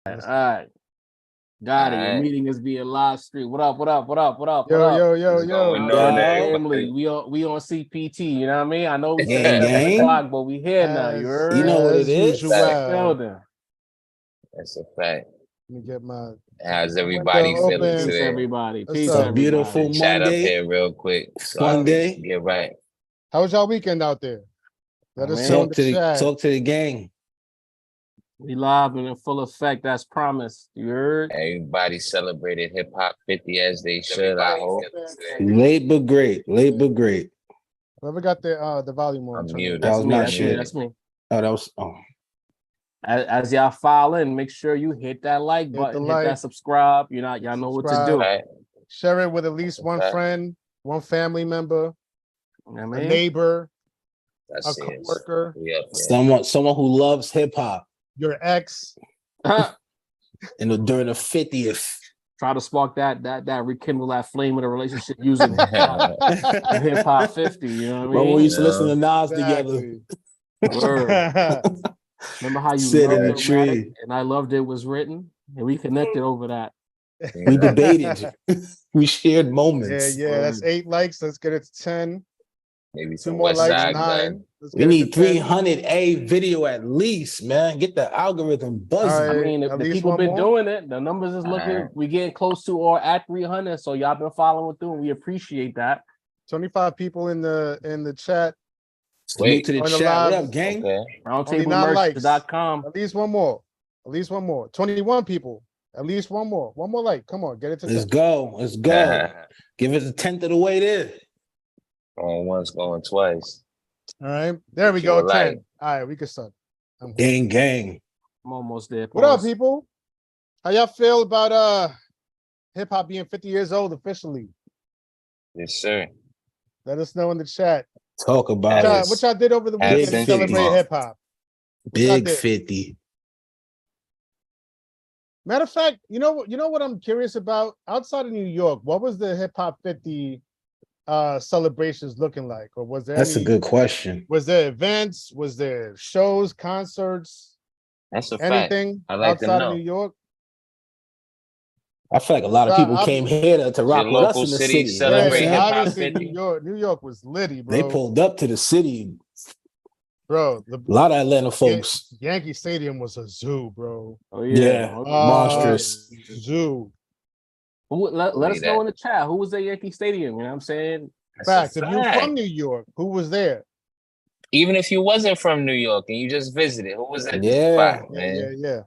All right. Got it. Your meeting is being live streamed. What up? Yo. Family, we on CPT, you know what I mean? I know we said 7 o'clock, but we here now. You heard? You know what it is? That's a fact. Let me get my. How's everybody feeling today? Peace, everybody. Peace, Peace, everybody. beautiful Monday. Chat up here real quick. Monday. Get right. How was y'all weekend out there? Let us know. Talk to the gang. We live and in full effect. That's promised. You heard? Everybody celebrated hip hop 50 as they should. I hope. Late but great. Whoever got the volume on? I'm muted. That was my shit. That's me. Oh, that was. As y'all file in, make sure you hit that like button, hit that subscribe. Y'all know what to do. Right. Share it with at least one friend, one family member, a neighbor, a coworker, someone who loves hip hop. Your ex. And during the 50th. Try to spark that rekindle that flame of the relationship using hip hop 50. You know what I mean? When we used to listen to Nas together. Remember how you sit loved in the it, tree, and I loved it was written, and we connected over that. We debated. We shared moments. Yeah. That's 8 likes. Let's get it to 10. Maybe 2 more likes. 9. We need 300A video at least, man. Get the algorithm buzzing. Right, I mean, if the people been doing it, the numbers is looking. We getting close to or at 300. So y'all been following through, and we appreciate that. 25 people in the chat. Wait to the chat. What up, gang? Okay. Roundtablemerch.com. At least one more. 21 people. At least one more. One more like. Come on, get it to. Let's go. Give us a 10th of the way there. Going once, going twice. All right, there we go. 10. All right, we can start. Gang. I'm almost there. What up, people? How y'all feel about hip hop being 50 years old officially? Yes, sir. Let us know in the chat. Talk about it. What y'all did over the weekend to celebrate hip hop? Big 50. Matter of fact, you know what I'm curious about? Outside of New York, what was the hip hop 50 celebrations looking like? Or was there a good question. Was there events? Was there shows, concerts? That's a anything fact. I like outside of New York? I feel like a lot of people came here to rock with us in the city. Celebrate hip hop 50. New York was litty, bro. They pulled up to the city. Bro, a lot of Atlanta folks. Yankee Stadium was a zoo, bro. Oh yeah, monstrous zoo. Let us know in the chat who was at Yankee Stadium. You know what I'm saying? Fact. If you're from New York, who was there? Even if you wasn't from New York and you just visited, who was at the spot, man? Yeah.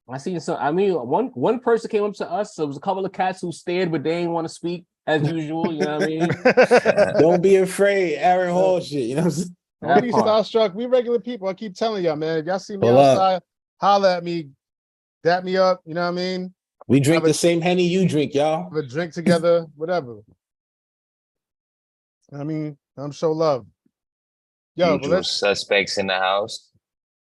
I seen some. I mean, one person came up to us. There was a couple of cats who stared, but they didn't want to speak as usual. You know what I mean? Don't be afraid, Aaron Hall shit. You know what I'm saying? Don't be starstruck. We regular people. I keep telling y'all, man. If y'all see me outside, holler at me, dap me up. You know what I mean? We drink the same Henny you drink, y'all. Have a drink together, whatever. I mean, I'm show love. Yo, usual suspects in the house.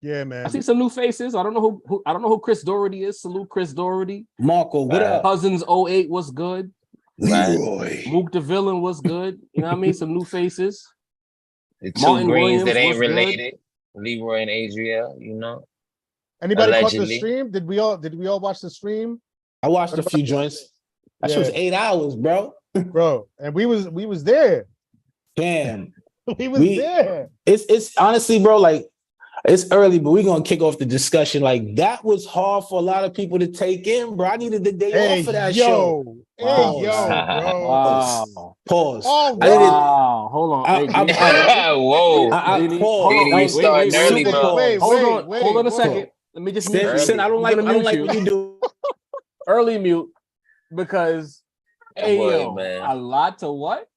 Yeah, man. I see some new faces. I don't know who Chris Doherty is. Salute Chris Doherty. Marco, what up? Cousins 08 was good. Leroy. Mook the Villain was good. You know what I mean? Some new faces. The two Martin Greens Williams that ain't related. Good. Leroy and Adriel, you know. Anybody caught the stream? Did we all watch the stream? I watched a few joints. That shit was 8 hours, bro. Bro, and we was there. Damn. we was there. It's honestly, bro, like it's early, but we're gonna kick off the discussion. Like that was hard for a lot of people to take in, bro. I needed the day off for that show. Hey, bro. Wow. Pause. Oh, wow. Hold on. Whoa. We started early, bro. Hold on a second. Let me just mute. I don't like what you do. Early mute because a lot to what?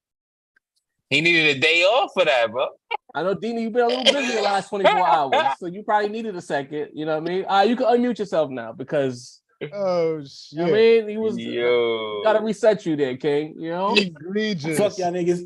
He needed a day off for that, bro. I know, Dina, you've been a little busy the last 24 hours, so you probably needed a second. You know what I mean? You can unmute yourself now because. Oh shit! You know what I mean, he was. Gotta reset you there, King. You know, egregious. Fuck y'all niggas.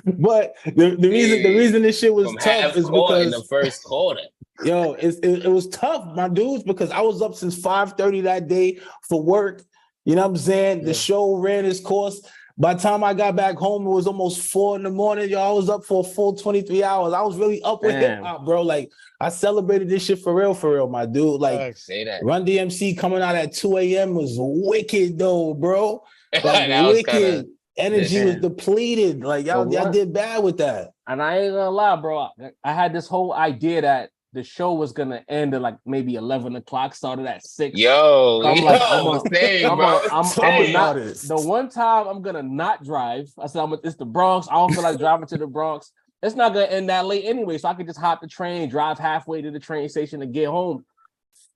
but the reason this shit was tough is because in the first quarter. Yo, it was tough, my dudes, because I was up since 5:30 that day for work. You know what I'm saying? The show ran its course. By the time I got back home, it was almost 4 a.m. Y'all, I was up for a full 23 hours. I was really up with hip hop, bro. Like, I celebrated this shit for real, my dude. Like, say that. Run DMC coming out at 2 a.m. was wicked, though, bro. Like, That wicked. Energy was depleted. Like, y'all did bad with that. And I ain't gonna lie, bro. I had this whole idea that the show was gonna end at like maybe 11 o'clock, started at 6. Yo, so I'm like, bro. The one time I'm gonna not drive. I said, it's the Bronx. I don't feel like driving to the Bronx. It's not gonna end that late anyway, so I could just hop the train, drive halfway to the train station, and get home.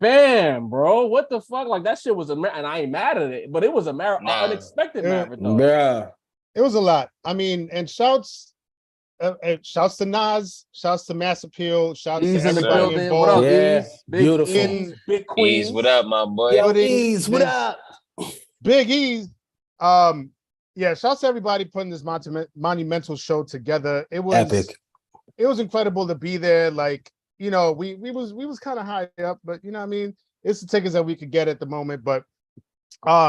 Bam, bro. What the fuck? Like, that shit was and I ain't mad at it, but it was an unexpected marathon. Yeah. It was a lot. I mean, and shouts to Nas, shouts to Mass Appeal, shouts to everybody involved. What up, yeah, beautiful. Big Queens. Ease, what up, my boy? Yo, Ease, what up? Big Ease. Yeah, shouts to everybody putting this monumental show together. It was epic. It was incredible to be there. Like, you know, we was kind of high up, but you know what I mean? It's the tickets that we could get at the moment, but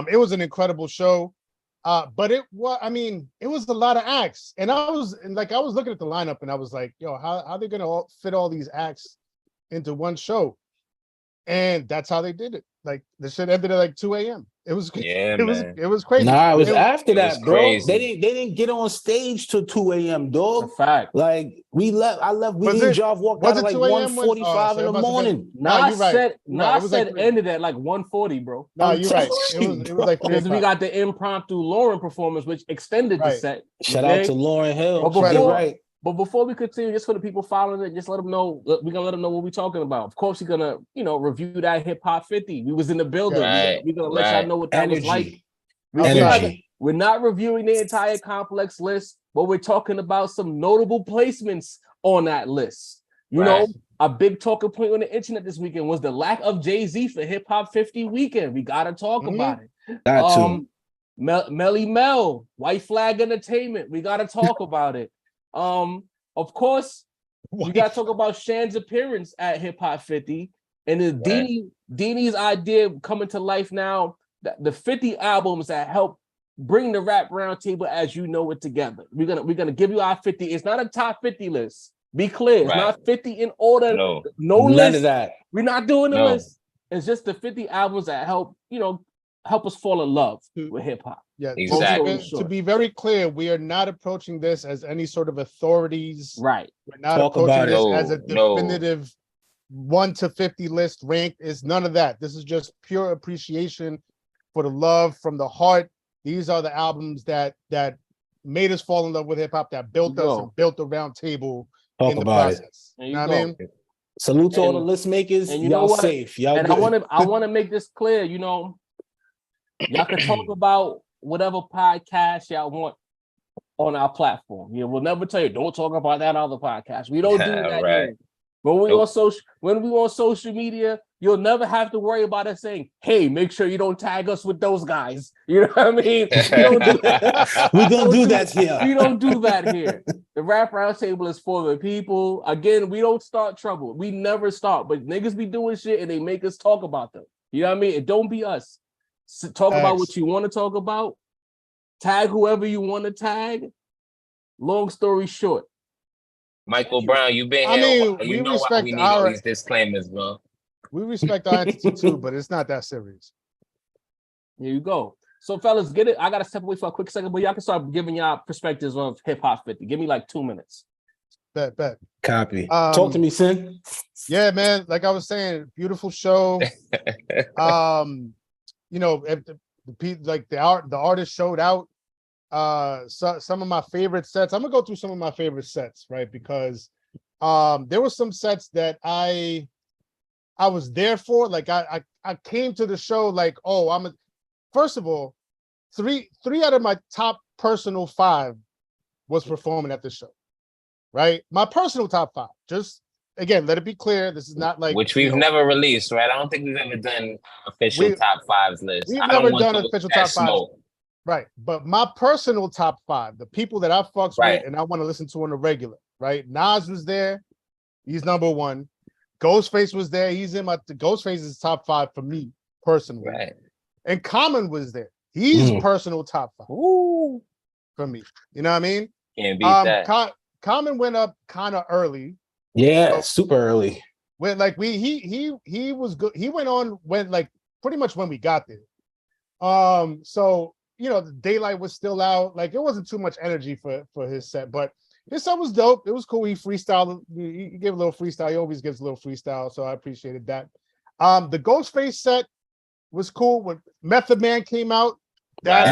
it was an incredible show. But it was a lot of acts, and I was looking at the lineup, and I was like, yo, how they gonna fit all these acts into one show? And that's how they did it. Like, the shit ended at like 2 a.m. It was it was crazy. Nah, it was after that, bro. Crazy. They didn't get on stage till 2 a.m., dog. That's a fact. Like, I left. We didn't drive. Walked out at like 1:45 in the morning. Nas said ended at like 1:40, bro. No, you're right. It was like because we got the impromptu Lauren performance, which extended the set. Shout out to Lauren Hill. But before we continue, just for the people following it, just let them know. We're gonna let them know what we're talking about. Of course, you're gonna, review that Hip Hop 50. We was in the building. We're gonna let y'all know what that was like. We're not reviewing the entire complex list, but we're talking about some notable placements on that list. You know, a big talking point on the internet this weekend was the lack of Jay-Z for Hip Hop 50 weekend. We gotta talk about it. That too. Melle Mel, White Flag Entertainment. We gotta talk about it. Of course, we gotta talk about Shan's appearance at Hip Hop 50 and the Deanie's idea coming to life now. The 50 albums that help bring the rap roundtable as you know it together. We're gonna give you our 50. It's not a top 50 list. Be clear, it's not 50 in order. No none list. Of that. We're not doing the list. It's just the 50 albums that help us fall in love with hip hop. Yeah, exactly. To be very clear, we are not approaching this as any sort of authorities. Right. We're not approaching this as a definitive 1 to 50 list rank. It's none of that. This is just pure appreciation for the love from the heart. These are the albums that made us fall in love with hip hop, that built us and built the round table in the process. You know what I mean? Salute to all the list makers. And y'all safe. Y'all and good. I want to make this clear. Y'all can talk about whatever podcast y'all want on our platform. We'll never tell you don't talk about that other podcast. We don't do that. Right. When we on social media, you'll never have to worry about us saying, "Hey, make sure you don't tag us with those guys." You know what I mean? We don't do that here. We don't do that here. The Rap Roundtable is for the people. Again, we don't start trouble. We never start, but niggas be doing shit and they make us talk about them. You know what I mean? It don't be us. Talk about what you want to talk about. Tag whoever you want to tag. Long story short. Michael Brown, you've been here. We respect we need all these disclaimers, bro. We respect our entity too, but it's not that serious. Here you go. So, fellas, get it. I gotta step away for a quick second, but y'all can start giving y'all perspectives of Hip Hop 50. Give me like 2 minutes. Bet. Copy. Talk to me, Sin. Yeah, man. Like I was saying, beautiful show. The artist showed out. Some of my favorite sets. I'm gonna go through some of my favorite sets, right? Because there were some sets that I was there for. Like I came to the show like, first of all, three out of my top personal 5 was performing at the show, right? My personal top 5. Just again, let it be clear. This is not like which we've never released, right? I don't think we've ever done official top 5s list. We've never done official top 5. Right. But my personal top 5, the people that I fucks with and I want to listen to on a regular, right? Nas was there. He's number 1. Ghostface was there. He's in Ghostface is top 5 for me personally. Right. And Common was there. He's personal top 5. Ooh. for me. You know what I mean? Can't beat that. Common went up kind of early. Yeah, super early. When like he was good. He went on when like pretty much when we got there. So you know the daylight was still out. Like it wasn't too much energy for his set, but his set was dope. It was cool. He freestyled. He gave a little freestyle. He always gives a little freestyle, so I appreciated that. The Ghostface set was cool when Method Man came out. That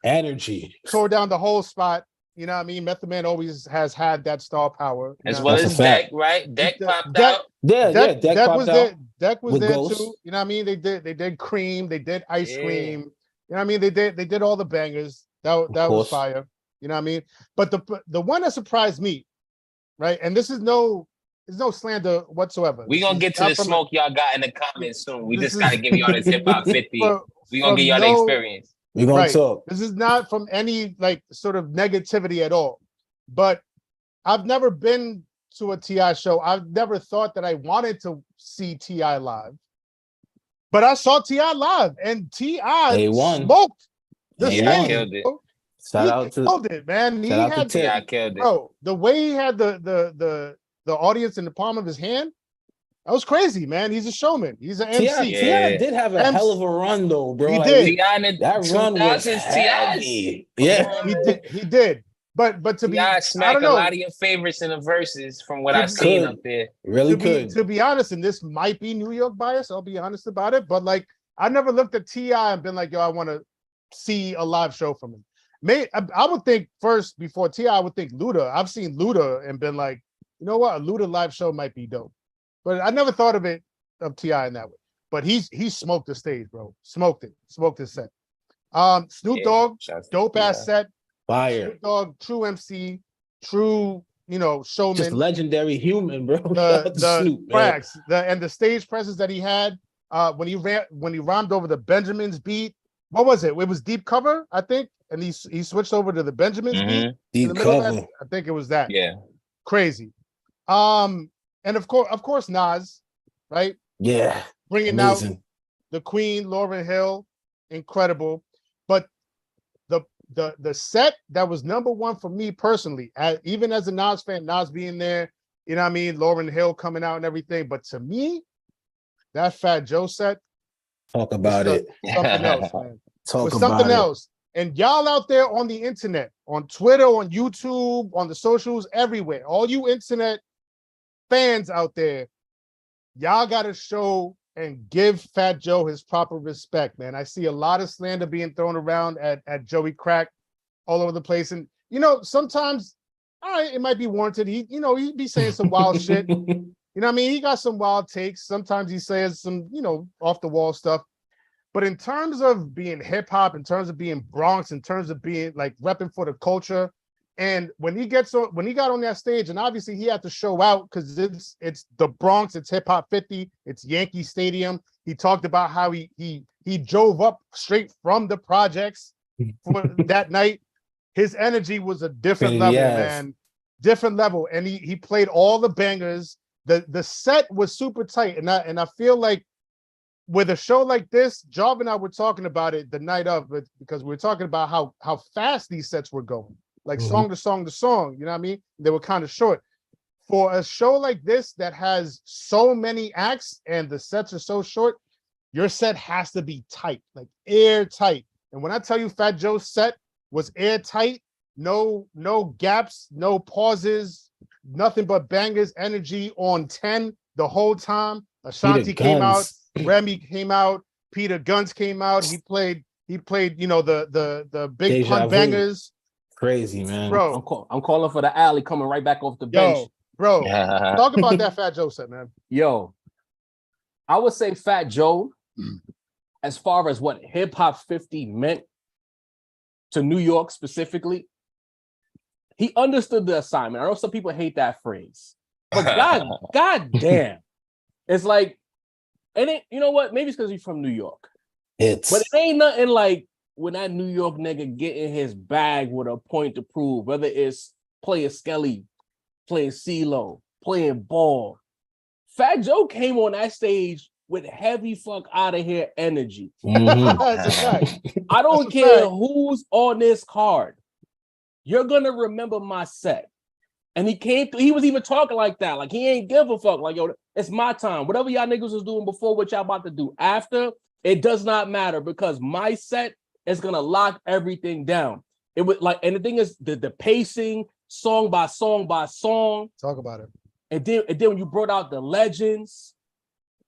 energy tore down the whole spot. You know what I mean? Method Man always has had that star power. As well as Deck, right? Deck popped out. Deck was popped there. out. Deck was there Ghost. too. You know what I mean? They did Cream. They did Ice Cream. You know what I mean? They did all the bangers. That was fire. You know what I mean? But the one that surprised me, right? And this is no slander whatsoever. We're gonna get to the smoke y'all got in the comments soon. We just gotta give y'all this hip hop 50. We're gonna give y'all the experience. We're gonna talk. This is not from any like sort of negativity at all. But I've never been to a T.I show. I've never thought that I wanted to see T.I live. But I saw T.I live, and T.I smoked the stage. Killed it. Shout out to killed it, man. T.I killed it. Bro, the way he had the audience in the palm of his hand, that was crazy, man. He's a showman. He's an MC. T.I did have a hell of a run, though, bro. He did. That run was heavy. Yeah, he did. But to be, I don't know. A lot of your favorites in the verses from what I've seen up there. To be honest, and this might be New York bias. I'll be honest about it. But like, I never looked at T.I and been like, yo, I want to see a live show from him. I would think first before T.I, I would think Luda. I've seen Luda and been like, you know what, a Luda live show might be dope. But I never thought of T.I in that way. But he smoked the stage, bro. Smoked his set. Snoop Dogg, dope ass set. Fire. Snoop Dogg, true MC, true, showman. Just legendary human, bro. The Snoop, tracks, and the stage presence that he had when he rhymed over the Benjamins beat. What was it? It was Deep Cover, I think, and he switched over to the Benjamins beat. Deep Cover. I think it was that. Yeah. Crazy. And of course, Nas, right? Yeah. Bringing out the Queen, Lauryn Hill, incredible. But the set that was number one for me personally, even as a Nas fan, Nas being there, you know what I mean, Lauryn Hill coming out and everything. But to me, that Fat Joe set, talk about it. Something else, man. Something else. And y'all out there on the internet, on Twitter, on YouTube, on the socials, everywhere, all you internet fans out there, y'all got to show and give Fat Joe his proper respect, man. I see a lot of slander being thrown around at Joey Crack all over the place. And, sometimes, all right, it might be warranted. He'd be saying some wild shit. You know what I mean? He got some wild takes. Sometimes he says some, off the wall stuff. But in terms of being hip hop, in terms of being Bronx, in terms of being like repping for the culture, and when he got on that stage, and obviously he had to show out because it's the Bronx, it's hip hop 50, it's Yankee Stadium. He talked about how he drove up straight from the projects for that night. His energy was a different level, man. Different level. And he played all the bangers. The set was super tight. And I feel like with a show like this, Jarv and I were talking about it the night of, because we were talking about how fast these sets were going. Like song to song to song, you know what I mean? They were kind of short. For a show like this that has so many acts and the sets are so short, your set has to be tight, like airtight. And when I tell you Fat Joe's set was airtight, no gaps, no pauses, nothing but bangers, energy on 10 the whole time. Ashanti came out, Remy came out, Peter Guns came out. He played, the Big Pun bangers. Crazy, man. Bro, I'm calling for the alley coming right back off the bench. Yo, bro, talk about that Fat Joe set, man. Yo, I would say Fat Joe, as far as what Hip Hop 50 meant to New York specifically, he understood the assignment. I know some people hate that phrase, but God damn, it's like, and it, you know what? Maybe it's because he's from New York. But it ain't nothing like when that New York nigga get in his bag with a point to prove, whether it's playing Skelly, playing CeeLo, playing ball. Fat Joe came on that stage with heavy fuck out of here energy. I don't care who's on this card. you're gonna remember my set. And he came through, he was even talking like that. Like he ain't give a fuck. Like, yo, it's my time. Whatever y'all niggas was doing before, what y'all about to do after, it does not matter because my set is gonna lock everything down. It would like, and the thing is the pacing, song by song by song. Talk about it. And then when you brought out the legends.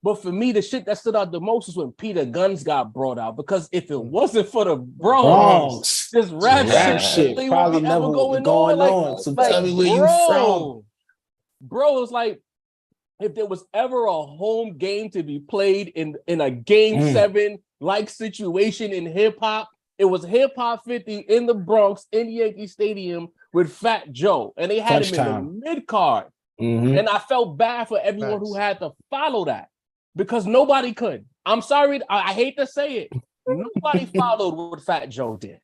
But for me, the shit that stood out the most is when Peter Guns got brought out. Because if it wasn't for the Bronx. This rap shit probably never going on. So tell me where you from. Bro, it's like if there was ever a home game to be played in a game 7 like situation in hip hop, it was Hip Hop 50 in the Bronx in Yankee Stadium with Fat Joe. And they had him in the mid card. And I felt bad for everyone who had to follow that. Because nobody could. I'm sorry, I hate to say it. Nobody followed what Fat Joe did.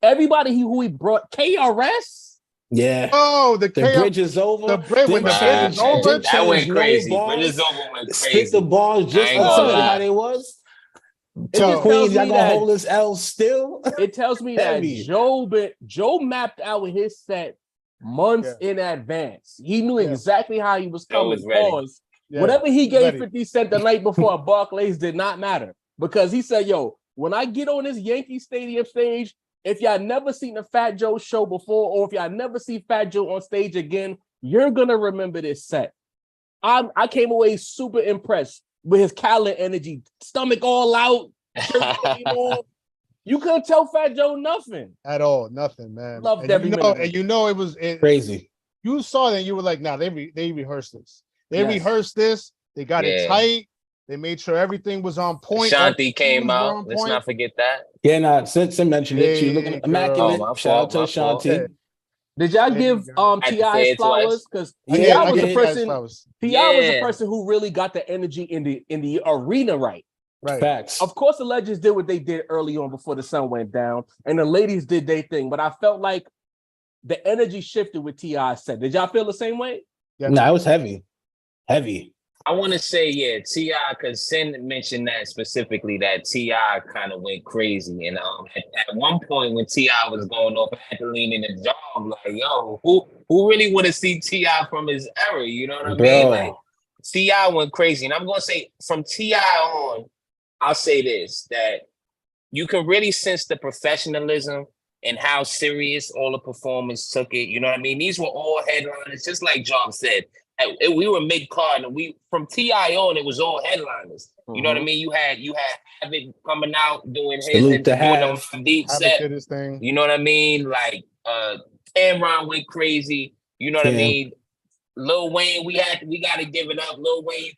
Everybody who he brought, KRS. Yeah. Oh, the bridge is over. The bridge is over. That went crazy. Bridge is over went crazy. Spit the balls just how they was. Tell Queens, y'all gonna hold this L still. It tells me that Joe mapped out his set months in advance. He knew exactly how he was coming. Whatever he gave 50 Cent the night before at Barclays did not matter because he said, yo, when I get on this Yankee Stadium stage, if y'all never seen a Fat Joe show before, or if y'all never see Fat Joe on stage again, you're going to remember this set. I came away super impressed with his Khaled energy, stomach all out, You couldn't tell Fat Joe nothing. At all, nothing, man. Loved every minute. And it was crazy. You saw that and you were like, nah, they rehearsed this. They rehearsed this. They got it tight. They made sure everything was on point. Shanti came out. Let's not forget that. Yeah, nah, since I mentioned it, she looking immaculate. Shout out to Shanti. Did y'all give T.I. his flowers? Because T.I. was the person. T.I. was the person who really got the energy in the arena right. Right. Facts. Of course, the legends did what they did early on before the sun went down, and the ladies did their thing. But I felt like the energy shifted with T.I. set. Did y'all feel the same way? Yeah, no, it was heavy. Heavy. I want to say, T.I., because Sin mentioned that specifically, that T.I. kind of went crazy. And at one point when T.I. was going off, I had to lean in the job, like, yo, who really want to see T.I. from his era? You know what I mean? Like, T.I. went crazy. And I'm going to say, from T.I. on, I'll say this, that you can really sense the professionalism and how serious all the performance took it. You know what I mean? These were all headliners, just like John said. We were mid-card, and from T.I. on, it was all headliners. You know what I mean? You had Havoc coming out doing his and doing a deep set. You know what I mean? Like Cameron went crazy. You know what I mean? Lil Wayne, we gotta give it up. Lil Wayne,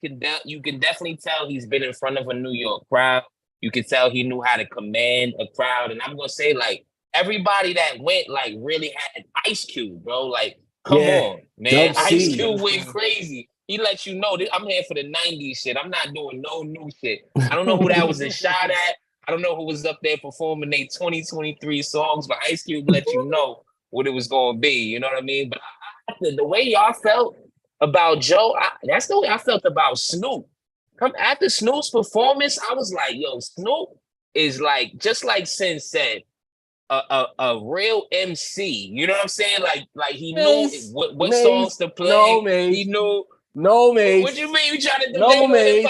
you can definitely tell he's been in front of a New York crowd. You can tell he knew how to command a crowd. And I'm gonna say, like, everybody that went, like, really had Ice Cube, bro. Like, come on, man. Ice Cube went crazy. He lets you know that I'm here for the 90s shit. I'm not doing no new shit. I don't know who that was a shot at. I don't know who was up there performing their 2023 songs, but Ice Cube let you know what it was going to be. You know what I mean? But the way y'all felt about Joe, that's the way I felt about Snoop. After Snoop's performance, I was like, yo, Snoop is like, just like Sin said, a real MC. You know what I'm saying? Like he knew what songs to play. No, man. He knew. No, man. What you mean? You trying to do no, man.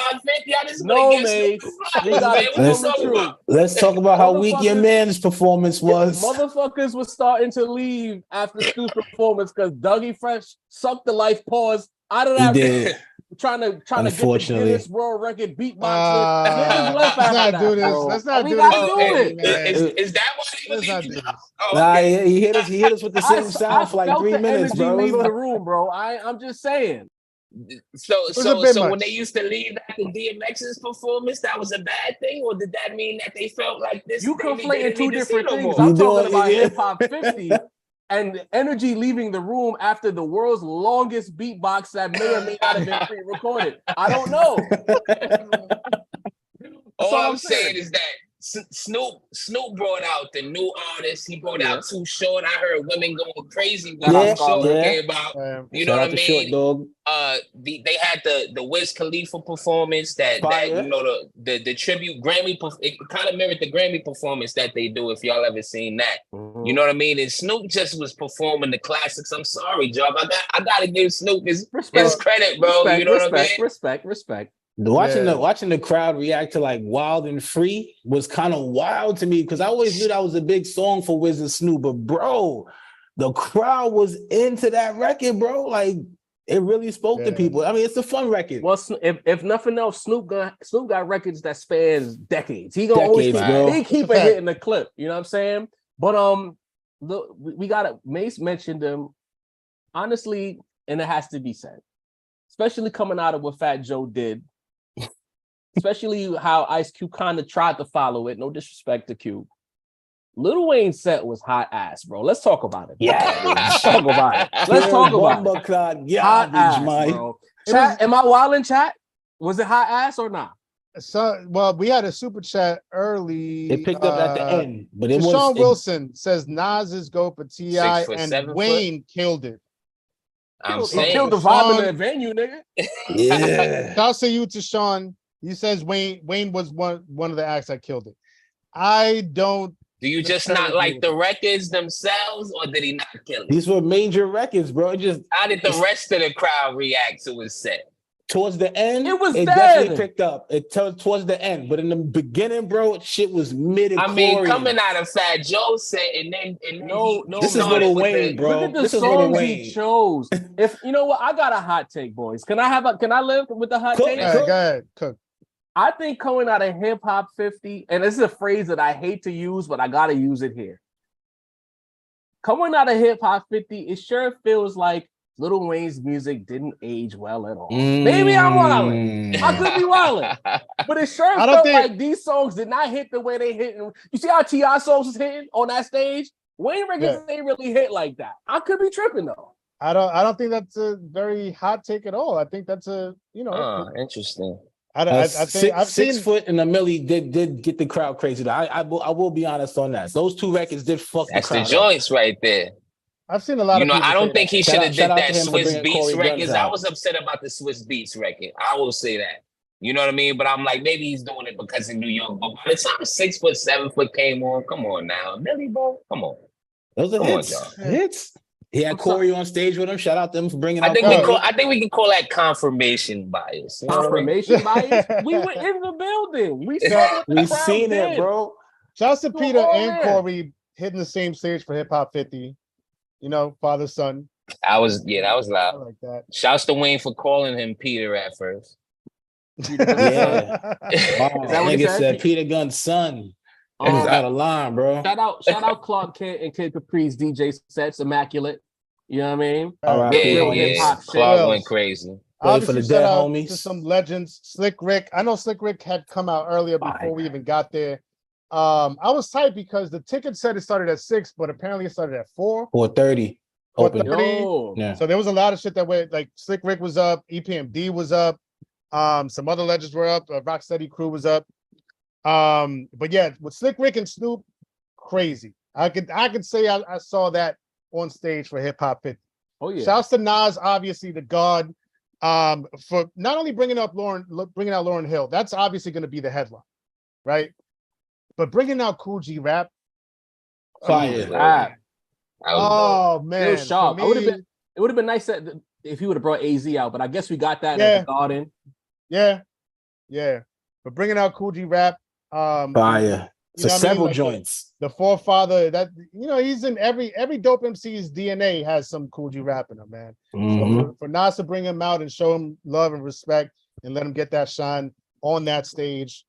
Let's talk about how weak your man's performance was. Motherfuckers was starting to leave after Snoop's performance because Dougie Fresh sucked the life pause out of that. He did. Trying to get the Guinness World Record beatboxer. Let's not do this. Let's not do this. Is that why he was leaving? Nah, he hit us with the same sound for like 3 minutes, bro. Leave the room, bro. I'm just saying. So when they used to leave after DMX's performance, that was a bad thing, or did that mean that they felt like this? You conflating two different things. I'm talking about Hip Hop 50 and energy leaving the room after the world's longest beatbox that may or may not have been pre-recorded. I don't know. All I'm saying is that Snoop brought out the new artist. He brought out Too Short. I heard women going crazy when Too Short came out. You know what I mean? Short Dog. They had the Wiz Khalifa performance that you know the tribute Grammy. It kind of mirrored the Grammy performance that they do. If y'all ever seen that, you know what I mean. And Snoop just was performing the classics. I'm sorry, Job. I gotta give Snoop his credit, bro. You know what I mean? Respect. Watching the crowd react to like Wild and Free was kind of wild to me because I always knew that was a big song for Wiz and Snoop, but bro, the crowd was into that record, bro. Like it really spoke to people. I mean, it's a fun record. Well, if nothing else, Snoop got records that spans decades. He gonna always keep a hit in the clip. You know what I'm saying? But we gotta Mace mentioned him honestly, and it has to be said, especially coming out of what Fat Joe did. Especially how Ice Cube kind of tried to follow it. No disrespect to Cube. Lil Wayne's set was hot ass, bro. Let's talk about it. Let's talk about it. Hot ass, bro. Chat, am I wild in chat? Was it hot ass or not? So, well, we had a super chat early. It picked up at the end, but it was. Sean Wilson says Nas is go for T.I. and Wayne killed it. He killed the vibe in the venue, nigga. Yeah. I'll say you to Sean. He says Wayne was one of the acts that killed it. I don't. Do you just not like the records themselves, or did he not kill it? These were major records, bro. How did the rest of the crowd react to his set? Towards the end, it definitely picked up. Towards the end, but in the beginning, bro, shit was mid. I mean, coming out of Fat Joe's set, and then this is Lil Wayne, bro. Look at the songs he chose. If you know what, I got a hot take, boys. Can I live with the hot take? Go ahead, cook. I think coming out of Hip Hop 50, and this is a phrase that I hate to use, but I gotta use it here. Coming out of Hip Hop 50, it sure feels like Lil Wayne's music didn't age well at all. Maybe I'm wilding. I could be wilding. But it sure felt like these songs did not hit the way they hit. You see how T.I. songs was hitting on that stage? Wayne records ain't really hit like that. I could be tripping though. I don't think that's a very hot take at all. I think that's interesting. I think I've seen 6 foot and a Millie did get the crowd crazy. I will be honest on that. Those two records did fuck the crowd. That's the joints right there. I've seen a lot of people. I don't think he should have did that Swiss Beats records. I was upset about the Swiss Beats record. I will say that. You know what I mean? But I'm like, maybe he's doing it because in New York. But by the time 6 foot, 7 foot came on, come on now. Millie, bro, come on. Those are hits. He had Corey on stage with him. Shout out to him for bringing out. I think we can call that confirmation bias. Confirmation bias. We were in the building. We seen it, bro. Shouts to Peter and Corey hitting the same stage for Hip Hop 50. You know, father son. That was loud. I like that. Shouts to Wayne for calling him Peter at first. Yeah. Nigga said Peter Gunn's son. That was out of line, bro. Shout out Clark Kent and Kid Capri's DJ sets, immaculate. You know what I mean? Clark went crazy. Play for the dead homies. To some legends, Slick Rick. I know Slick Rick had come out earlier before we even got there. I was tight because the ticket said it started at 6, but apparently it started at 4. 4:30. 4:30. Yeah. So there was a lot of shit that went. Like Slick Rick was up, EPMD was up, some other legends were up, Rocksteady Crew was up. But yeah, with Slick Rick and Snoop, crazy. I could say I saw that on stage for Hip Hop 50. Oh yeah. Shouts to Nas, obviously the god, for not only bringing out Lauryn Hill. That's obviously going to be the headline, right? But bringing out Kool G Rap. Fire. Oh man, it was sharp. It would have been nice if he would have brought AZ out, but I guess we got that at the Garden. Yeah. But bringing out Kool G Rap. Fire. So several joints. The forefather that he's in every dope MC's DNA has some Kool G Rap in him, man. So for Nas to bring him out and show him love and respect and let him get that shine on that stage.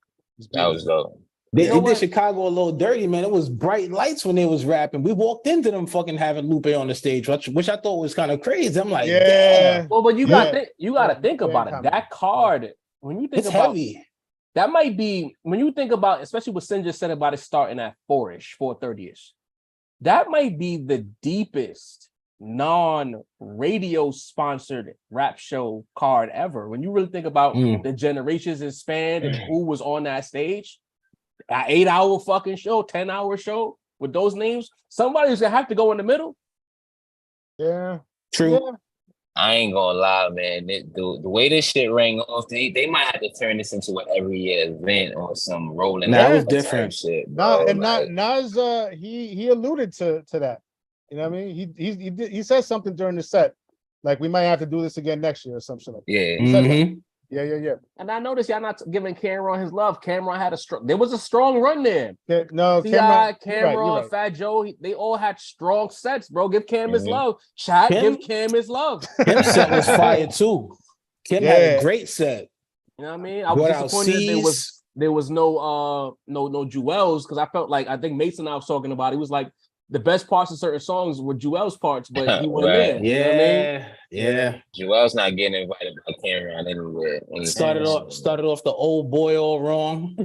That was dope. They did Chicago a little dirty, man. It was bright lights when they was rapping. We walked into them fucking having Lupe on the stage, which I thought was kind of crazy. I'm like, damn. Well, but you got to think about it. That card, when you think it's about heavy. That might be, when you think about, especially what Sin just said about it starting at 4-ish, 4:30-ish, that might be the deepest non-radio sponsored rap show card ever. When you really think about the generations it spanned and who was on that stage, an 8-hour fucking show, 10-hour show with those names. Somebody's gonna have to go in the middle. Yeah, true. Yeah. I ain't gonna lie, man. The way this shit rang off, they might have to turn this into an every year event or some rolling. That was different shit. Nas, he alluded to that. You know what I mean? He said something during the set, like we might have to do this again next year or some shit like that. Yeah. Yeah. And I noticed y'all not giving Cameron his love. Cameron had there was a strong run there. No, T.I, Cameron, Fat Joe, they all had strong sets, bro. Give Cam his love. Chat, give Cam his love. Kim's set was fire too. Kim had a great set. You know what I mean? I was disappointed there was no Jewels, because I felt like, I think Mason and I was talking about, he was like, the best parts of certain songs were Jewel's parts, but he wasn't there. Yeah, you know what I mean? Yeah. Jewel's not getting invited by Cameron anywhere. Started off the old boy all wrong.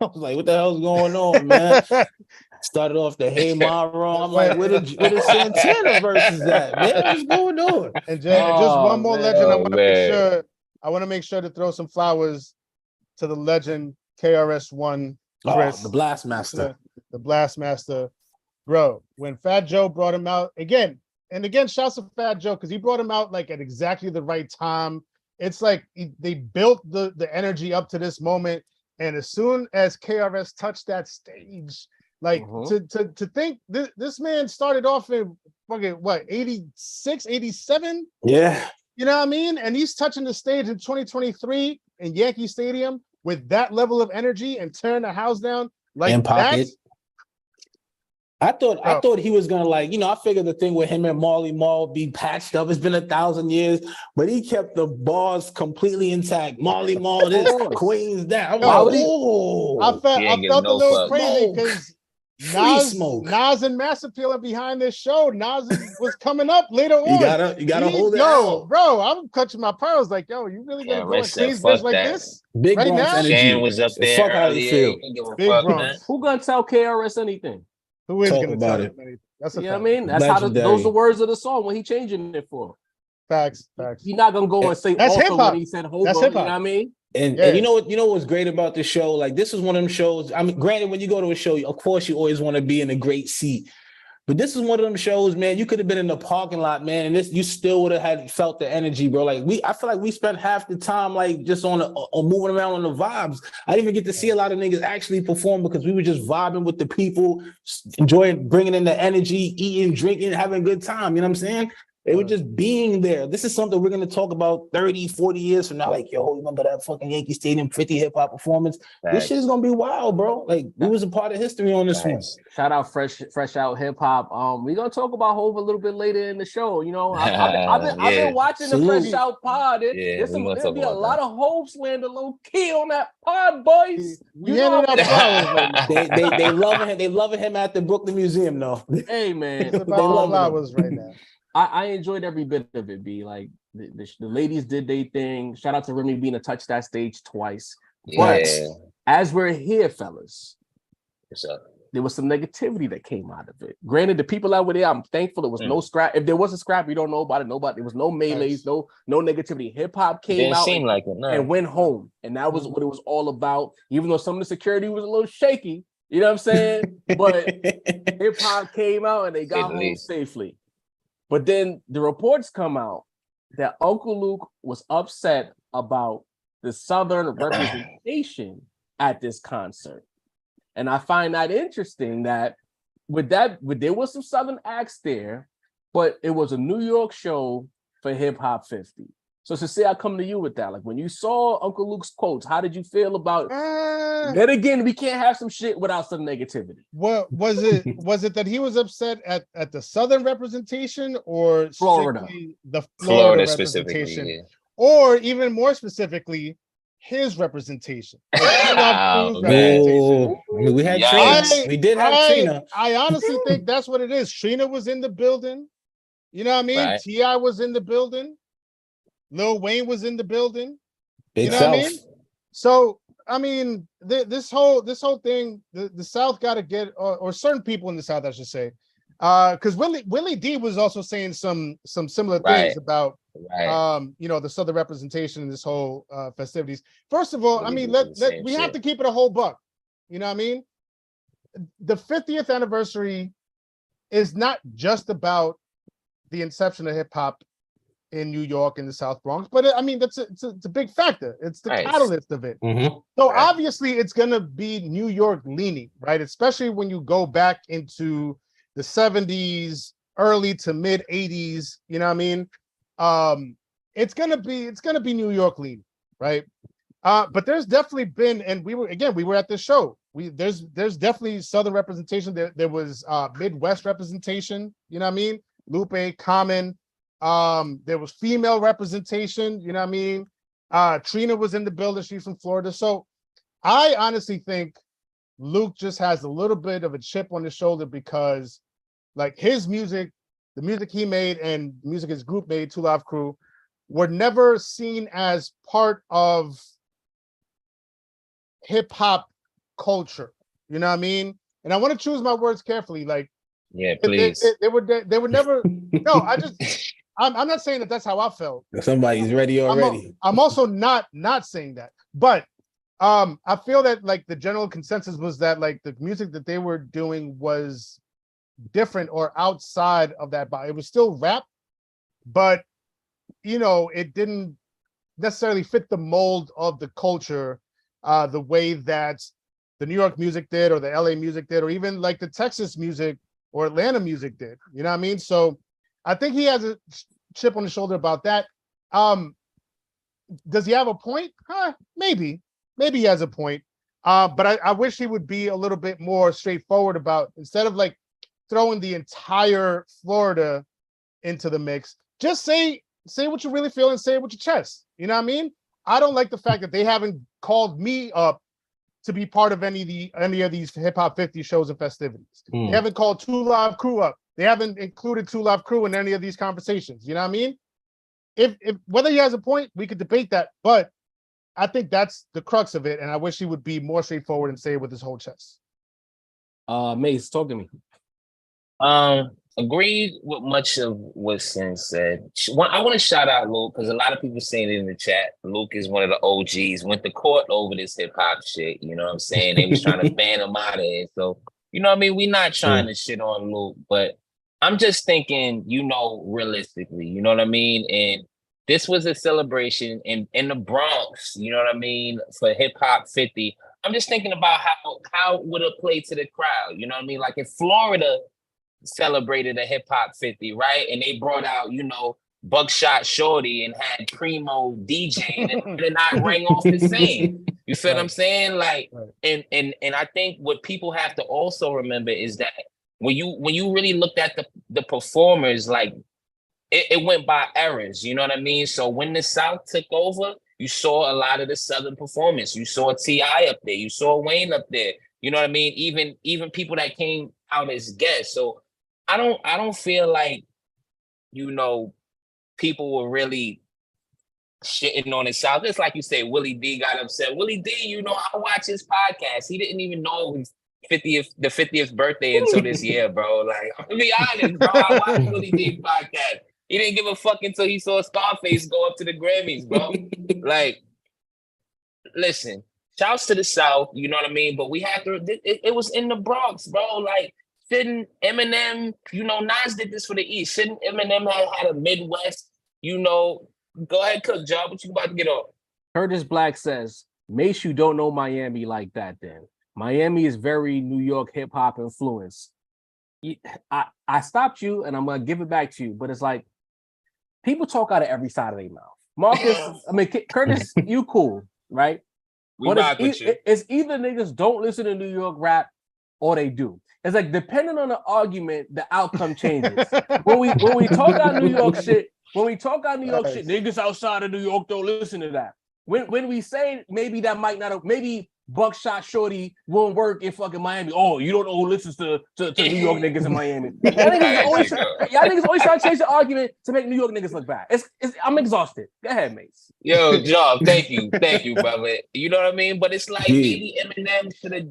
I was like, what the hell's going on, man? Started off the Hey Ma wrong. I'm like, where the Santana verses at, man? What's going on? And just one more legend. I want to make sure to throw some flowers to the legend KRS-One, Chris, the Blast Master. The Blast Master. Bro, when Fat Joe brought him out again, shouts to Fat Joe, because he brought him out like at exactly the right time. It's like they built the energy up to this moment, and as soon as KRS touched that stage, like to think this man started off in fucking what, 86, 87? Yeah. You know what I mean? And he's touching the stage in 2023 in Yankee Stadium with that level of energy and tearing the house down like that. I thought he was gonna, like, I figured the thing with him and Marley Marl be patched up. It's been 1,000 years, but he kept the bars completely intact. Marley Marl this, Queens that. I'm like, I felt a little crazy because Nas and Mass Appeal behind this show. Nas was coming up later on. You gotta hold it out. Bro, I'm clutching my pearls like, yo, you really gonna go and Queens bitch like this? Big right now? Shan was up there. Fuck how you feel. Big Bronx. Who gonna tell KRS anything? Who is going to tell it? That's a you know what I mean? That's how those are the words of the song when he changing it for. Facts. He's not gonna go and say that's also hip-hop. when he said hobo. That's you know hip-hop. what I mean? And you know what's great about the show? Like, this is one of them shows. I mean, granted, when you go to a show, of course you always want to be in a great seat. But this is one of them shows, man. You could have been in the parking lot, man, and you still would have felt the energy, bro. Like, I feel like we spent half the time like just on moving around on the vibes. I didn't even get to see a lot of niggas actually perform because we were just vibing with the people, enjoying, bringing in the energy, eating, drinking, having a good time. You know what I'm saying? They were just being there. This is something we're going to talk about 30, 40 years from now. Like, yo, remember that fucking Yankee Stadium 50 hip-hop performance? Right. This shit is going to be wild, bro. Like, we was a part of history on this one. Shout out Fresh Out Hip-Hop. We're going to talk about Hov a little bit later in the show. You know, I've been watching the Fresh Out pod. There'll be a lot of Hov slander low-key on that pod, boys. They loving him at the Brooklyn Museum, though. Hey, man. They love flowers right now. I enjoyed every bit of it, B. Like, the ladies did their thing. Shout out to Remy being to touch that stage twice. But as we're here, fellas, there was some negativity that came out of it. Granted, the people that were there, I'm thankful there was no scrap. If there was a scrap, you don't know about it. There was no melees, no negativity. Hip hop came out and went home. And that was what it was all about. Even though some of the security was a little shaky, you know what I'm saying? But hip hop came out and they got home safely. But then the reports come out that Uncle Luke was upset about the Southern representation at this concert. And I find that interesting that there was some Southern acts there, but it was a New York show for Hip Hop 50. So Cecile, I come to you with that. Like, when you saw Uncle Luke's quotes, how did you feel about then again, we can't have some shit without some negativity. What was it? Was it that he was upset at the Southern representation or Florida? The Florida representation, or even more specifically, his representation. We had Trina. We did have Trina. I honestly think that's what it is. Trina was in the building. You know what I mean? Right. T.I was in the building. Lil Wayne was in the building. Big you know South. what I mean? So I mean, this whole thing, the South got to get, or certain people in the South, I should say, because Willie D was also saying some similar things about, the Southern representation in this whole festivities. First of all, I mean, we have to keep it a whole buck. You know what I mean? The 50th anniversary is not just about the inception of hip hop in New York and the South Bronx, but I mean, it's a big factor. It's the catalyst of it. So obviously it's going to be New York leaning, right? Especially when you go back into the 70s, early to mid 80s, you know what I mean? It's going to be New York leaning, right? But there's definitely been, and we were at this show. There's definitely Southern representation. There was Midwest representation, you know what I mean? Lupe, Common, there was female representation, you know what I mean? Trina was in the building, she's from Florida. So I honestly think Luke just has a little bit of a chip on his shoulder because like his music, the music he made and music his group made, Two Live Crew, were never seen as part of hip hop culture. You know what I mean? And I want to choose my words carefully. Like, yeah, please. They would never. No, I'm not saying that that's how I felt. Somebody's ready already. I'm also not saying that, but I feel that like the general consensus was that like the music that they were doing was different or outside of that. But it was still rap, but you know, it didn't necessarily fit the mold of the culture the way that the New York music did, or the LA music did, or even like the Texas music or Atlanta music did. You know what I mean? So I think he has a chip on his shoulder about that. Does he have a point? Maybe he has a point. But I wish he would be a little bit more straightforward about, instead of like throwing the entire Florida into the mix, just say what you really feel and say it with your chest. You know what I mean? I don't like the fact that they haven't called me up to be part of any of these hip hop 50 shows and festivities. They haven't called Two Live Crew up. They haven't included Two Live Crew in any of these conversations. You know what I mean? If whether he has a point, we could debate that, but I think that's the crux of it, and I wish he would be more straightforward and say it with his whole chest. Mace, talk to me. Agreed with much of what Sin said. I want to shout out Luke, because a lot of people saying it in the chat. Luke is one of the OGs, went to court over this hip hop shit. You know what I'm saying? They was trying to ban him out of it. So, you know what I mean? We're not trying to shit on Luke, but I'm just thinking, you know, realistically, you know what I mean? And this was a celebration in the Bronx, you know what I mean, for Hip Hop 50. I'm just thinking about how would it play to the crowd, you know what I mean? Like if Florida celebrated a Hip Hop 50, right? And they brought out, you know, Buckshot Shorty and had Primo DJ, and it not rang off the same. You feel what I'm saying? Like, and I think what people have to also remember is that when you really looked at the performers, like it went by eras, you know what I mean? So when the South took over, you saw a lot of the Southern performance. You saw T.I. up there, you saw Wayne up there, you know what I mean? Even people that came out as guests. So I don't feel like, you know, people were really shitting on the South. Just like you say, Willie D got upset. Willie D, you know, I watch his podcast. He didn't even know his 50th birthday until this year, bro. Like, I'm gonna be honest, bro. I watched Willie D's podcast. He didn't give a fuck until he saw Scarface go up to the Grammys, bro. Like, listen, shouts to the South, you know what I mean? But we have to, it was in the Bronx, bro. Like, shouldn't Eminem, you know, Nas did this for the East. Shouldn't Eminem have had a Midwest, you know? Go ahead, Cook Job. What you about to get on? Curtis Black says, Mace, you don't know Miami like that then. Miami is very New York hip hop influence. I stopped you and I'm going to give it back to you, but it's like, people talk out of every side of their mouth. Marcus, I mean, Curtis, you cool, right? We rock with you. It's either niggas don't listen to New York rap or they do. It's like, depending on the argument, the outcome changes. When we talk out New York shit, niggas outside of New York don't listen to that. When we say maybe that might not have, maybe Buckshot Shorty won't work in fucking Miami. Oh, you don't know who listens to New York niggas in Miami. Y'all niggas always try to change the argument to make New York niggas look bad. I'm exhausted. Go ahead, mates. Yo, Job, thank you, brother. You know what I mean? But it's like maybe Eminem should have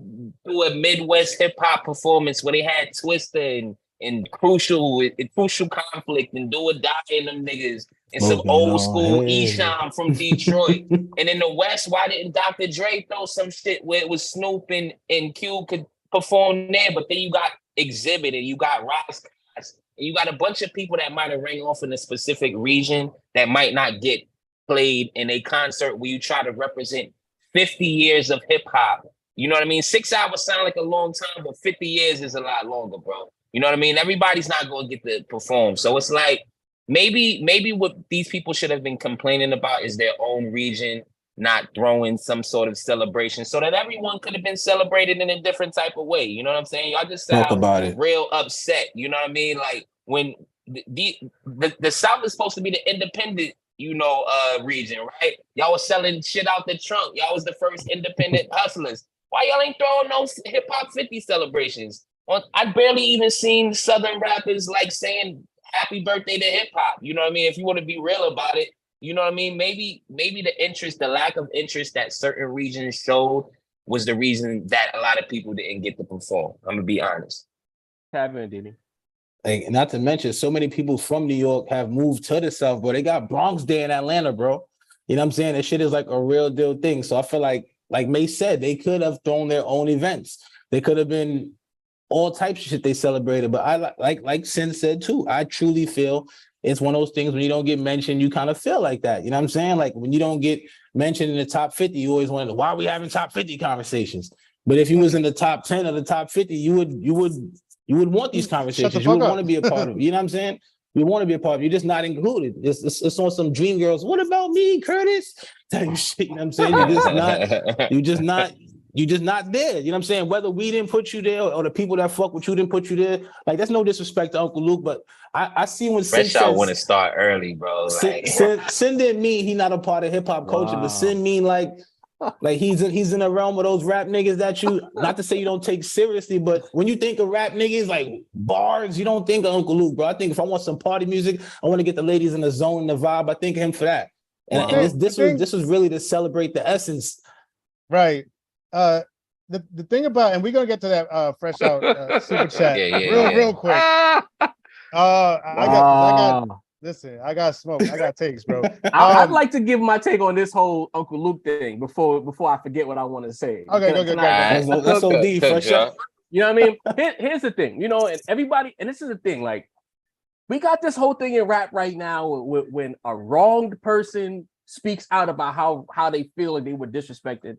do a Midwest hip hop performance where they had Twister and Crucial Conflict and Do or Die in them niggas. and some old school Esham from Detroit. And in the West, why didn't Dr. Dre throw some shit where it was Snoop and Q could perform there? But then you got Exhibit and you got Ross, and you got a bunch of people that might have rang off in a specific region that might not get played in a concert where you try to represent 50 years of hip hop. You know what I mean? 6 hours sound like a long time, but 50 years is a lot longer, bro. You know what I mean? Everybody's not going to get to perform. So it's like, maybe what these people should have been complaining about is their own region not throwing some sort of celebration so that everyone could have been celebrated in a different type of way. You know what I'm saying? Y'all just sound real upset. You know what I mean? Like when the South is supposed to be the independent, region, right? Y'all was selling shit out the trunk. Y'all was the first independent hustlers. Why y'all ain't throwing no hip hop 50 celebrations? I barely even seen Southern rappers like saying happy birthday to hip hop. You know what I mean? If you want to be real about it, you know what I mean? Maybe the lack of interest that certain regions showed was the reason that a lot of people didn't get to perform. I'm gonna be honest. Happened, Diddy. Like, not to mention, so many people from New York have moved to the South, bro. They got Bronx Day in Atlanta, bro. You know what I'm saying? That shit is like a real deal thing. So I feel like May said, they could have thrown their own events. They could have been all types of shit they celebrated. But I like Sin said too, I truly feel it's one of those things when you don't get mentioned, you kind of feel like that. You know what I'm saying? Like when you don't get mentioned in the top 50, you always wonder, why are we having top 50 conversations? But if you was in the top 10 or the top 50, you would want these conversations. You would want to be a part of it. You know what I'm saying? You want to be a part of it. You're just not included. It's on some dream girls. What about me, Curtis? Tell you shit. You know what I'm saying? You're just not there. You know what I'm saying? Whether we didn't put you there or the people that fuck with you didn't put you there. Like, that's no disrespect to Uncle Luke, but I see when Sin says, want to start early, bro. Like. Sin didn't mean he not a part of hip hop culture, but Sin mean like he's in the realm of those rap niggas that you, not to say you don't take seriously, but when you think of rap niggas like bars, you don't think of Uncle Luke, bro. I think if I want some party music, I want to get the ladies in the zone, the vibe, I think of him for that. And this was really to celebrate the essence. Right. The thing about, and we're gonna get to that fresh out super chat real quick. I got smoke. I got takes, bro. I'd like to give my take on this whole Uncle Luke thing before I forget what I want to say. Okay, go. That's OD, fresh out. You know what I mean? Here's the thing, and everybody, and this is the thing, like, we got this whole thing in rap right now when a wronged person speaks out about how they feel and they were disrespected.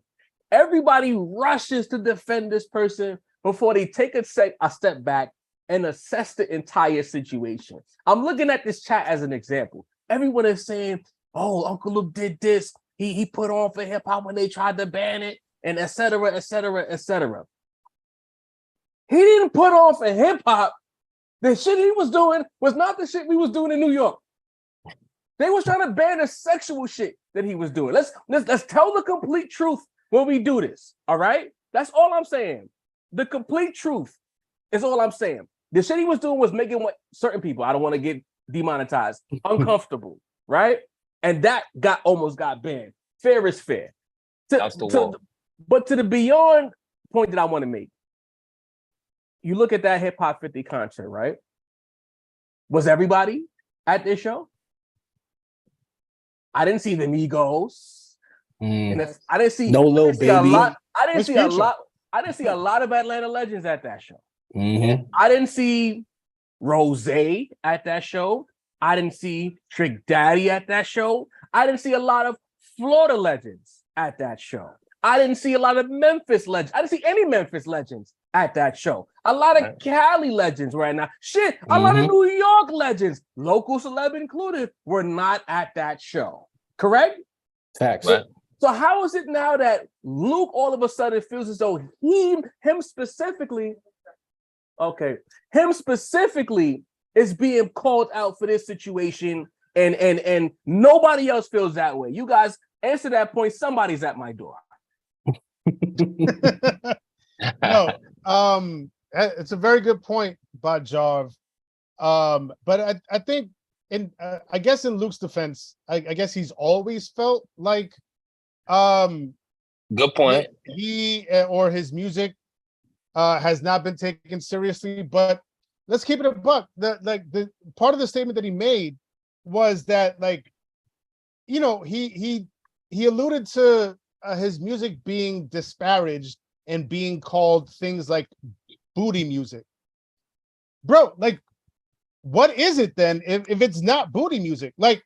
Everybody rushes to defend this person before they take a step back and assess the entire situation. I'm looking at this chat as an example. Everyone is saying, oh, Uncle Luke did this. He put on for hip hop when they tried to ban it, and et cetera, et cetera, et cetera. He didn't put on for hip hop. The shit he was doing was not the shit we was doing in New York. They was trying to ban the sexual shit that he was doing. Let's tell the complete truth when we do this. All right? That's all I'm saying. The complete truth is all I'm saying. The shit he was doing was making what certain people, I don't want to get demonetized, uncomfortable, right? And that almost got banned. Fair is fair. But to the beyond point that I want to make, you look at that Hip Hop 50 concert, right? Was everybody at this show? I didn't see the Migos. And I didn't see Lil Baby. I didn't see a lot of Atlanta legends at that show. Mm-hmm. I didn't see Rose at that show. I didn't see Trick Daddy at that show. I didn't see a lot of Florida legends at that show. I didn't see a lot of Memphis legends. I didn't see any Memphis legends at that show. A lot of Cali legends right now. Shit, a lot of New York legends, local celeb included, were not at that show. Correct? Facts. So how is it now that Luke all of a sudden feels as though him specifically is being called out for this situation and nobody else feels that way? You guys answer that point. Somebody's at my door. No, it's a very good point by Jarv. But I think I guess in Luke's defense, I guess he's always felt like good point. He or his music has not been taken seriously. But let's keep it a buck. The part of the statement that he made was that, like, you know, he alluded to his music being disparaged and being called things like booty music. Bro, like, what is it then if it's not booty music? Like,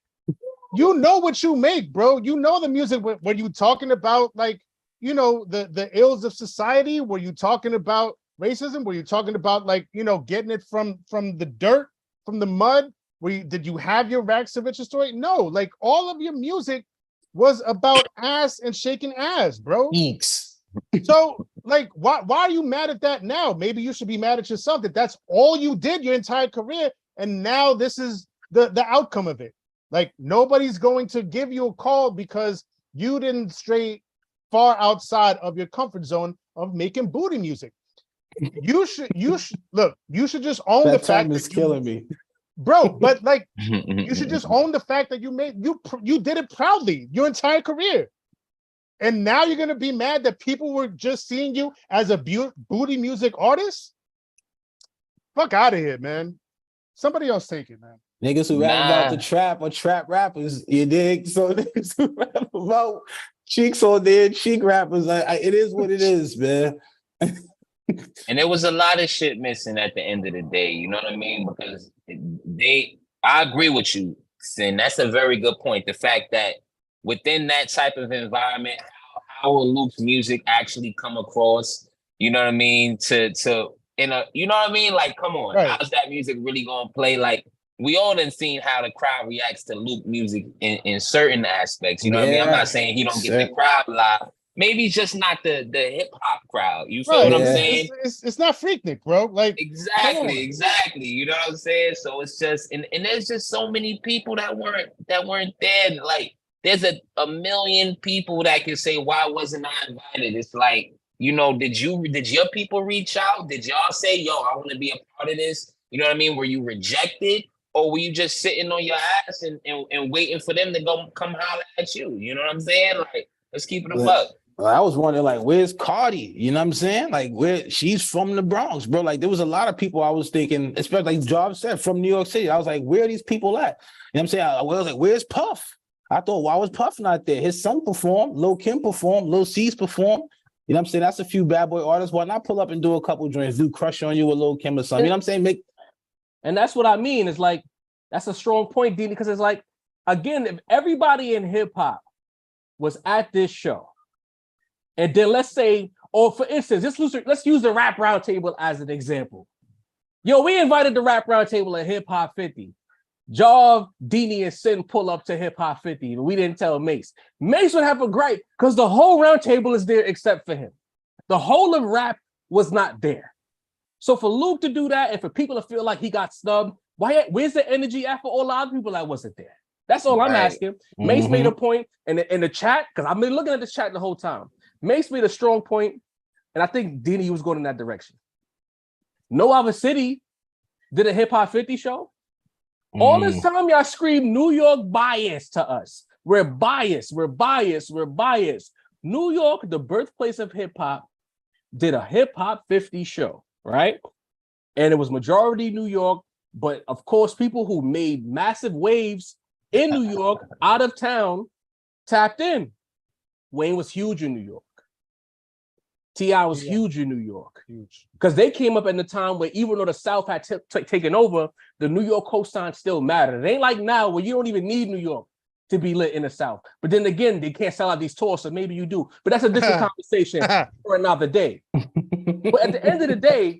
you know what you make, bro. You know the music. Were you talking about, like, you know, the ills of society? Were you talking about racism? Were you talking about, like, you know, getting it from the dirt, from the mud? Did you have your rags to riches story? No, like, all of your music was about ass and shaking ass, bro. Eeks. So, like, why are you mad at that now? Maybe you should be mad at yourself that that's all you did your entire career, and now this is the outcome of it. Like, nobody's going to give you a call because you didn't stray far outside of your comfort zone of making booty music. You should look. You should just own the fact that is killing me, bro. But, like, you should just own the fact that you did it proudly your entire career. And now you're going to be mad that people were just seeing you as a booty music artist? Fuck out of here, man. Somebody else take it, man. Niggas who rap about the trap or trap rappers, you dig? So niggas who rap about cheeks on their cheek rappers, it is what it is, man. And there was a lot of shit missing at the end of the day, you know what I mean? Because I agree with you, Sin. That's a very good point. The fact that within that type of environment, how will Luke's music actually come across? You know what I mean? You know what I mean? Like, come on, right. How's that music really gonna play? Like, we all done seen how the crowd reacts to Luke music in certain aspects. You know what I mean? I'm not saying he don't get the crowd live. Maybe just not the hip hop crowd. You feel what I'm saying? It's not Freaknik, bro. Like, exactly. You know what I'm saying? So it's just and there's just so many people that weren't there. Like, there's a million people that can say, why wasn't I invited? It's like, you know, did your people reach out? Did y'all say, yo, I want to be a part of this? You know what I mean? Were you rejected? Or were you just sitting on your ass and waiting for them to come holler at you? You know what I'm saying? Like, let's keep it a buck. I was wondering, like, where's Cardi? You know what I'm saying? Like, where she's from the Bronx, bro. Like, there was a lot of people I was thinking, especially like Jarvis said, from New York City. I was like, where are these people at? You know what I'm saying? I was like, where's Puff? I thought, why was Puff not there? His son performed, Lil Kim performed, Lil C's performed. You know what I'm saying? That's a few bad boy artists. Why not pull up and do a couple joints, do Crush on You with Lil Kim or something? You know what I'm saying? And that's what I mean. It's like, that's a strong point, Dean, because it's like, again, if everybody in hip hop was at this show, and then let's say, or for instance, let's use the Rap Roundtable as an example. Yo, we invited the Rap Roundtable at Hip Hop 50. Jav, Deanie, and Sin pull up to Hip Hop 50, but we didn't tell Mace. Mace would have a gripe because the whole roundtable is there except for him. The whole of rap was not there. So for Luke to do that and for people to feel like he got snubbed, where's the energy at for all the other people that wasn't there? That's all I'm asking. Mace made a point in the chat, because I've been looking at this chat the whole time. Mace made a strong point, and I think Deanie was going in that direction. No other city did a Hip Hop 50 show. All this time, y'all scream New York bias to us. We're biased. New York, the birthplace of hip hop, did a Hip Hop 50 show, right? And it was majority New York, but of course, people who made massive waves in New York, out of town, tapped in. Wayne was huge in New York. T.I. was huge in New York. Because they came up in the time where even though the South had taken over, the New York coastline still mattered. It ain't like now where you don't even need New York to be lit in the South. But then again, they can't sell out these tours, so maybe you do. But that's a different conversation for another day. But at the end of the day,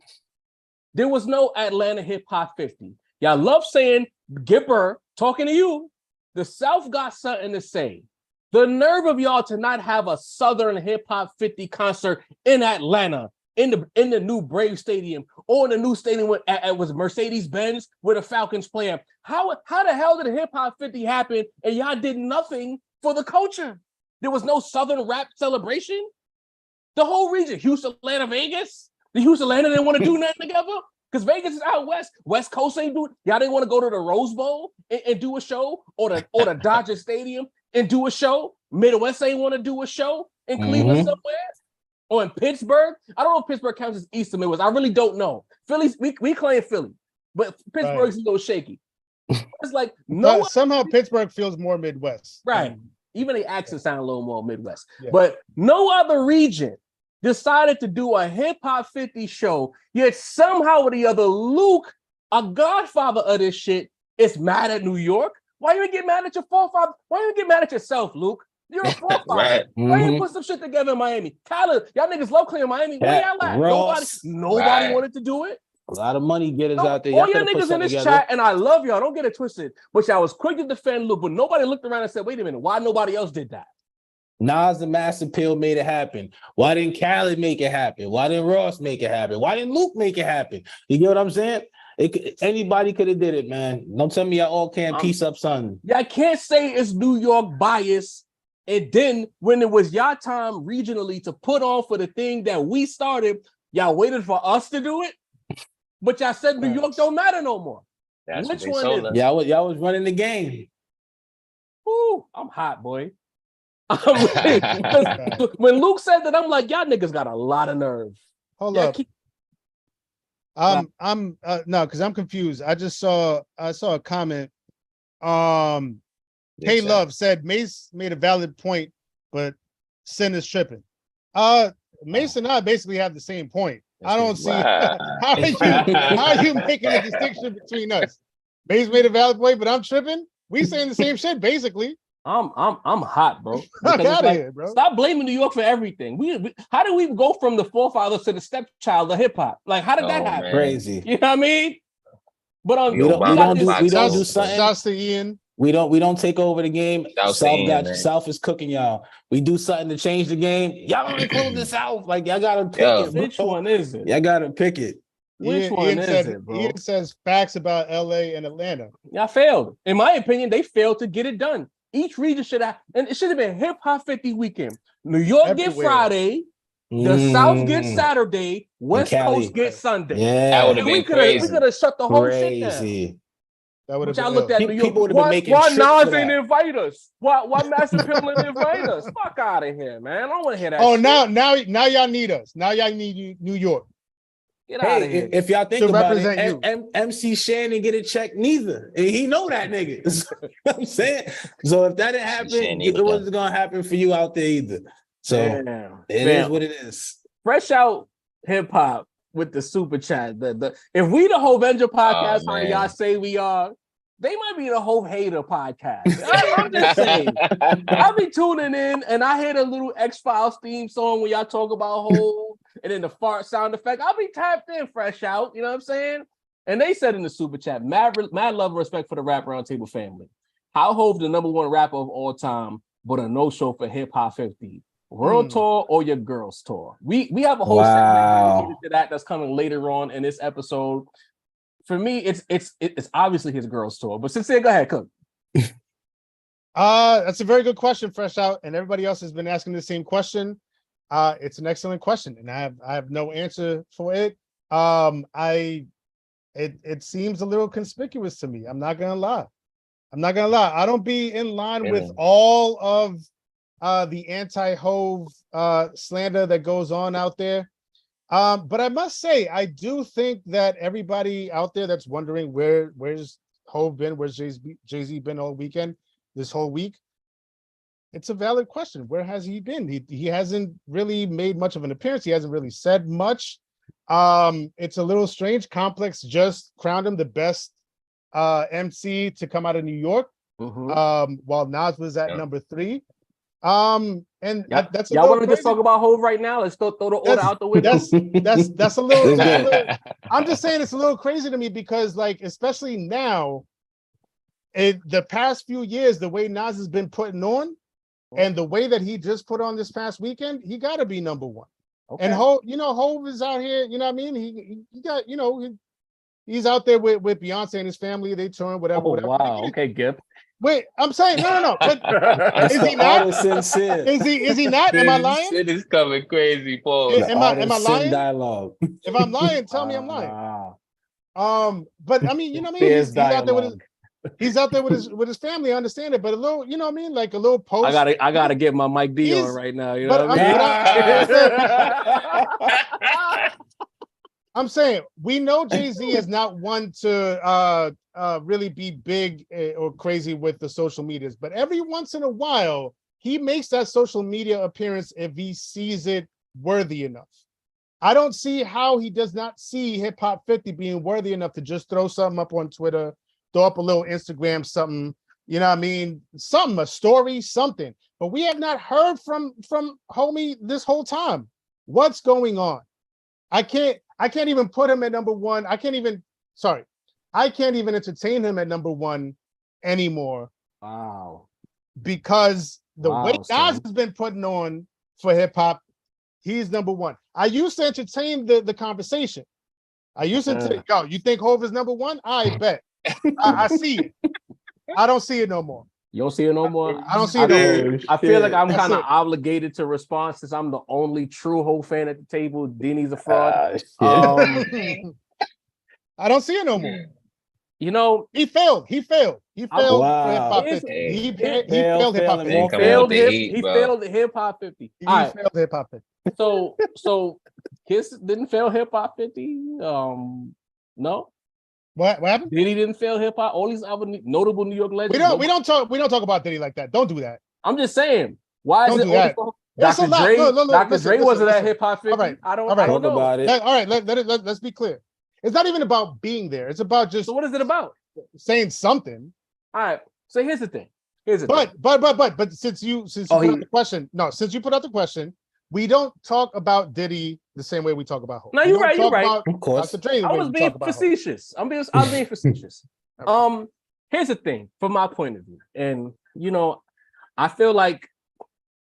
there was no Atlanta Hip Hop 50. Y'all love saying, Gipper, talking to you, the South got something to say. The nerve of y'all to not have a Southern Hip Hop 50 concert in Atlanta, in the new Brave Stadium, or in the new stadium it was Mercedes-Benz where the Falcons play. How the hell did Hip Hop 50 happen and y'all did nothing for the culture? There was no Southern rap celebration? The whole region, Houston, Atlanta, Vegas? The Houston, Atlanta didn't want to do nothing together? Because Vegas is out west. West Coast ain't doing. Y'all didn't want to go to the Rose Bowl and do a show, or the Dodger Stadium and do a show. Midwest ain't want to do a show in Cleveland somewhere, or in Pittsburgh. I don't know if Pittsburgh counts as East or Midwest. I really don't know. Philly, we claim Philly, but Pittsburgh's a little shaky. It's like no. Somehow Pittsburgh feels more Midwest. Right. Even the accent sound a little more Midwest. Yeah. But no other region decided to do a hip hop 50 show, yet somehow or the other, Luke, a godfather of this shit, is mad at New York. Why you get mad at your forefather? Why you get mad at yourself, Luke? You're a forefather. Right. Why you put some shit together in Miami? Tyler, y'all niggas locally in Miami. Where y'all at? Nobody wanted to do it. A lot of money getters out there. All y'all niggas in this chat, and I love y'all. Don't get it twisted. But y'all was quick to defend Luke, but nobody looked around and said, wait a minute, why nobody else did that? Nas and Mass Appeal made it happen. Why didn't Khaled make it happen? Why didn't Ross make it happen? Why didn't Luke make it happen? You get what I'm saying? Anybody could have did it, man. Don't tell me y'all all can't piece up something. Yeah, I can't say it's New York bias. And then when it was y'all time regionally to put on for the thing that we started, y'all waited for us to do it. But y'all said New York don't matter no more. That's which one is it? Y'all was running the game. Ooh, I'm hot, boy. When Luke said that, I'm like, y'all niggas got a lot of nerve. Hold up. I'm no, because I'm confused. I saw a comment. Hey Love said Mace made a valid point, but Sin is tripping. Mace and I basically have the same point. I don't see how are you making a distinction between us? Mace made a valid point, but I'm tripping. We saying the same shit basically. I'm hot, bro. Fuck out of here, bro. Stop blaming New York for everything. We how did we go from the forefathers to the stepchild of hip hop? Like, how did that happen? Man. Crazy. You know what I mean? But we don't do something. Shouts to Ian. We don't take over the game. South is cooking y'all. We do something to change the game. Y'all don't include the South. Like, y'all gotta pick it. Which one is it? Y'all gotta pick it. Which one is it, bro? Ian says facts about LA and Atlanta. Y'all failed. In my opinion, they failed to get it done. Each region should have, and it should have been Hip Hop 50 weekend. New York get Friday, the South get Saturday, West Coast get Sunday. Yeah, that would have been crazy. We could have shut the whole shit down. That would have been. I looked at New York. People would have been making why Nas ain't invite us? Why Master Pill didn't invite us? Fuck out of here, man. I don't want to hear that. Oh, shit. now y'all need us. Now y'all need New York. Get out of here. If y'all think about it, MC Shan didn't get a check neither. And he know that nigga. You know what I'm saying? So if that didn't happen, it wasn't going to happen for you out there either. So it is what it is. Fresh out hip hop with the super chat. If we the Hove Avenger podcast, how y'all say we are, they might be the Hove Hater podcast. I'm just saying. I'll be tuning in and I hear the little X-Files theme song when y'all talk about Hove. And then the fart sound effect, I'll be tapped in fresh out, you know what I'm saying? And they said in the super chat, mad love and respect for the Rap Roundtable family. How Hove the #1 rapper of all time, but a no-show for Hip Hop 50? World tour or your girls tour? We have a whole segment to that that's coming later on in this episode. For me, it's obviously his girls tour, but Sincere, go ahead, Cook. That's a very good question, fresh out, and everybody else has been asking the same question. It's an excellent question, and I have no answer for it. It seems a little conspicuous to me. I'm not gonna lie. I don't be in line with all of the anti-Hove slander that goes on out there. But I must say, I do think that everybody out there that's wondering where's Hove been, where's Jay-Z been all weekend, this whole week. It's a valid question. Where has he been? He hasn't really made much of an appearance. He hasn't really said much. It's a little strange. Complex just crowned him the best MC to come out of New York, while Nas was at number 3. That's y'all want to just talk about Hove right now? Let's throw the order out the window. That's a little. I'm just saying it's a little crazy to me because, like, especially now, the past few years, the way Nas has been putting on. And the way that he just put on this past weekend, he got to be #1. Okay. And Hove is out here. You know what I mean? He got, he's out there with Beyonce and his family. They touring whatever. Wow. Okay, Gip. Wait, I'm saying no. But is he not? Is he not? Am I lying? Shit is coming crazy, Paul. Am I lying? Dialogue. If I'm lying, tell me I'm lying. But I mean, you know what I mean? He's out there with his family. I understand it, but a little, you know what I mean, like a little post. I gotta get my Mike D on right now. You know what I mean? I'm saying we know Jay-Z is not one to really be big or crazy with the social medias, but every once in a while, he makes that social media appearance if he sees it worthy enough. I don't see how he does not see Hip Hop 50 being worthy enough to just throw something up on Twitter, throw up a little Instagram, something, you know what I mean? Something, a story, something. But we have not heard from homie this whole time. What's going on? I can't even put him at number one. I can't even entertain him at number one anymore. Wow. Because the way Nas has been putting on for hip hop, he's number one. I used to entertain the conversation. I used to say, yo, you think Hov is number one? I bet. I see it. I don't see it no more. You don't see it no more? I don't see it no more. I feel like I'm kind of obligated to respond since I'm the only true Hov fan at the table. Denny's a fraud. I don't see it no more. You know, he failed. He failed. He failed for Hip Hop 50. He failed Hip Hop 50. He failed Hip Hop 50. He failed Hip Hop 50. So Kiss didn't fail Hip Hop 50. No. What happened? Diddy didn't fail hip hop. All these other notable New York legends. We don't talk about Diddy like that. Don't do that. I'm just saying. Why is it Dr. Dre? Dr. Dre wasn't at Hip Hop 50. All right. I don't know about it. All right, let's be clear. It's not even about being there. It's about just. So what is it about? Saying something. All right. So here's the thing. But since you put out the question, we don't talk about Diddy the same way we talk about Hov. No, you're right. You're right. Of course. I was being facetious. I was being facetious. Here's the thing, from my point of view, and you know, I feel like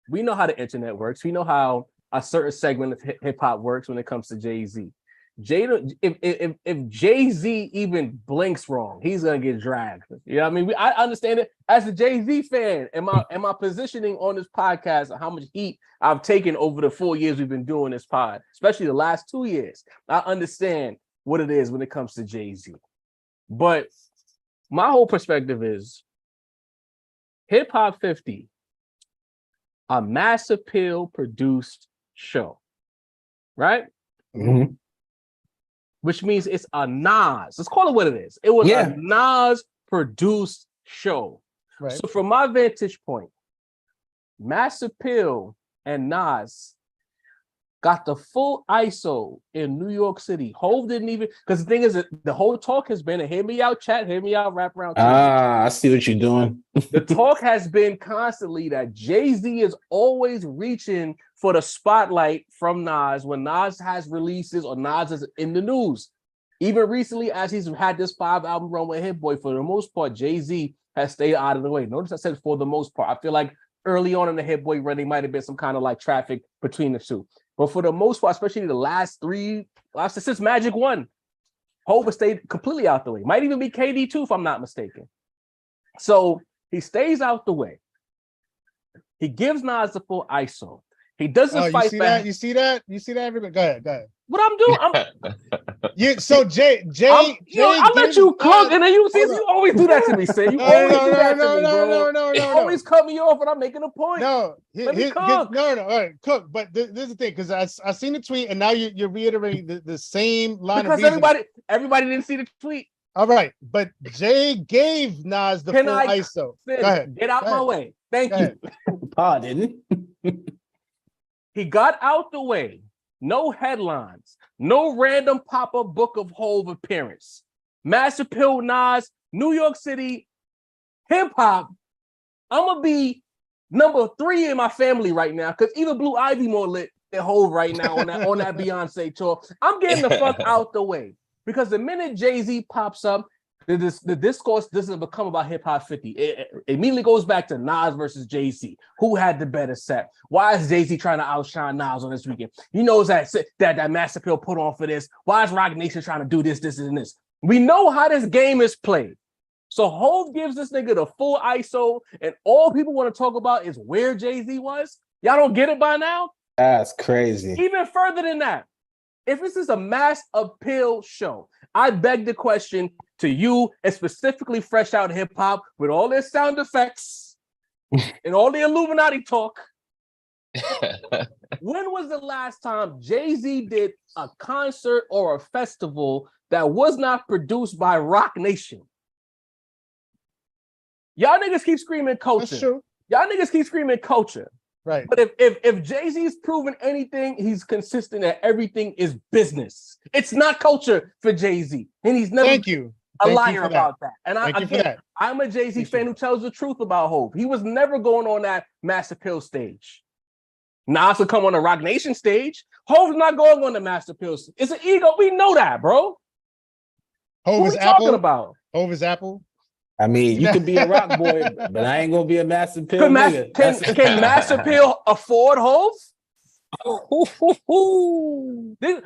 we know how the internet works. We know how a certain segment of hip hop works when it comes to Jay-Z. If Jay-Z even blinks wrong, he's gonna get dragged. You know what I mean? I understand it as a Jay-Z fan. Am I positioning on this podcast and how much heat I've taken over the 4 years we've been doing this pod, especially the last 2 years? I understand what it is when it comes to Jay-Z. But my whole perspective is Hip Hop 50, a mass appeal produced show, right? Mm-hmm. Which means it's a Nas. Let's call it what it is. It was a Nas produced show. Right. So from my vantage point, Mass Appeal and Nas got the full ISO in New York City. Hov didn't even, because the thing is, the whole talk has been a hear me out chat, hear me out rap around. I see what you're doing. The talk has been constantly that Jay-Z is always reaching for the spotlight from Nas when Nas has releases or Nas is in the news. Even recently, as he's had this 5-album run with Hit Boy, for the most part, Jay-Z has stayed out of the way. Notice I said for the most part. I feel like early on in the Hit Boy run, there might have been some kind of like traffic between the two. But for the most part, especially the last since Magic 1, Hov has stayed completely out the way. Might even be KD too, if I'm not mistaken. So he stays out the way. He gives Nas the full ISO. He doesn't fight back. You see that? Everybody, go ahead. What I'm doing? So Jay, I let you cook, and then you always do that to me, Say. You always do that to me, bro. No. You always cut me off when I'm making a point. Let me cook. No. All right, cook. But this is the thing, because I seen the tweet, and now you're reiterating the same line because of reasoning. everybody didn't see the tweet. All right, but Jay gave Nas the full ISO. Go ahead. Get out my way. Thank you. Pardon. He got out the way. No headlines. No random pop-up book of Hov appearance. Mass Appeal Nas, New York City, hip-hop. I'm going to be number 3 in my family right now because even Blue Ivy more lit than Hov right now on that Beyonce tour. I'm getting the fuck out the way because the minute Jay-Z pops up, the discourse doesn't become about Hip Hop 50. It immediately goes back to Nas versus Jay-Z. Who had the better set? Why is Jay-Z trying to outshine Nas on this weekend? He knows that Mass Appeal put on for this. Why is Roc Nation trying to do this, and this? We know how this game is played. So Hov gives this nigga the full ISO, and all people want to talk about is where Jay-Z was. Y'all don't get it by now? That's crazy. Even further than that, if this is a Mass Appeal show, I beg the question to you, and specifically Fresh Out Hip Hop, with all their sound effects and all the Illuminati talk. When was the last time Jay-Z did a concert or a festival that was not produced by Roc Nation? Y'all niggas keep screaming culture. That's true. Y'all niggas keep screaming culture. Right. But if Jay-Z's proven anything, he's consistent that everything is business. It's not culture for Jay-Z. And he's never a liar about that. And I'm a Jay-Z fan who tells the truth about Hov. He was never going on that Master Pill stage. Nas would come on the Rock Nation stage. Hov's not going on the Master Pill stage. It's an ego. We know that, bro. Hov is Apple. Talking about? Hov is Apple. I mean, you could be a rock boy, but I ain't gonna be a Master Pill nigga. Can Master Pill afford Hov?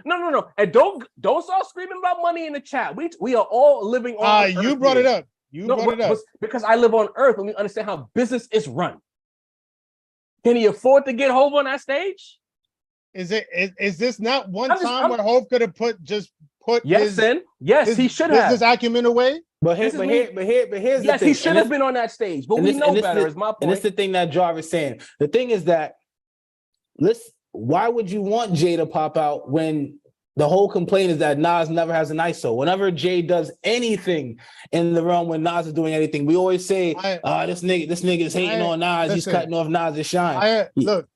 No. And don't start screaming about money in the chat. We are all living on you brought it up. Brought it up. Because I live on Earth and we understand how business is run. Can he afford to get Hov on that stage? Is this not one time where Hov could have put yes, he should have business acumen away? But here's the thing. Yes, he should have been on that stage, but we know better. Is my point. And it's the thing that Jarvis saying. The thing is that why would you want Jay to pop out when the whole complaint is that Nas never has an ISO? Whenever Jay does anything in the realm when Nas is doing anything, we always say, this nigga is hating on Nas. He's cutting off Nas' shine. Look,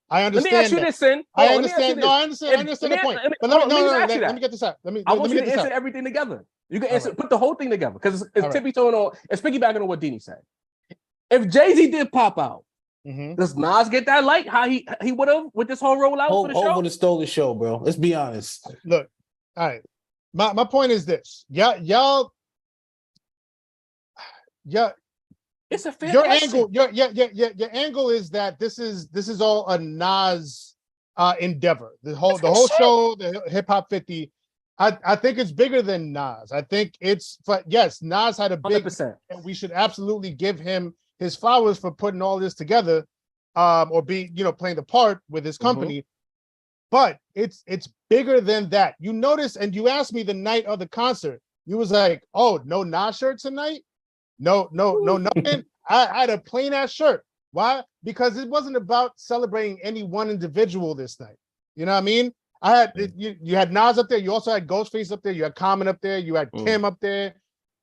I understand. Let me ask you this, Sin. I understand. No, I understand the point. But let me get this out. I want you to answer everything together. You can answer, put the whole thing together because it's tippy-toeing on, it's piggybacking on what Dini said. If Jay-Z did pop out, does Nas get that light? How he would have with this whole rollout for the show? Would have stole the show, bro. Let's be honest. Look, all right. My point is this. Y'all. It's a fair question. Your angle is that this is all a Nas endeavor. The whole show, the Hip Hop 50. I think it's bigger than Nas. I think yes, Nas had a big 100%. And we should absolutely give him his flowers for putting all this together, or playing the part with his company. But it's bigger than that. You notice, and you asked me the night of the concert, you was like, oh, no Nas shirt tonight? No, nothing. I had a plain ass shirt. Why? Because it wasn't about celebrating any one individual this night. You know what I mean? I had you had Nas up there. You also had Ghostface up there. You had Common up there. You had Kim up there.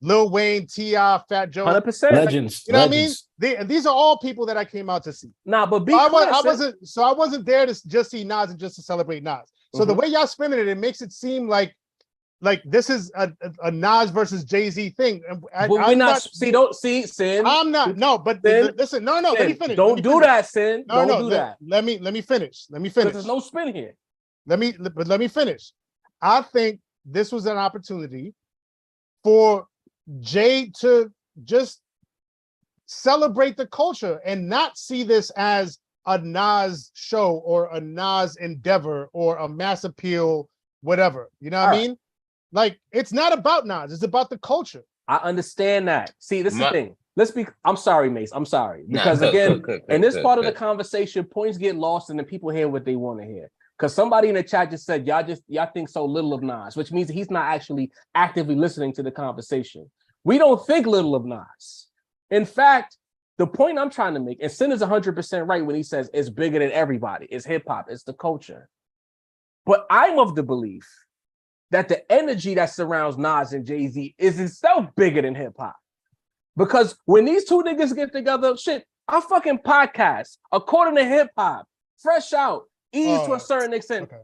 Lil Wayne, T.I, Fat Joe. 100%. Legends. You know what I mean? These are all people that I came out to see. Nah, but I wasn't there to just see Nas and just to celebrate Nas. So the way y'all spinning it makes it seem like this is a Nas versus Jay-Z thing. Sin. I'm not. No, but listen. No. Sin, let me finish. Don't do that, Sin. Don't do that. Let me finish. There's no spin here. Let me finish. I think this was an opportunity for Jay to just celebrate the culture and not see this as a Nas show or a Nas endeavor or a mass appeal, whatever. You know what I mean? Like, it's not about Nas, it's about the culture. I understand that. See, this is the thing. I'm sorry, Mace. I'm sorry. Because in this part of the conversation, points get lost and then people hear what they want to hear. Because somebody in the chat just said, y'all think so little of Nas, which means he's not actually actively listening to the conversation. We don't think little of Nas. In fact, the point I'm trying to make, and Sin is 100% right when he says it's bigger than everybody. It's hip hop, it's the culture. But I'm of the belief that the energy that surrounds Nas and Jay-Z is itself bigger than hip hop. Because when these two niggas get together, our fucking podcast, according to hip hop, fresh out, ease to a certain extent. Okay.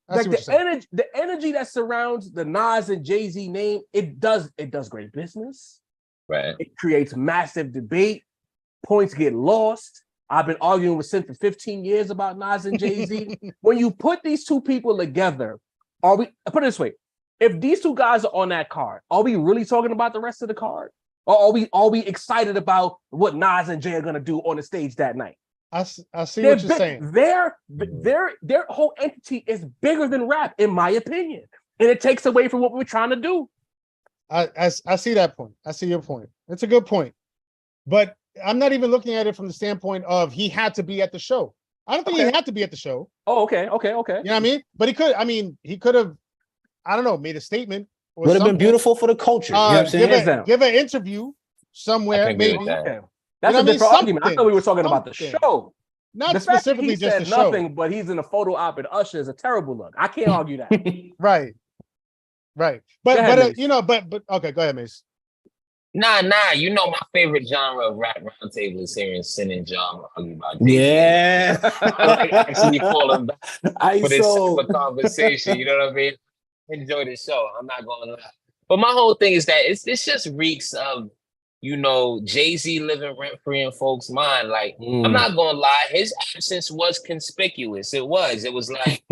Like the energy that surrounds the Nas and Jay-Z name, it does great business. Right. It creates massive debate. Points get lost. I've been arguing with Sin for 15 years about Nas and Jay-Z. When you put these two people together, put it this way, if these two guys are on that card, are we really talking about the rest of the card? Or are we excited about what Nas and Jay are gonna do on the stage that night? I see what you're saying. Their whole entity is bigger than rap, in my opinion. And it takes away from what we're trying to do. I see that point. I see your point. It's a good point. But I'm not even looking at it from the standpoint of he had to be at the show. I don't think he had to be at the show. Oh, okay. You know what I mean? But he could have, I don't know, made a statement. Would have been beautiful for the culture. You know what I'm saying? Give an interview somewhere, maybe. That's a different argument. I thought we were talking about the show. Not specifically just the show. Nothing, but he's in a photo op and Usher is a terrible look. I can't argue that. Right. But okay, go ahead, Mace. Nah. You know my favorite genre of rap roundtable is hearing Sin and John argue about Jay-Z. Yeah. I like actually falling back for this ISO. type of conversation. You know what I mean? Enjoy the show. I'm not going to lie. But my whole thing is that it's just reeks of, you know, Jay-Z living rent-free in folks' mind. Like, I'm not going to lie. His absence was conspicuous. It was like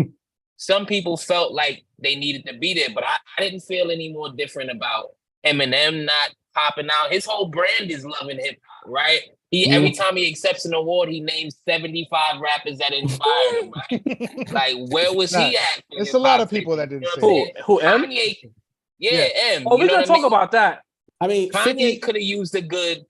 some people felt like they needed to be there, but I didn't feel any more different about Eminem not popping out. His whole brand is loving hip hop, right? Every time he accepts an award, he names 75 rappers that inspired him, right? Like, where was he at? It's a lot of people that didn't say who M? Kanye, M. Oh, we're gonna talk about that. I mean, Kanye could have used a good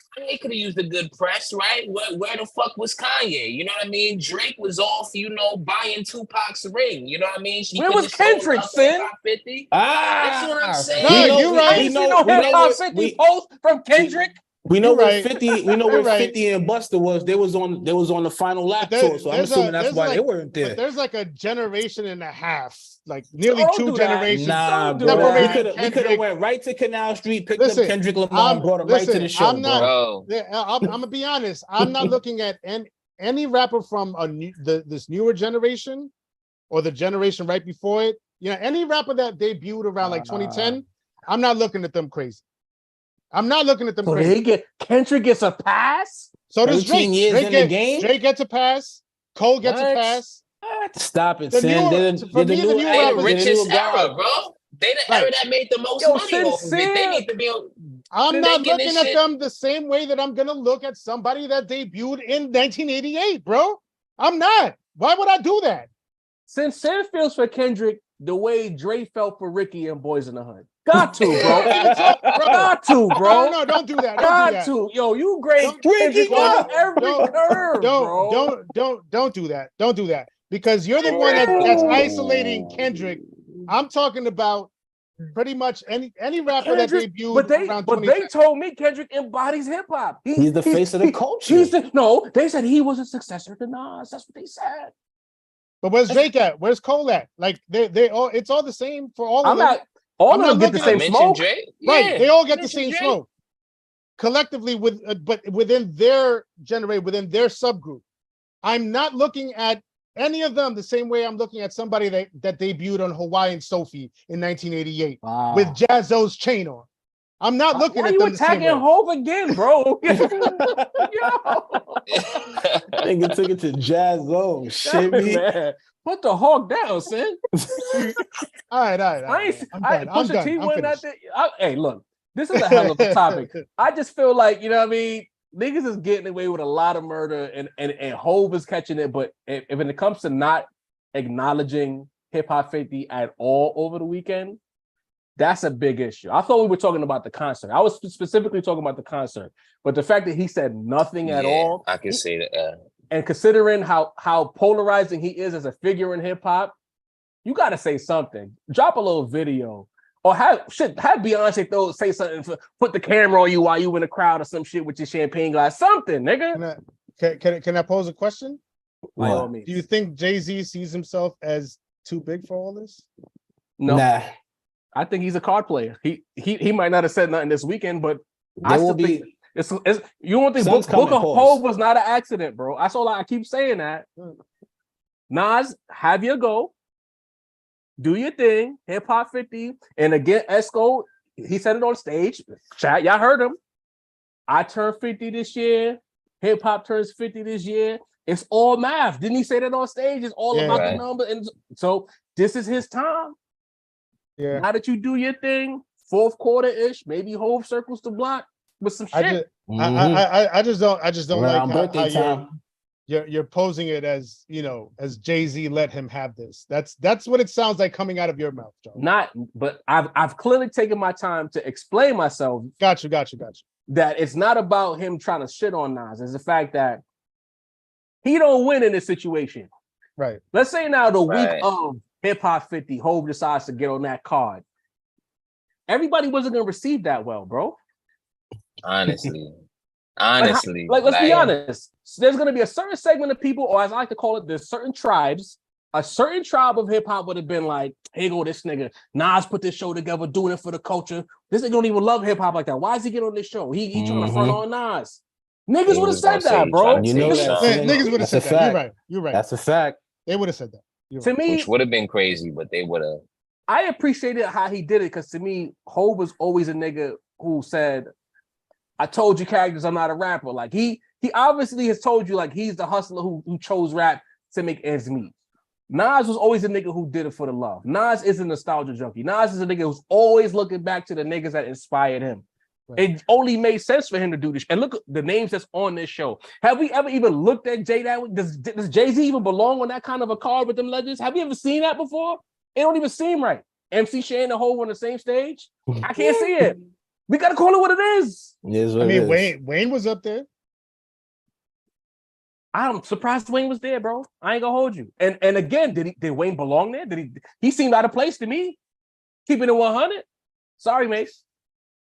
press, right? Where the fuck was Kanye? You know what I mean? Drake was off, you know, buying Tupac's ring. You know what I mean? Where was Kendrick, Sin? 50. That's what I'm saying. No, you're right. We know hip hop 50 post from Kendrick. We know where 50. We know where 50 and Busta was. They was on the final lap tour. So I'm assuming that's why they weren't there. But there's like a generation and a half, like nearly two generations. Nah, bro. We could have went right to Canal Street, picked up Kendrick Lamar, and brought him right to the show. I'm gonna be honest. I'm not looking at any rapper from this newer generation or the generation right before it. You know, any rapper that debuted around like 2010. I'm not looking at them crazy. I'm not looking at them crazy. Kendrick gets a pass. So does Drake. The game. Drake gets a pass. Cole gets a pass. Stop it, Sin. They the richest era, bro. They the era that made the most money off of it. They need to be. I'm not looking at them the same way that I'm gonna look at somebody that debuted in 1988, bro. I'm not. Why would I do that? Since Sin feels for Kendrick the way Dre felt for Ricky and Boys in the Hood. Got to, bro. Got to, bro. No, don't do that. Got to. Yo, you great. Kendrick on every curve, bro. Don't do that. Don't do that. Because you're the one that's isolating Kendrick. I'm talking about pretty much any rapper that debuted around 2010. But they told me Kendrick embodies hip hop. He's the face of the culture. They said he was a successor to Nas. That's what they said. But where's Drake at? Where's Cole at? Like they all, it's all the same for all of them. All of them get the same smoke. Right, they all get the same smoke. Collectively, but within their generation, within their subgroup. I'm not looking at any of them the same way I'm looking at somebody that debuted on Hawaiian Sophie in 1988 with Jazzo's chain on. I'm not looking at them the same way. You attacking Hove again, bro? I think it took it to Jazzo. Shit, man. Put the hawk down, Sin. All right. Pusha T won that thing. Hey, look, this is a hell of a topic. I just feel like, you know what I mean? Niggas is getting away with a lot of murder and Hove is catching it. But if it comes to not acknowledging Hip Hop 50 at all over the weekend, that's a big issue. I thought we were talking about the concert. I was specifically talking about the concert. But the fact that he said nothing at all. I can say that. And considering how polarizing he is as a figure in hip hop, you got to say something. Drop a little video, or have Beyonce say something. Put the camera on you while you in the crowd or some shit with your champagne glass. Something, nigga. Can I pose a question? By all means. Do you think Jay-Z sees himself as too big for all this? No. Nah. I think he's a card player. He might not have said nothing this weekend, but I still think. You don't think Book of Hove was not an accident, bro? That's all I keep saying that. Nas, have your go. Do your thing. Hip Hop 50. And again, Esco, he said it on stage. Chat, y'all heard him. I turned 50 this year. Hip Hop turns 50 this year. It's all math. Didn't he say that on stage? It's all about the number. And so this is his time. Yeah. Now that you do your thing, fourth quarter-ish, maybe Hove circles the block with some shit. I just don't like how you're posing it as, you know, as Jay-Z let him have this. That's what it sounds like coming out of your mouth, Joe. But I've clearly taken my time to explain myself. Got you. That it's not about him trying to shit on Nas. It's the fact that he don't win in this situation. Right. Let's say now the week of Hip Hop 50, Hove decides to get on that card. Everybody wasn't gonna receive that well, bro. Honestly. Let's be honest. There's gonna be a certain segment of people, or as I like to call it, there's certain tribes a certain tribe of hip hop would have been like, "Here go this nigga. Nas put this show together, doing it for the culture. This nigga don't even love hip hop like that. Why is he get on this show? He trying to front on Nas. Niggas would have said that, bro. You know that. Niggas would have said that. You're right. That's a fact. They would have said that. To me, which would have been crazy, but they would have. I appreciated how he did it because to me, Hov was always a nigga who said, "I told you, characters, I'm not a rapper." Like he obviously has told you, like he's the hustler who chose rap to make ends meet. Nas was always a nigga who did it for the love. Nas is a nostalgia junkie. Nas is a nigga who's always looking back to the niggas that inspired him. Right. It only made sense for him to do this. And look at the names that's on this show. Have we ever even looked at Jay that way? Does Jay-Z even belong on that kind of a card with them legends? Have you ever seen that before? It don't even seem right. MC Shan and Hov on the same stage? I can't see it. We got to call it what it is. Wayne was up there. I'm surprised Wayne was there, bro. I ain't gonna hold you. And again, did Wayne belong there? He seemed out of place to me. Keeping it 100. Sorry, Mace.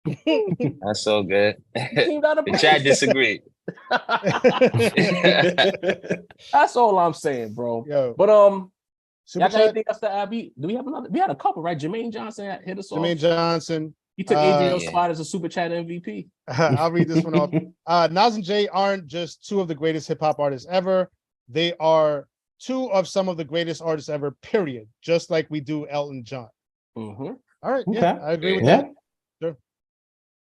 That's so good. The chat disagreed. That's all I'm saying, bro. Yo. But y'all got chat? anything else to add? Do we have another? We had a couple, right? Jermaine Johnson hit us off. Jermaine Johnson. He took AJ's spot as a super chat MVP. I'll read this one off. Nas and Jay aren't just two of the greatest hip hop artists ever. They are two of some of the greatest artists ever, period. Just like we do Elton John. Mm-hmm. All right. Yeah, I agree with that. Sure.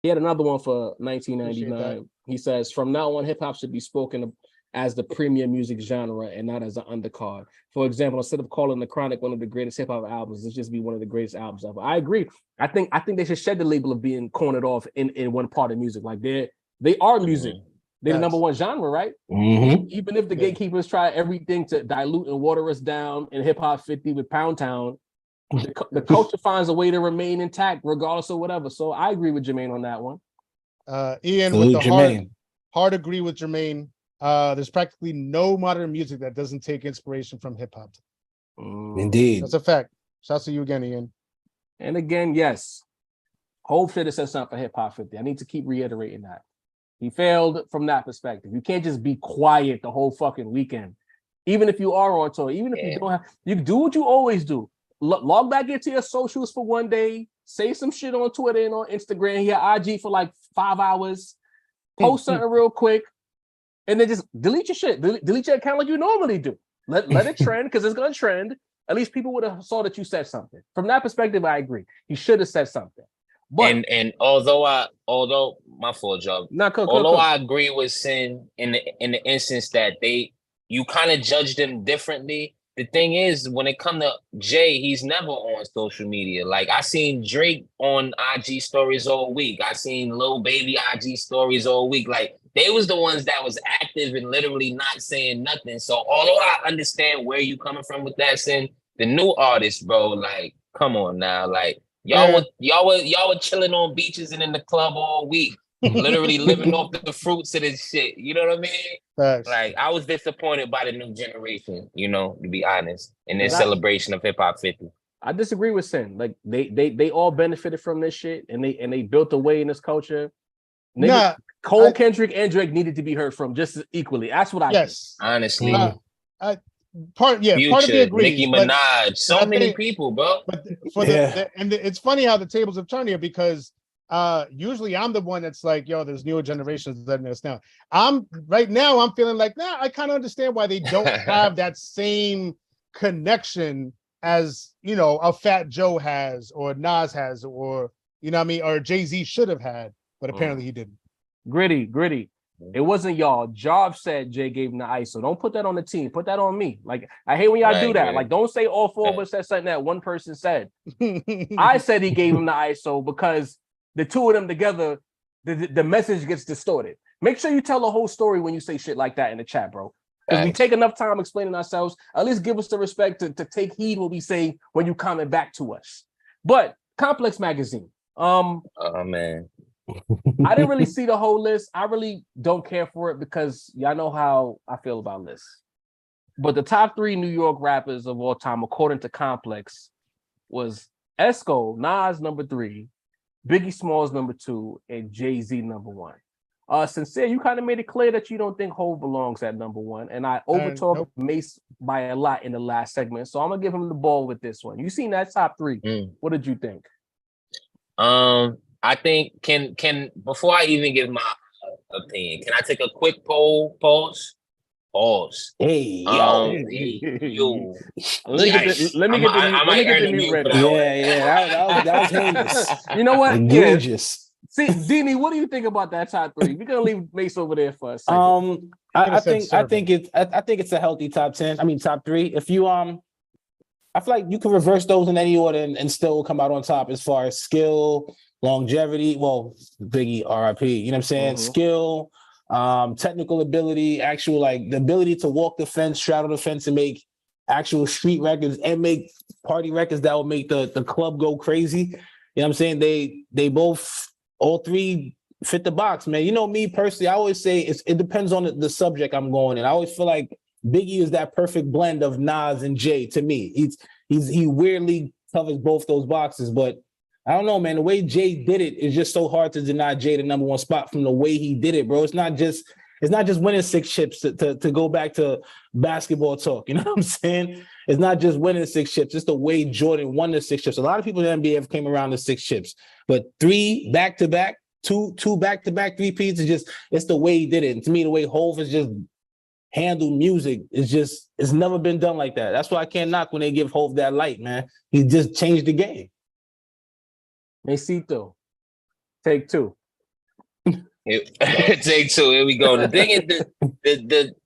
He had another one for 1999. He says, from now on, hip hop should be spoken as the premium music genre and not as an undercard. For example, instead of calling The Chronic one of the greatest hip hop albums, let's just be one of the greatest albums ever. I agree. I think they should shed the label of being cornered off in one part of music. Like they are music. They're the number one genre, right? Mm-hmm. Even if the gatekeepers try everything to dilute and water us down in Hip Hop 50 with Pound Town, the culture finds a way to remain intact regardless of whatever. So I agree with Jermaine on that one. Ian, with the hard agree with Jermaine. There's practically no modern music that doesn't take inspiration from hip hop. Indeed. That's a fact. Shouts to you again, Ian. And again, yes, Hov should have said something for Hip Hop 50. I need to keep reiterating that. He failed from that perspective. You can't just be quiet the whole fucking weekend. Even if you are on tour, even if you don't have, you do what you always do. Log back into your socials for one day, say some shit on Twitter and on Instagram, your IG for like 5 hours, post something real quick, and then just delete your shit. Delete your account like you normally do. Let it trend because it's gonna trend. At least people would have saw that you said something. From that perspective, I agree. He should have said something. But and although my fault, job. I agree with Sin in the instance that you kind of judge them differently. The thing is, when it come to Jay, he's never on social media. Like I seen Drake on IG stories all week. I seen Lil Baby IG stories all week. Like they was the ones that was active and literally not saying nothing. So although I understand where you coming from with that, Sin, the new artists, bro, like come on now, like y'all were chilling on beaches and in the club all week. Literally living off the fruits of this shit. You know what I mean? Thanks. Like I was disappointed by the new generation, to be honest, in their celebration of Hip Hop 50. I disagree with Sin. Like they all benefited from this shit and they built a way in this culture. Kendrick and Drake needed to be heard from just as equally. That's what I think. Honestly. Part of the agree. Nicki Minaj, so many people, bro. But it's funny how the tables have turned here because usually I'm the one that's like, yo, there's newer generations letting us down. I'm feeling like, I kind of understand why they don't have that same connection as a Fat Joe has or Nas has or or Jay-Z should have had, but apparently he didn't. Gritty. It wasn't y'all. Job said Jay gave him the ISO. Don't put that on the team. Put that on me. Like I hate when y'all do that. Like don't say all four of us said something that one person said. I said he gave him the ISO because the two of them together, the message gets distorted. Make sure you tell the whole story when you say shit like that in the chat, bro. If we take enough time explaining ourselves, at least give us the respect to take heed what we say when you comment back to us. But Complex Magazine. Oh man. I didn't really see the whole list. I really don't care for it because y'all know how I feel about lists. But the top 3 New York rappers of all time, according to Complex, was Nas number 3, Biggie Smalls number 2, and Jay-Z number 1. Sincere, you kind of made it clear that you don't think Hov belongs at number one, and I overtalked nope. Mace by a lot in the last segment, so I'm gonna give him the ball with this one. You seen that top three? What did you think? I think can before I even give my opinion, can I take a quick pause? Hey, yo. Let me get the mute ready. Yeah, that was heinous. You know what? Egregious. See, Dini, what do you think about that top three? We're gonna leave Mace over there for a second. I think it's a healthy top 10. I mean top three. If you I feel like you can reverse those in any order and still come out on top as far as skill, longevity. Well, Biggie, RIP. You know what I'm saying? Skill, technical ability, actual like the ability to walk the fence, straddle the fence, and make actual street records and make party records that will make the club go crazy. You know what I'm saying? They both. All three fit the box, man. You know me personally, I always say it depends on the subject I'm going in. I always feel like Biggie is that perfect blend of Nas and Jay to me. He weirdly covers both those boxes, but I don't know, man. The way Jay did it is just so hard to deny Jay the number one spot from the way he did it, bro. It's not just winning 6 chips to go back to basketball talk. You know what I'm saying? It's not just winning 6 chips. It's the way Jordan won the 6 chips. A lot of people in the NBA have came around the 6 chips, but 3 back-to-back, two back-to-back three-peats it's the way he did it. And to me, the way Hov has just handled music it's never been done like that. That's why I can't knock when they give Hov that light, man. He just changed the game. Mesito, take 2. Take 2. Here we go. The thing is,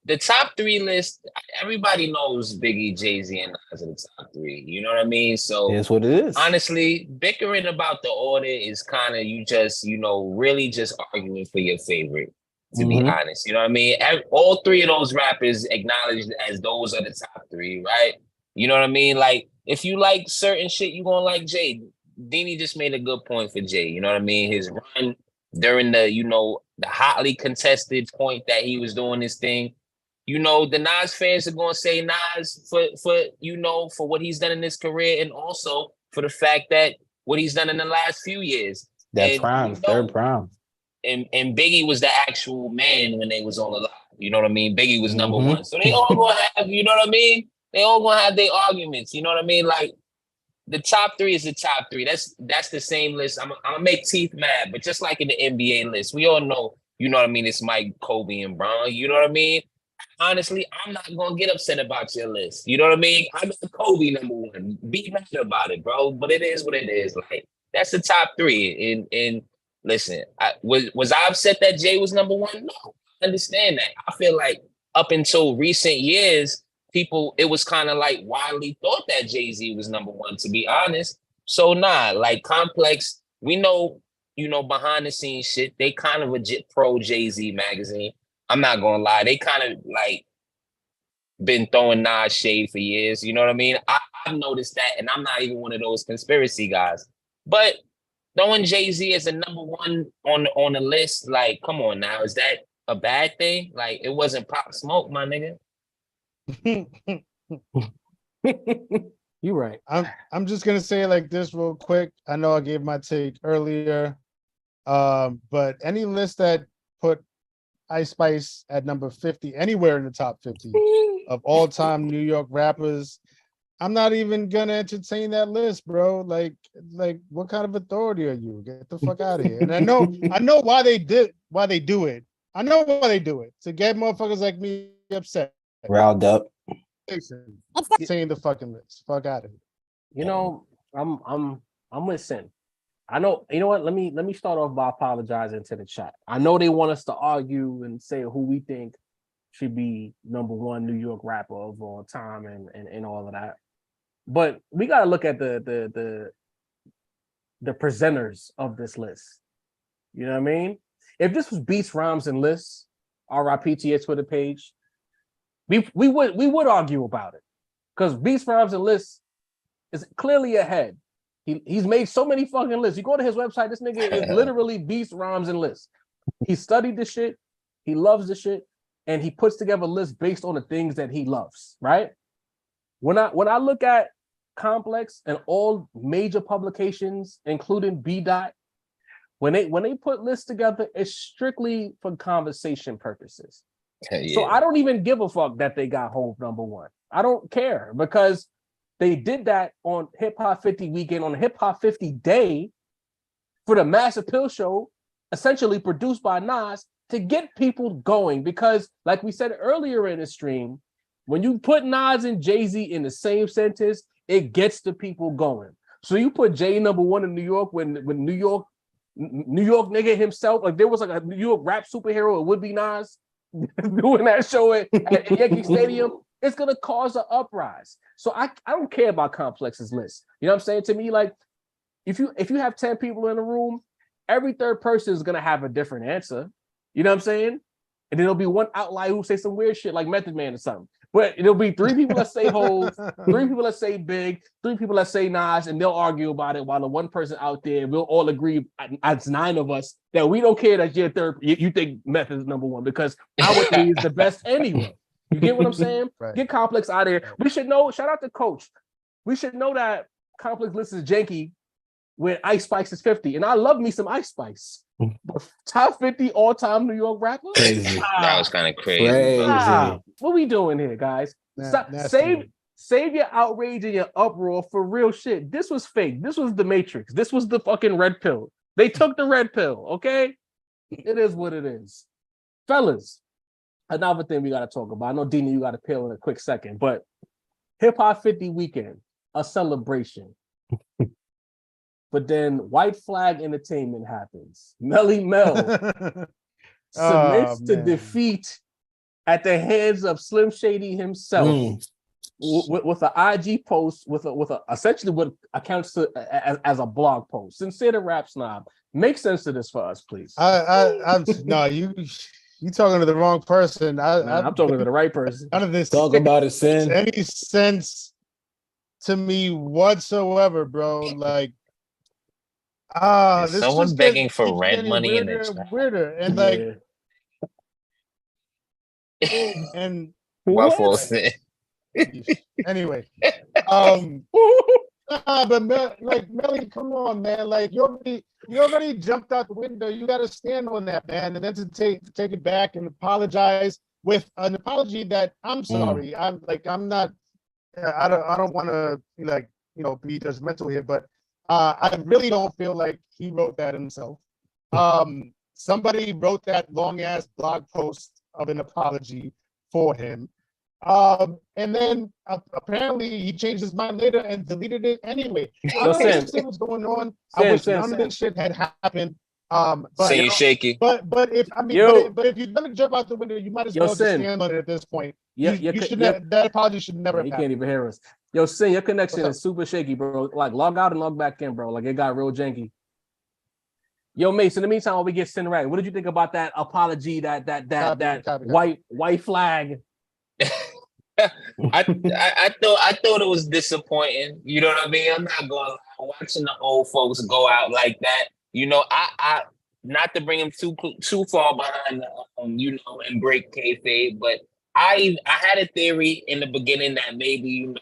the top 3 list. Everybody knows Biggie, Jay-Z, and Nas are the top 3. You know what I mean? So that's what it is. Honestly, bickering about the order is kind of you just really just arguing for your favorite. To be honest, you know what I mean? All 3 of those rappers acknowledged as those are the top 3, right? You know what I mean? Like if you like certain shit, you gonna like Jay. Dini just made a good point for Jay. You know what I mean? His run during the the hotly contested point that he was doing this thing. The Nas fans are gonna say Nas for what he's done in his career, and also for the fact that what he's done in the last few years. That prime, third prime. And Biggie was the actual man when they was all alive. You know what I mean? Biggie was number one. So they all gonna have, you know what I mean? They all gonna have their arguments. You know what I mean? Like the top 3 is the top 3. That's the same list. I'm gonna make Teeth mad, but just like in the NBA list, we all know, you know what I mean, it's Mike, Kobe, and Bron. You know what I mean? Honestly, I'm not gonna get upset about your list. You know what I mean? I got Kobe number 1. Be mad about it, bro. But it is what it is. Like that's the top 3. And listen, was I upset that Jay was number 1? No, I understand that. I feel like up until recent years, it was kind of like widely thought that Jay-Z was number 1, to be honest. So like Complex, we know, behind the scenes shit, they kind of legit pro Jay-Z magazine. I'm not gonna lie, they kind of like been throwing Nas shade for years. You know what I mean? I've noticed that, and I'm not even one of those conspiracy guys. But throwing Jay-Z as a number 1 on the list, like, come on now, is that a bad thing? Like, it wasn't Pop Smoke, my nigga. You're right. I'm just gonna say it like this real quick. I know I gave my take earlier, but any list that put Ice Spice at number 50 anywhere in the top 50 of all time New York rappers, I'm not even gonna entertain that list, bro. Like what kind of authority are you? Get the fuck out of here. And I know why they do it. I know why they do it, to get motherfuckers like me upset. Riled up. Saying the fucking list. Fuck out of here. I'm with Sin. I know, you know what? Let me start off by apologizing to the chat. I know they want us to argue and say who we think should be number 1 New York rapper of all time and all of that. But we gotta look at the presenters of this list. You know what I mean? If this was Beats, Rhymes, and Lists, RIP to your Twitter page, we would argue about it. Because Beats, Rhymes, and Lists is clearly ahead. He's made so many fucking lists. You go to his website, this nigga is literally Beats, Rhymes, and Lists. He studied the shit, he loves the shit, and he puts together lists based on the things that he loves, right? When I look at Complex and all major publications, including B. When they put lists together, it's strictly for conversation purposes. Yeah. So I don't even give a fuck that they got Hov #1. I don't care because they did that on Hip Hop 50 weekend, on the Hip Hop 50 day for the Mass Appeal show, essentially produced by Nas, to get people going. Because like we said earlier in the stream, when you put Nas and Jay-Z in the same sentence, it gets the people going. So you put Jay #1 in New York when New York nigga himself, like there was like a New York rap superhero, it would be Nas doing that show at Yankee Stadium. It's gonna cause an uprise. So I don't care about Complex's list. You know what I'm saying? To me, like if you have 10 people in a room, every third person is gonna have a different answer. You know what I'm saying? And then there'll be one outlier who say some weird shit like Method Man or something. But it'll be 3 people that say Hov, 3 people that say Big, 3 people that say Nas, and they'll argue about it while the one person out there, we'll all agree, as 9 of us, that we don't care that you're third, you think Method is #1 because our 3 is the best anyway. You get what I'm saying? Right. Get Complex out of here. We should know, shout out to Coach. We should know that Complex list is janky when Ice Spice is 50. And I love me some Ice Spice. But top 50 all-time New York rapper? Crazy. That was kind of crazy. What we doing here, guys? Save your outrage and your uproar for real shit. This was fake. This was the Matrix. This was the fucking red pill. They took the red pill, okay? It is what it is. Fellas, another thing we got to talk about. I know, Dina, you got to peel in a quick second, but Hip Hop 50 weekend, a celebration. But then White Flag Entertainment happens. Melle Mel submits to defeat at the hands of Slim Shady himself with an IG post with a essentially what accounts to as a blog post. Sincere the Rap Snob. Make sense of this for us, please. No, you talking to the wrong person. I'm talking to the right person. None of this talk about it, Sin. Any sense to me whatsoever, bro. Like, someone begging for rent money in the chat. Weirder, and like, and anyway, but Melly, come on, man. Like, you already jumped out the window. You got to stand on that, man, and then to take it back and apologize with an apology that I'm sorry. I don't want to be judgmental here, but I really don't feel like he wrote that himself. Somebody wrote that long ass blog post of an apology for him. And then apparently he changed his mind later and deleted it anyway. I don't understand what's going on. I wish none of this shit had happened. But you shaky. But if you're gonna jump out the window, you might as well just stand on it at this point. That apology should never have happened. You can't even hear us. Yo, Sin, your connection is super shaky, bro. Like, log out and log back in, bro. Like, it got real janky. Yo, Mace, in the meantime, while we get Sin right, what did you think about that apology, that white flag? I thought it was disappointing. You know what I mean? I'm not gonna lie. Watching the old folks go out like that. You know, I not to bring him too far behind, and break kayfabe, but I had a theory in the beginning that maybe,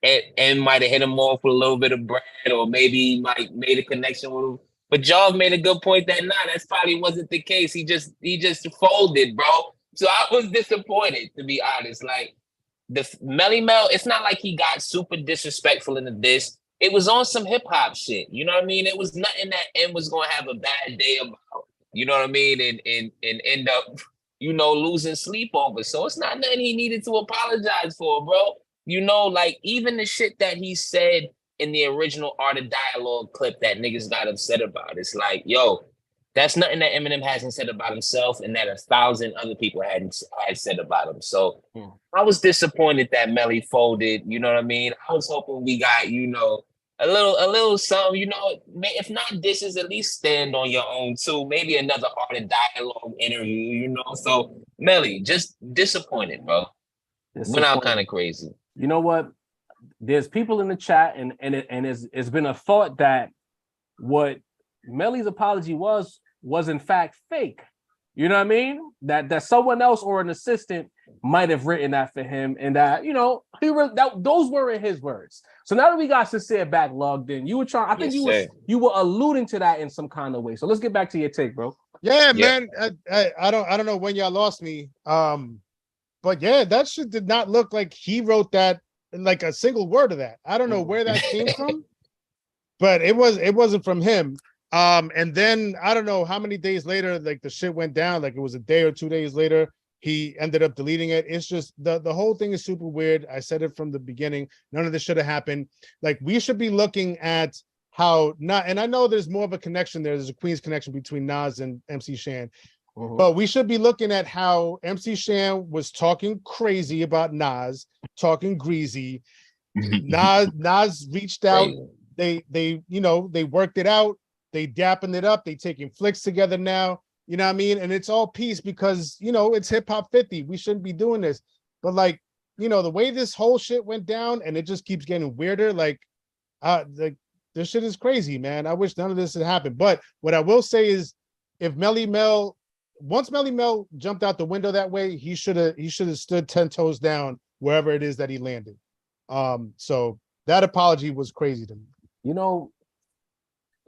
and might have hit him off with a little bit of bread, or maybe might made a connection with him. But Jaws made a good point that that's probably wasn't the case. He just folded, bro. So I was disappointed, to be honest. Like, the Melle Mel, it's not like he got super disrespectful in the diss. It was on some hip hop shit. You know what I mean? It was nothing that M was gonna have a bad day about. You know what I mean? And end up, losing sleep over. So it's not nothing he needed to apologize for, bro. Like, even the shit that he said in the original Art of Dialogue clip that niggas got upset about. It's like, yo, that's nothing that Eminem hasn't said about himself and that 1,000 other people had said about him. So I was disappointed that Melle folded. You know what I mean? I was hoping we got, a little something, if not dishes, at least stand on your own too. Maybe another Art of Dialogue interview, So Melle, just disappointed, bro. Went out kind of crazy. You know what? There's people in the chat, and it's been a thought that what Melly's apology was in fact fake. You know what I mean? That someone else or an assistant might have written that for him, and that those weren't his words. So now that we got Sincere back logged in, you were trying. I think you were alluding to that in some kind of way. So let's get back to your take, bro. Yeah, man. I don't know when y'all lost me. But yeah, that shit did not look like he wrote that in like a single word of that. I don't know where that came from, but it wasn't from him. And then I don't know how many days later, like the shit went down, like it was a day or 2 days later, he ended up deleting it. It's just the whole thing is super weird. I said it from the beginning. None of this should have happened. Like we should be looking at how not, and I know there's more of a connection there. There's a Queens connection between Nas and MC Shan. But we should be looking at how MC Shan was talking crazy about Nas, talking greasy. Nas reached out. They worked it out. They dapping it up. They taking flicks together now. You know what I mean? And it's all peace because, it's hip hop 50. We shouldn't be doing this. But like, the way this whole shit went down and it just keeps getting weirder. Like, this shit is crazy, man. I wish none of this had happened. But what I will say is if once Melle Mel jumped out the window that way, he should have stood 10 toes down wherever it is that he landed. So that apology was crazy to me.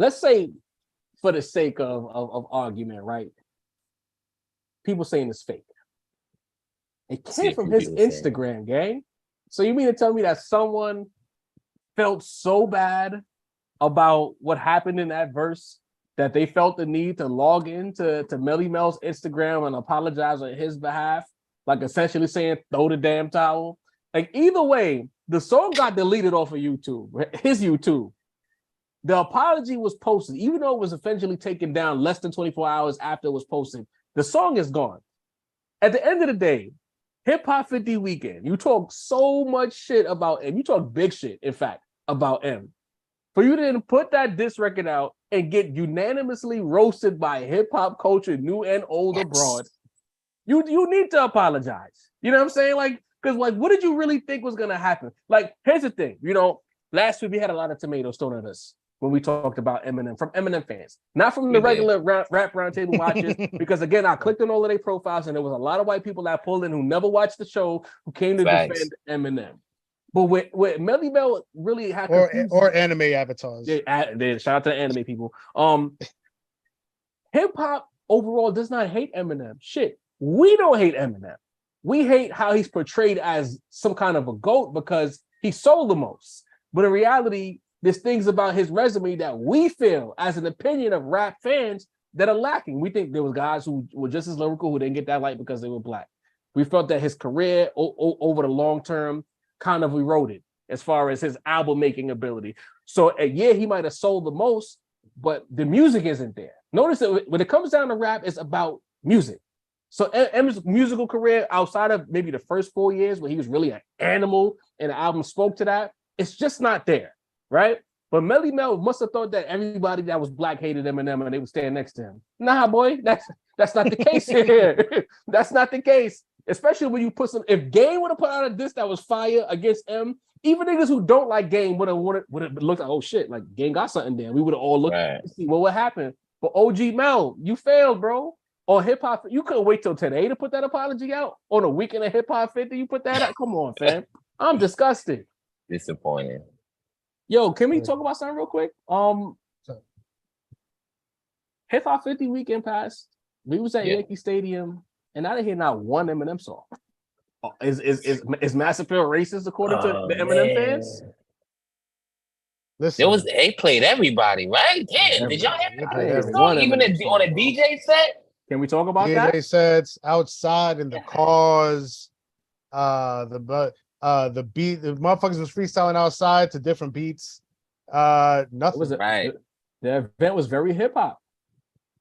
Let's say for the sake of argument, right? People saying it's fake. It came from his Instagram, gang. So you mean to tell me that someone felt so bad about what happened in that verse that they felt the need to log into Melle Mel's Instagram and apologize on his behalf, like essentially saying, throw the damn towel? Like either way, the song got deleted off of YouTube, his YouTube. The apology was posted, even though it was eventually taken down less than 24 hours after it was posted. The song is gone. At the end of the day, Hip Hop 50 weekend, you talk so much shit about him. You talk big shit, in fact, about him. For you to put that diss record out and get unanimously roasted by hip hop culture, new and old abroad, you need to apologize. You know what I'm saying? Like, because what did you really think was gonna happen? Like, here's the thing. Last week we had a lot of tomatoes thrown at us when we talked about Eminem, from Eminem fans, not from the regular rap roundtable watchers. Because again, I clicked on all of their profiles and there was a lot of white people that pulled in who never watched the show, who came to defend Eminem. But with Melle Mel really had or anime avatars. Yeah, shout out to the anime people. Hip hop overall does not hate Eminem. Shit, we don't hate Eminem. We hate how he's portrayed as some kind of a GOAT because he sold the most. But in reality, there's things about his resume that we feel, as an opinion of rap fans, that are lacking. We think there was guys who were just as lyrical who didn't get that light because they were black. We felt that his career over the long term kind of eroded as far as his album making ability. So he might have sold the most, but the music isn't there. Notice that when it comes down to rap, it's about music. So M's musical career, outside of maybe the first 4 years where he was really an animal and the album spoke to that, it's just not there, right? But Melle Mel must have thought that everybody that was black hated Eminem and they would stand next to him. Nah, boy, that's not the case here. That's not the case. Especially when you put if Game would have put out a diss that was fire against M, even niggas who don't like Game would have looked like, oh shit, like Game got something there. We would have all looked to see what would happen. But OG Mel, you failed, bro. On hip hop, you couldn't wait till today to put that apology out. On a weekend of Hip Hop 50, you put that out. Come on, fam. I'm disgusted. Disappointed. Yo, can we talk about something real quick? Hip Hop 50 weekend passed. We was at Yankee Stadium, and I didn't hear not one Eminem song. Is Massacre racist according to the Eminem fans? Listen, they played everybody, right? Damn, did y'all hear that? Even on a DJ set? Can we talk about that? DJ sets outside in the cars, the beat, the motherfuckers was freestyling outside to different beats. Nothing. Was it right? The event was very hip hop.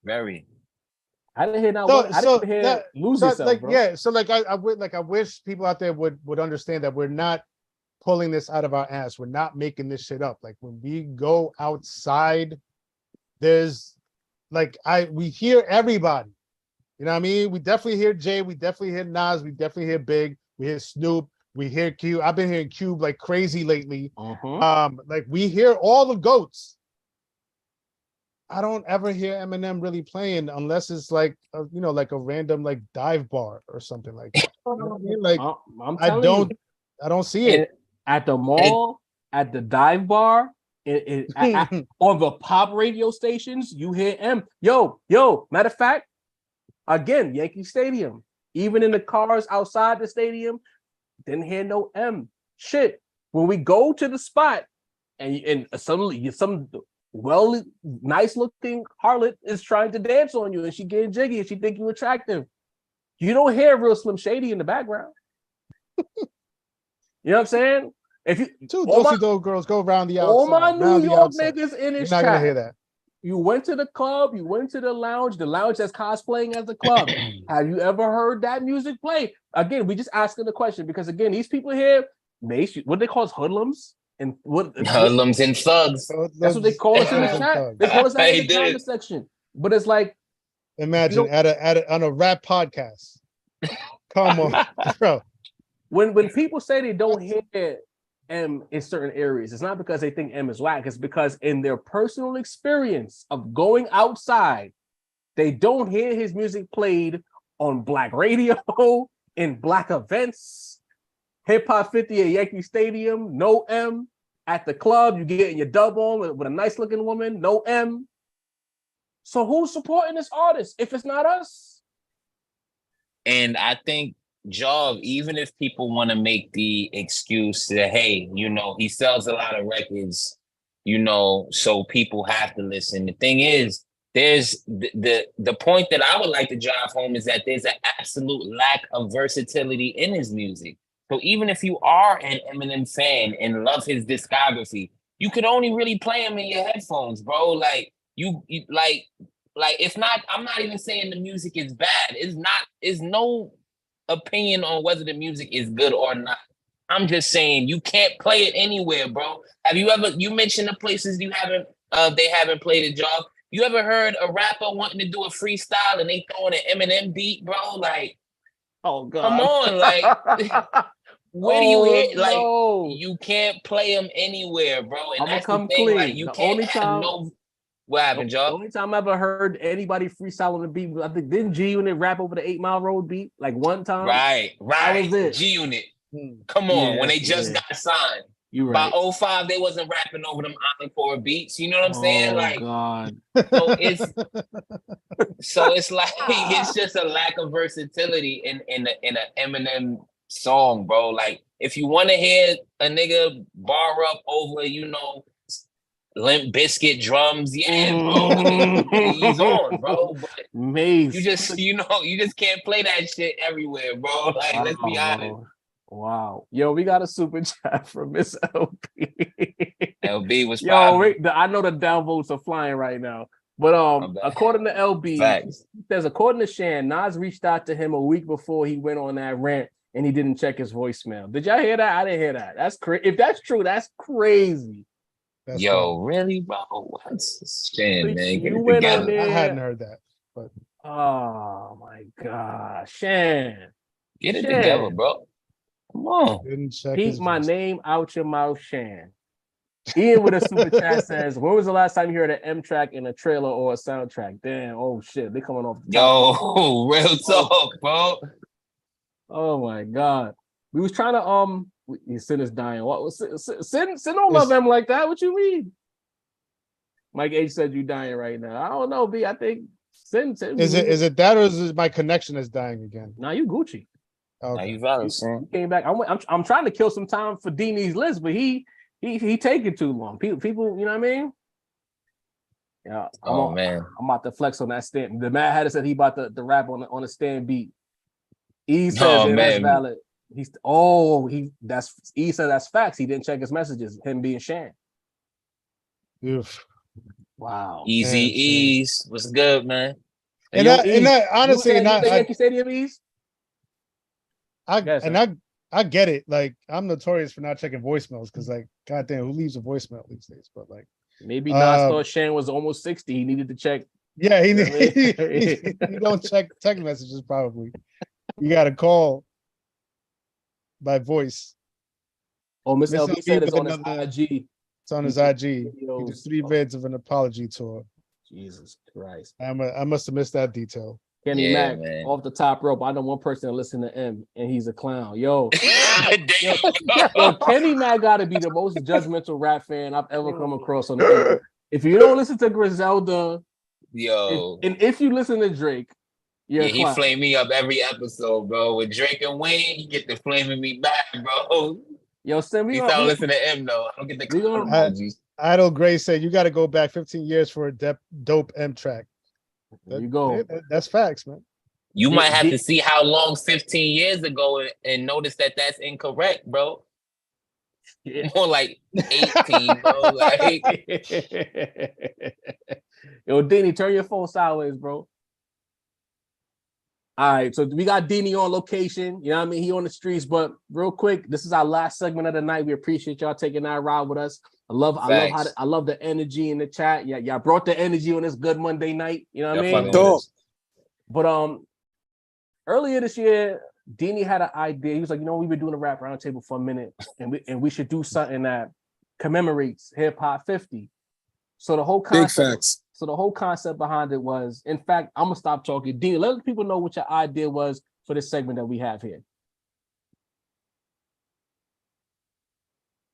Very. I didn't hear that. I didn't hear that, lose yourself, like, bro. Yeah, so like I wish people out there would understand that we're not pulling this out of our ass. We're not making this shit up. Like when we go outside, there's we hear everybody. You know what I mean? We definitely hear Jay, we definitely hear Nas, we definitely hear Big, we hear Snoop, we hear Q. I've been hearing Cube like crazy lately. Like we hear all the GOATs. I don't ever hear Eminem really playing unless it's like like a random like dive bar or something like that. You know what I mean? Like I don't see it at the mall, at the dive bar, on the pop radio stations. You hear M. Yo. Matter of fact, again, Yankee Stadium. Even in the cars outside the stadium, didn't hear no M. Shit. When we go to the spot, and some nice looking harlot is trying to dance on you, and she getting jiggy, and she think you attractive. You don't hear real Slim Shady in the background. You know what I'm saying? If you those girls go around the outside, all my New York niggas in his chat, you're not gonna hear that. You went to the club, you went to the lounge that's cosplaying as the club. Have you ever heard that music play? Again, we just asking the question because again, these people here, what they call us hoodlums and hoodlums and thugs. That's what they call us in the chat. They call us that in the comment section. But it's like, imagine on a rap podcast. Come on, bro. When people say they don't hear M in certain areas, it's not because they think M is whack. It's because in their personal experience of going outside, they don't hear his music played on black radio, in black events, Hip Hop 50 at Yankee Stadium, no M. At the club, you get in your dub on with a nice looking woman, no M. So who's supporting this artist if it's not us? And I think Job, even if people want to make the excuse that, hey, he sells a lot of records, so people have to listen. The thing is, there's the point that I would like to drive home is that there's an absolute lack of versatility in his music. So even if you are an Eminem fan and love his discography, you could only really play him in your headphones, bro. Like you it's not. I'm not even saying the music is bad. It's no opinion on whether the music is good or not. I'm just saying you can't play it anywhere, bro. Have you ever? You mentioned the places they haven't played a job. You ever heard a rapper wanting to do a freestyle and they throwing an Eminem beat, bro? Like, oh god, come on, like. Where do you hear? Like, you can't play them anywhere, bro. And that's the thing. Clean. Like, you can't have no. What happened, Joe? The only time I ever heard anybody freestyle on the beat, I think didn't G Unit rap over the 8 Mile Road beat like one time? Right. That was it. G Unit. Come on, when they just got signed. You right. By 05, they wasn't rapping over them Encore beats. You know what I'm saying? Like, God. So it's like it's just a lack of versatility in an Eminem song, bro. Like, if you want to hear a nigga bar up over, Limp Bizkit drums, yeah, bro. He's on, bro. But Maze. you just can't play that shit everywhere, bro. Like, let's be honest. Wow. Yo, we got a super chat from Miss LB. LB was I know the downvotes are flying right now. But according to LB, according to Shan, Nas reached out to him a week before he went on that rant and he didn't check his voicemail. Did y'all hear that? I didn't hear that. That's crazy. If that's true, that's crazy. That's really, bro? What's Shan, man? Get it together. I hadn't heard that. But oh my God, Shan. Get it together, bro. Come on. Keep my name out your mouth, Shan. Ian with a super chat says, when was the last time you heard an M track in a trailer or a soundtrack? Damn, oh shit, they coming off the top. Yo, real talk, bro. Oh my God. We was trying to Sin is dying. What was Sin don't love him like that? What you mean? Mike H said you dying right now. I don't know, B. I think Sin is it that or is it my connection is dying again? Nah, you Gucci. Okay. Now you valid, Sin. Came back. I'm trying to kill some time for Deanie's list, but he taking too long. People, you know what I mean? Yeah. Man. I'm about to flex on that stand. The Mad Hatter said he about to rap on a stand beat. E said that's valid. E said that's facts. He didn't check his messages. Him being Shan. Oof. Wow. Easy Ease. What's good, man? And honestly, Yankee Stadium Ease. I get it. Like, I'm notorious for not checking voicemails because, like, goddamn, who leaves a voicemail these days? But like, maybe Nas thought Shan was almost 60. He needed to check. Yeah, he don't check text messages. Probably, you got to call by voice. Oh, Miss LB said it's on his IG. It's on his IG. He did 3 vids of an apology tour. Jesus Christ. I must have missed that detail. Kenny Mac, man. Off the top rope. I know one person that listen to M, and he's a clown. Yo, Kenny Mac got to be the most judgmental rap fan I've ever come across on the internet. If you don't listen to Griselda, if you listen to Drake, he flame me up every episode, bro. With Drake and Wayne, he get the flaming me back, bro. Yo, send me. He start listening to M though. I don't get the emojis. Idle Gray said you got to go back 15 years for a dope M track. There you go. That's facts, man. You might have to see how long 15 years ago and notice that that's incorrect, bro. Yeah. More like 18, bro. Like, yo, Dini, turn your phone sideways, bro. All right, so we got Dini on location. You know what I mean? He on the streets, but real quick, this is our last segment of the night. We appreciate y'all taking that ride with us. I love the energy in the chat. Yeah, y'all brought the energy on this good Monday night. You know what I mean? But earlier this year, Dini had an idea. He was like, we've been doing a rap roundtable for a minute, and we should do something that commemorates hip hop 50. So the whole concept, big facts. So the whole concept behind it was, in fact, I'm gonna stop talking. Dini, let people know what your idea was for this segment that we have here.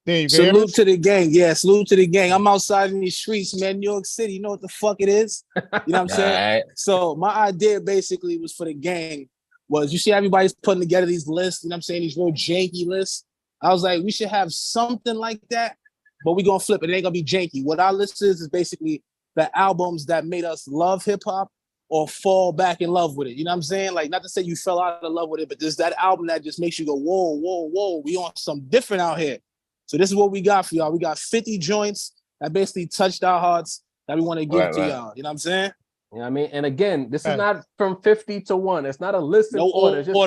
Salute to the gang. Yeah, salute to the gang. I'm outside in these streets, man. New York City, you know what the fuck it is? You know what I'm saying? Right. So my idea basically was for the gang was, you see everybody's putting together these lists, you know what I'm saying? These real janky lists. I was like, we should have something like that, but we're going to flip it. It ain't going to be janky. What our list is basically the albums that made us love hip hop or fall back in love with it. You know what I'm saying? Like, not to say you fell out of love with it, but there's that album that just makes you go, whoa, whoa, whoa. We on something different out here. So this is what we got for y'all. We got 50 joints that basically touched our hearts that we want to give to y'all. You know what I'm saying? You know what I mean? And again, this is not from 50 to 1. It's not a list in order. It's just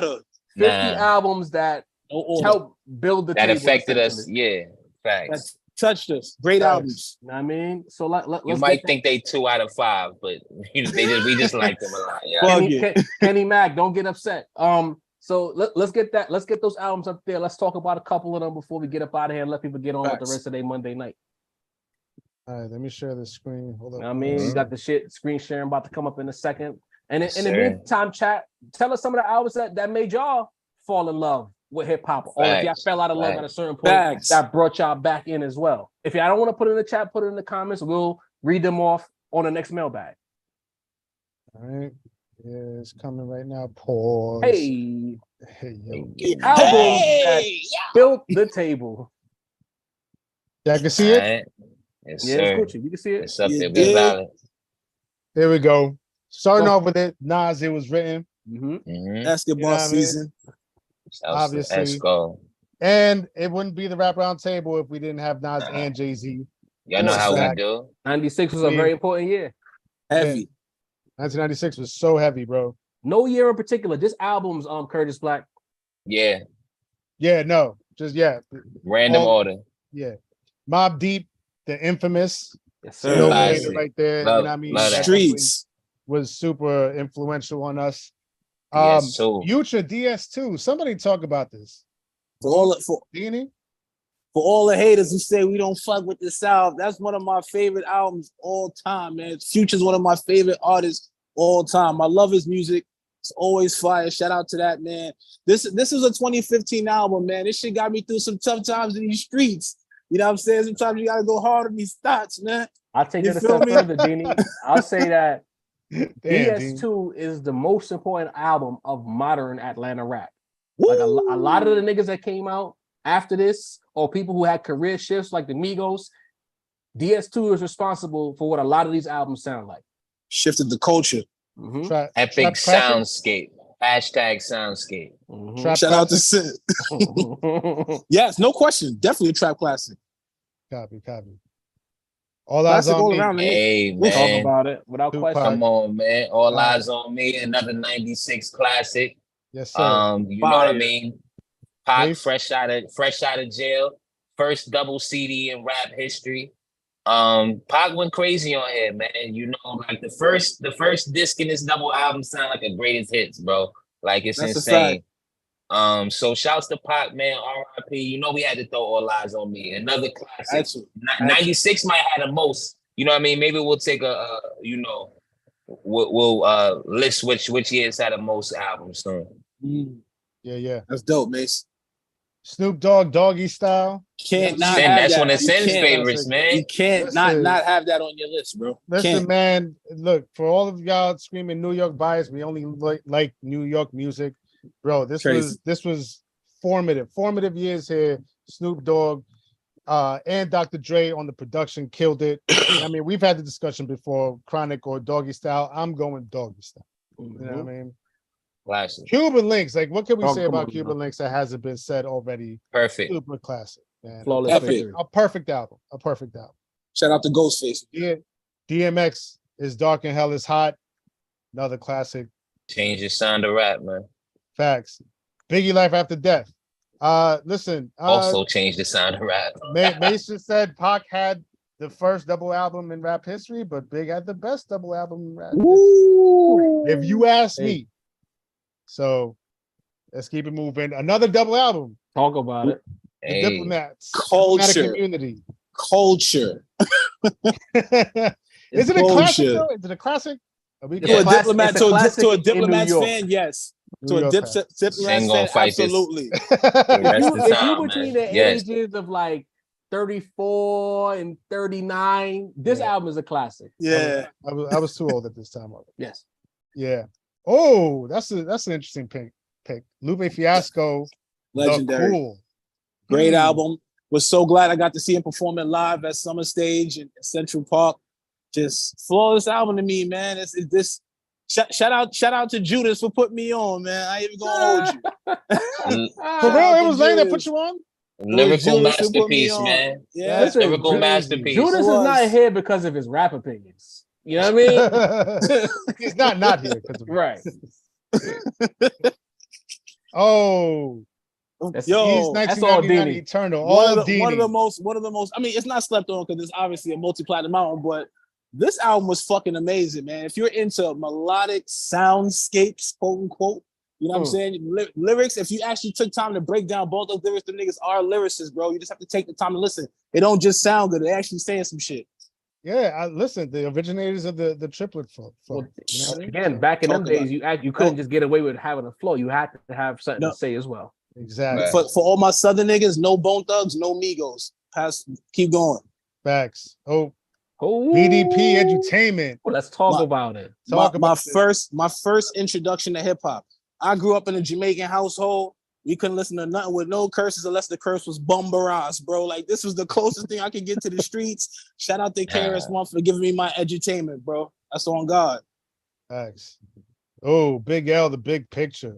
50 albums that help build the that table. That affected us. Yeah, facts. That touched us. Great albums. You know what I mean? So let's you might think they 2 out of 5, but we just like them a lot. Yeah. Kenny Mac, don't get upset. So let's get that. Let's get those albums up there. Let's talk about a couple of them before we get up out of here and let people get on with the rest of their Monday night. All right, let me share the screen. Hold on. You know what I mean, you got the screen sharing about to come up in a second. And in the meantime, chat, tell us some of the albums that made y'all fall in love with hip hop, or if y'all fell out of love at a certain point that brought y'all back in as well. If y'all don't want to put it in the chat, put it in the comments. We'll read them off on the next mailbag. All right. Yeah, it's coming right now. Pause. Hey, albums that built the table. Y'all can see it? Yes, yeah, it's Gucci. You can see it. It's up there. Be valid. There we go. Starting off with it, Nas, it was written. Basketball season. Obviously. Let's go. And it wouldn't be the Rap Round Table if we didn't have Nas and Jay-Z. Y'all know how we do. 96 was a very important year. Heavy. 1996 was so heavy, bro. No year in particular, just albums, Curtis Black. Yeah. Yeah, no. Just random order. Yeah. Mobb Deep, the infamous. Yes, sir. Right there. Love, you know what I mean? Streets was super influential on us. Yes, Future DS2. Somebody talk about this. For Dini? For all the haters who say we don't fuck with this album, that's one of my favorite albums all time, man. Future's one of my favorite artists all time. I love his music. It's always fire. Shout out to that, man. This is a 2015 album, man. This shit got me through some tough times in these streets. You know what I'm saying? Sometimes you gotta go hard on these thoughts, man. I'll take it a step further, Dini. I'll say that DS2 is the most important album of modern Atlanta rap. Woo! Like a lot of the niggas that came out after this, or people who had career shifts like the Migos, DS2 is responsible for what a lot of these albums sound like. Shifted the culture. Epic soundscape. Hashtag soundscape. Shout out to Sid. Yes, no question. Definitely a trap classic. Copy. All eyes on me. Around, hey, man. We'll talk about it without question. Come on, man. All eyes on me. Another 96 classic. Yes, sir. You know what I mean? Pac, fresh out of jail. First double CD in rap history. Pac went crazy on here, man. You know, like the first disc in this double album sound like a greatest hits, bro. Like it's insane. So shouts to Pac, man. R.I.P. You know we had to throw All Eyes on Me. Another classic. 96 might have the most you know what I mean? Maybe we'll take we'll list which years had the most albums soon. Yeah. That's dope, Mace. Snoop Dogg, Doggy Style. Can't not Sin, have that's that. one of Sin's favorites, man. You can't not have that on your list, bro. Listen, man, look, for all of y'all screaming New York bias, we only like New York music. Bro, this was formative years here. Snoop Dogg and Dr. Dre on the production killed it. I mean, we've had the discussion before, Chronic or Doggy Style. I'm going Doggy Style. You know what I mean? Classic. Cuban Links, like what can we say about Cuban Links that hasn't been said already? Perfect. Super classic, man. Flawless. A perfect album. Shout out to Ghostface. Yeah. DMX is Dark and Hell is Hot. Another classic. Change your sound to rap, man. Facts. Biggie Life After Death. Listen. Also change the sound of rap. Mason said Pac had the first double album in rap history, but Big had the best double album in rap history. If you ask me. So let's keep it moving. Another double album. Talk about it. The Diplomats. Culture. Community. Culture. Is it a classic though? Is it a classic? To a Diplomats fan, yes. To a Diplomats fan, absolutely. If you between the ages of like 34 and 39, this album is a classic. Yeah. I was too old at this time. Yes. Yeah. Oh, that's an interesting pick. Lupe Fiasco, legendary, Cool. Great album. Was so glad I got to see him performing live at Summer Stage in Central Park. Just flawless album to me, man. It's this. Shout out to Judas for putting me on, man. I ain't even gonna hold you. For real, it was Lane that put you on. Lyrical masterpiece, man. Yeah, listen, lyrical masterpiece. Judas is not here because of his rap opinions. You know what I mean? He's not here. Right. Oh. That's all Dini. Eternal. One of the most. I mean, it's not slept on because it's obviously a multi-platinum album, but this album was fucking amazing, man. If you're into melodic soundscapes, quote unquote, you know what I'm saying? Lyrics. If you actually took time to break down both those lyrics, the niggas are lyricists, bro. You just have to take the time to listen. They don't just sound good; they actually saying some shit. Yeah, listen, the originators of the triplet flow. Again, back in them days, you couldn't just get away with having a flow. You had to have something to say as well. Exactly. For all my Southern niggas, no Bone Thugs, no Migos. Keep going. Facts. BDP Edutainment. Well, let's talk about it. My first introduction to hip hop. I grew up in a Jamaican household. We couldn't listen to nothing with no curses unless the curse was bumbaras, bro. Like, this was the closest thing I could get to the streets. Shout out to KRS-One for giving me my edutainment, bro. That's on God. Thanks. Oh, Big L, the big picture.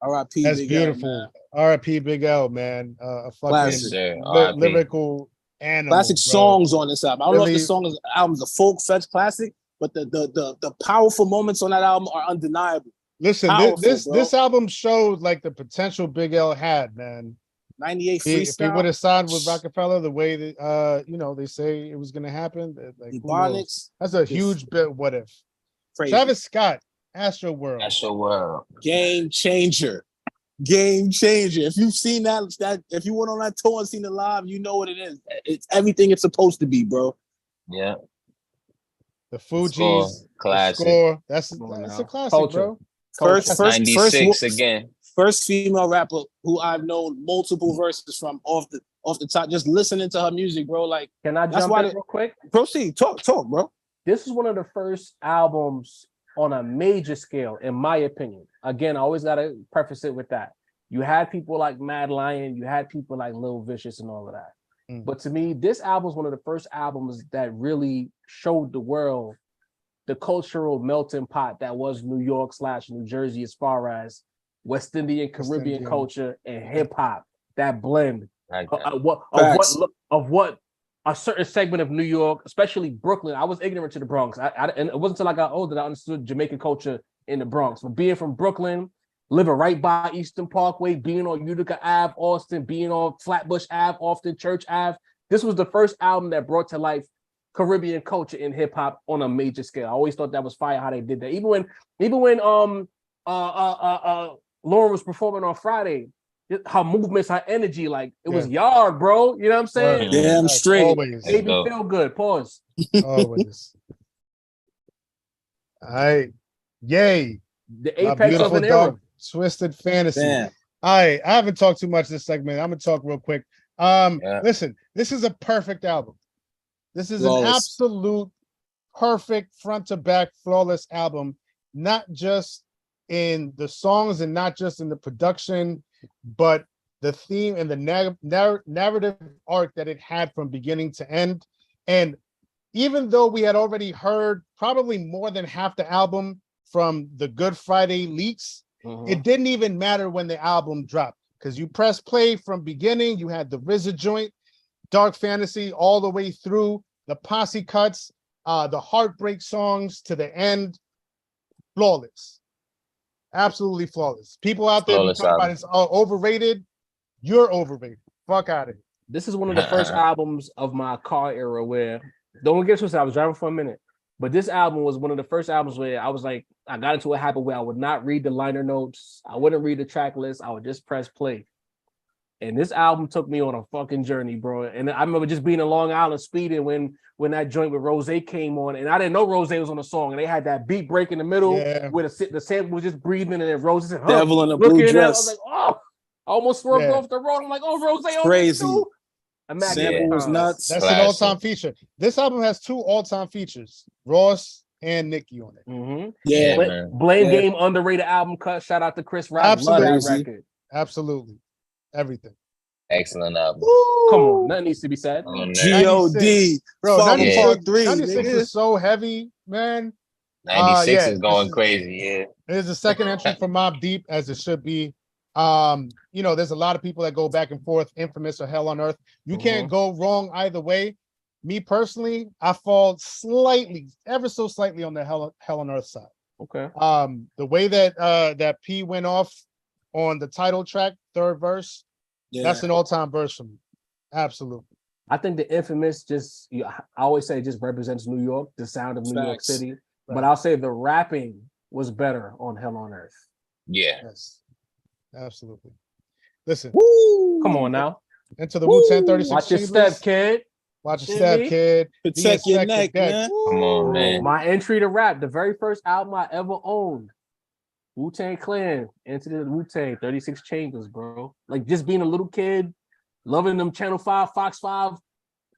R.I.P. That's Big beautiful. R.I.P. Big L, man. A fucking lyrical animal. Classic songs on this album. I don't know if the album's a folk-fetched classic, but the powerful moments on that album are undeniable. Listen, this album showed like the potential Big L had, man. 98 freestyle. If he would have signed with Rockefeller the way that they say it was gonna happen, like that's a huge bit. What if? Crazy. Travis Scott, Astro World. Game changer. If you've seen that if you went on that tour and seen it live, you know what it is. It's everything it's supposed to be, bro. Yeah. The Fugees, classic. Score. That's a classic, Culture. Bro. First 96 again. First female rapper who I've known multiple verses from off the top, just listening to her music, bro. Like, can I jump in real quick? Proceed, talk, bro. This is one of the first albums on a major scale, in my opinion. Again, I always gotta preface it with that. You had people like Mad Lion, you had people like Lil Vicious and all of that. But to me, this album is one of the first albums that really showed the world the cultural melting pot that was New York / New Jersey as far as West Indian, Caribbean culture and hip hop. That blend of what a certain segment of New York, especially Brooklyn. I was ignorant to the Bronx. And it wasn't until I got older that I understood Jamaican culture in the Bronx. But being from Brooklyn, living right by Eastern Parkway, being on Utica Ave, Austin, being on Flatbush Ave, often Church Ave. This was the first album that brought to life Caribbean culture in hip hop on a major scale. I always thought that was fire how they did that. Even when Lauren was performing on Friday, her movements, her energy, like it was yard, bro. You know what I'm saying? Damn straight. Always. Made me feel good. Pause. Always. All right. Yay. The apex of an era. Twisted Fantasy. Damn. All right. I haven't talked too much this segment. I'm gonna talk real quick. Listen, this is a perfect album. This is an absolute perfect front to back flawless album, not just in the songs and not just in the production, but the theme and the narrative arc that it had from beginning to end. And even though we had already heard probably more than half the album from the Good Friday leaks, it didn't even matter when the album dropped, because you press play from beginning, you had the RZA joint, Dark Fantasy, all the way through the posse cuts, the heartbreak songs to the end. Flawless. Absolutely flawless. People out there talking about it's overrated. You're overrated. Fuck out of here. This is one of the first albums of my car era where, don't get twisted, I was driving for a minute, but this album was one of the first albums where I was like, I got into a habit where I would not read the liner notes. I wouldn't read the track list. I would just press play. And this album took me on a fucking journey, bro. And I remember just being in Long Island speeding when that joint with Rose came on, and I didn't know Rose was on the song, and they had that beat break in the middle where the sample was just breathing, and then Rose said, Devil in a blue dress. I was like, oh, I almost swerved off the road. I'm like, oh, Rose, crazy. Sample was nuts. That's an all-time feature. This album has 2 all-time features, Ross and Nicki on it. Yeah, Blame Game underrated album cut. Shout out to Chris Rock. Absolutely. Love that record. Absolutely. Everything. Excellent album. Woo! Come on, nothing needs to be said. G.O.D. Bro, 96 is so heavy, man. 96 is going crazy, yeah. It is the second entry for Mobb Deep, as it should be. There's a lot of people that go back and forth, Infamous or Hell on Earth. You can't go wrong either way. Me personally, I fall slightly, ever so slightly on the Hell on Earth side. Okay. The way that that P went off on the title track, third verse, that's an all-time verse for me. Absolutely. I think the Infamous I always say, just represents New York, the sound of New York City. Right. But I'll say the rapping was better on Hell on Earth. Yeah. Yes. Absolutely. Listen. Woo! Come on now. Into the Wu-Tang 36 Watch your step, kid. Watch your step, kid. Protect your neck, man. Come on, man. My entry to rap, the very first album I ever owned. Wu-Tang Clan, Into the Wu-Tang, 36 Chambers, bro. Like, just being a little kid, loving them Channel 5, Fox 5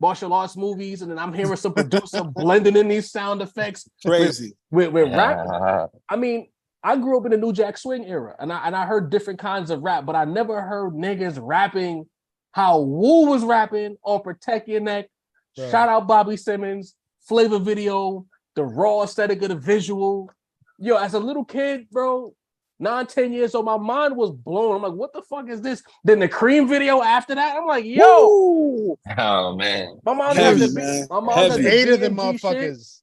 martial arts movies, and then I'm hearing some producer blending in these sound effects. Crazy. With rap. I mean, I grew up in the New Jack Swing era, and I heard different kinds of rap, but I never heard niggas rapping how Wu was rapping on Protect Your Neck. Right. Shout out Bobby Simmons, flavor video, the raw aesthetic of the visual. Yo, as a little kid, bro, 9-10 years old, my mind was blown. I'm like, what the fuck is this? Then the Cream video after that, I'm like, yo. Woo! Oh, man. My mom has the 8 of them motherfuckers.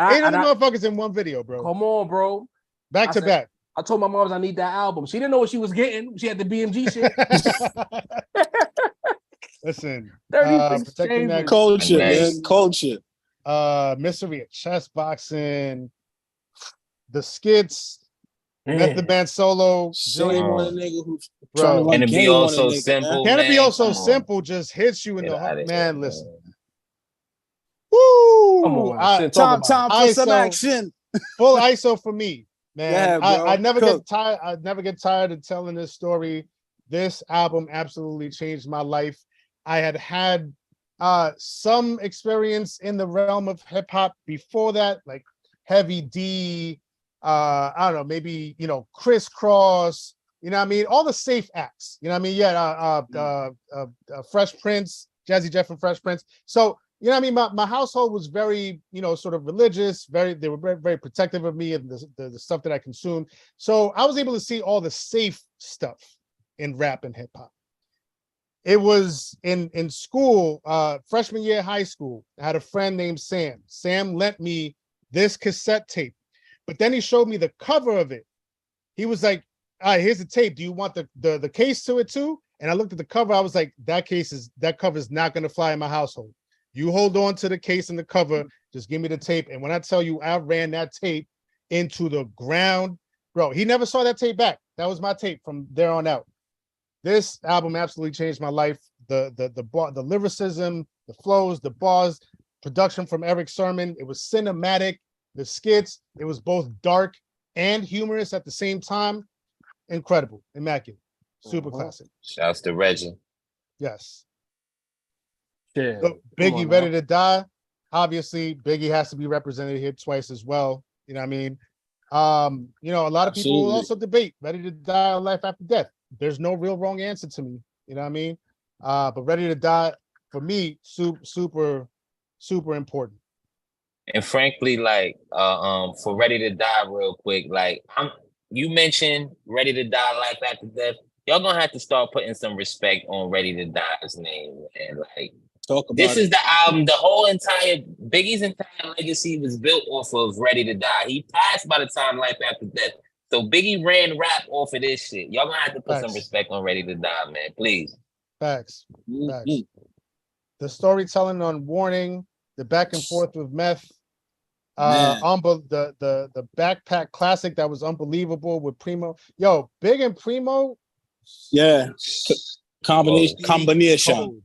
8 of them motherfuckers in one video, bro. Come on, bro. Back to back. I told my mom I need that album. She didn't know what she was getting. She had the BMG shit. Listen, protecting that culture, man. Culture. Mystery at Chess Boxing, the skits, Method Man solo. Bro, and it be also simple. Can it be also simple? Just hits you in the heart, man. Listen. Woo! Come on, time for some action. Full ISO for me. Man, I never get tired. I never get tired of telling this story. This album absolutely changed my life. I had some experience in the realm of hip hop before that, like Heavy D. I don't know, maybe Crisscross. You know what I mean? All the safe acts. You know what I mean? Yeah. Fresh Prince, Jazzy Jeff and Fresh Prince. So. You know what I mean? My household was very, sort of religious, they were very, very protective of me and the stuff that I consumed. So I was able to see all the safe stuff in rap and hip hop. It was in school, freshman year of high school, I had a friend named Sam. Sam lent me this cassette tape, but then he showed me the cover of it. He was like, all right, here's the tape. Do you want the case to it too? And I looked at the cover. I was like, that cover is not going to fly in my household. You hold on to the case and the cover. Just give me the tape. And when I tell you, I ran that tape into the ground, bro. He never saw that tape back. That was my tape from there on out. This album absolutely changed my life. The lyricism, the flows, the bars, production from Eric Sermon. It was cinematic. The skits, it was both dark and humorous at the same time. Incredible, immaculate, super classic. Shouts to Reggie. Yes. Yeah. So, Biggie Ready to Die. Obviously, Biggie has to be represented here twice as well. You know what I mean? A lot of people will also debate Ready to Die or Life After Death. There's no real wrong answer to me. You know what I mean? But Ready to Die, for me, super important. And frankly, like, for Ready to Die, real quick, like, you mentioned Ready to Die, Life After Death. Y'all gonna have to start putting some respect on Ready to Die's name, and like, this is the album. The whole entire Biggie's entire legacy was built off of Ready to Die. He passed by the time Life After Death, so Biggie ran rap off of this shit. Y'all gonna have to put some respect on Ready to Die, man. Please. Facts. The storytelling on Warning, the back and forth with Meth. The backpack classic that was unbelievable with Primo. Yo, Big and Primo. Yeah. Combination. Combination.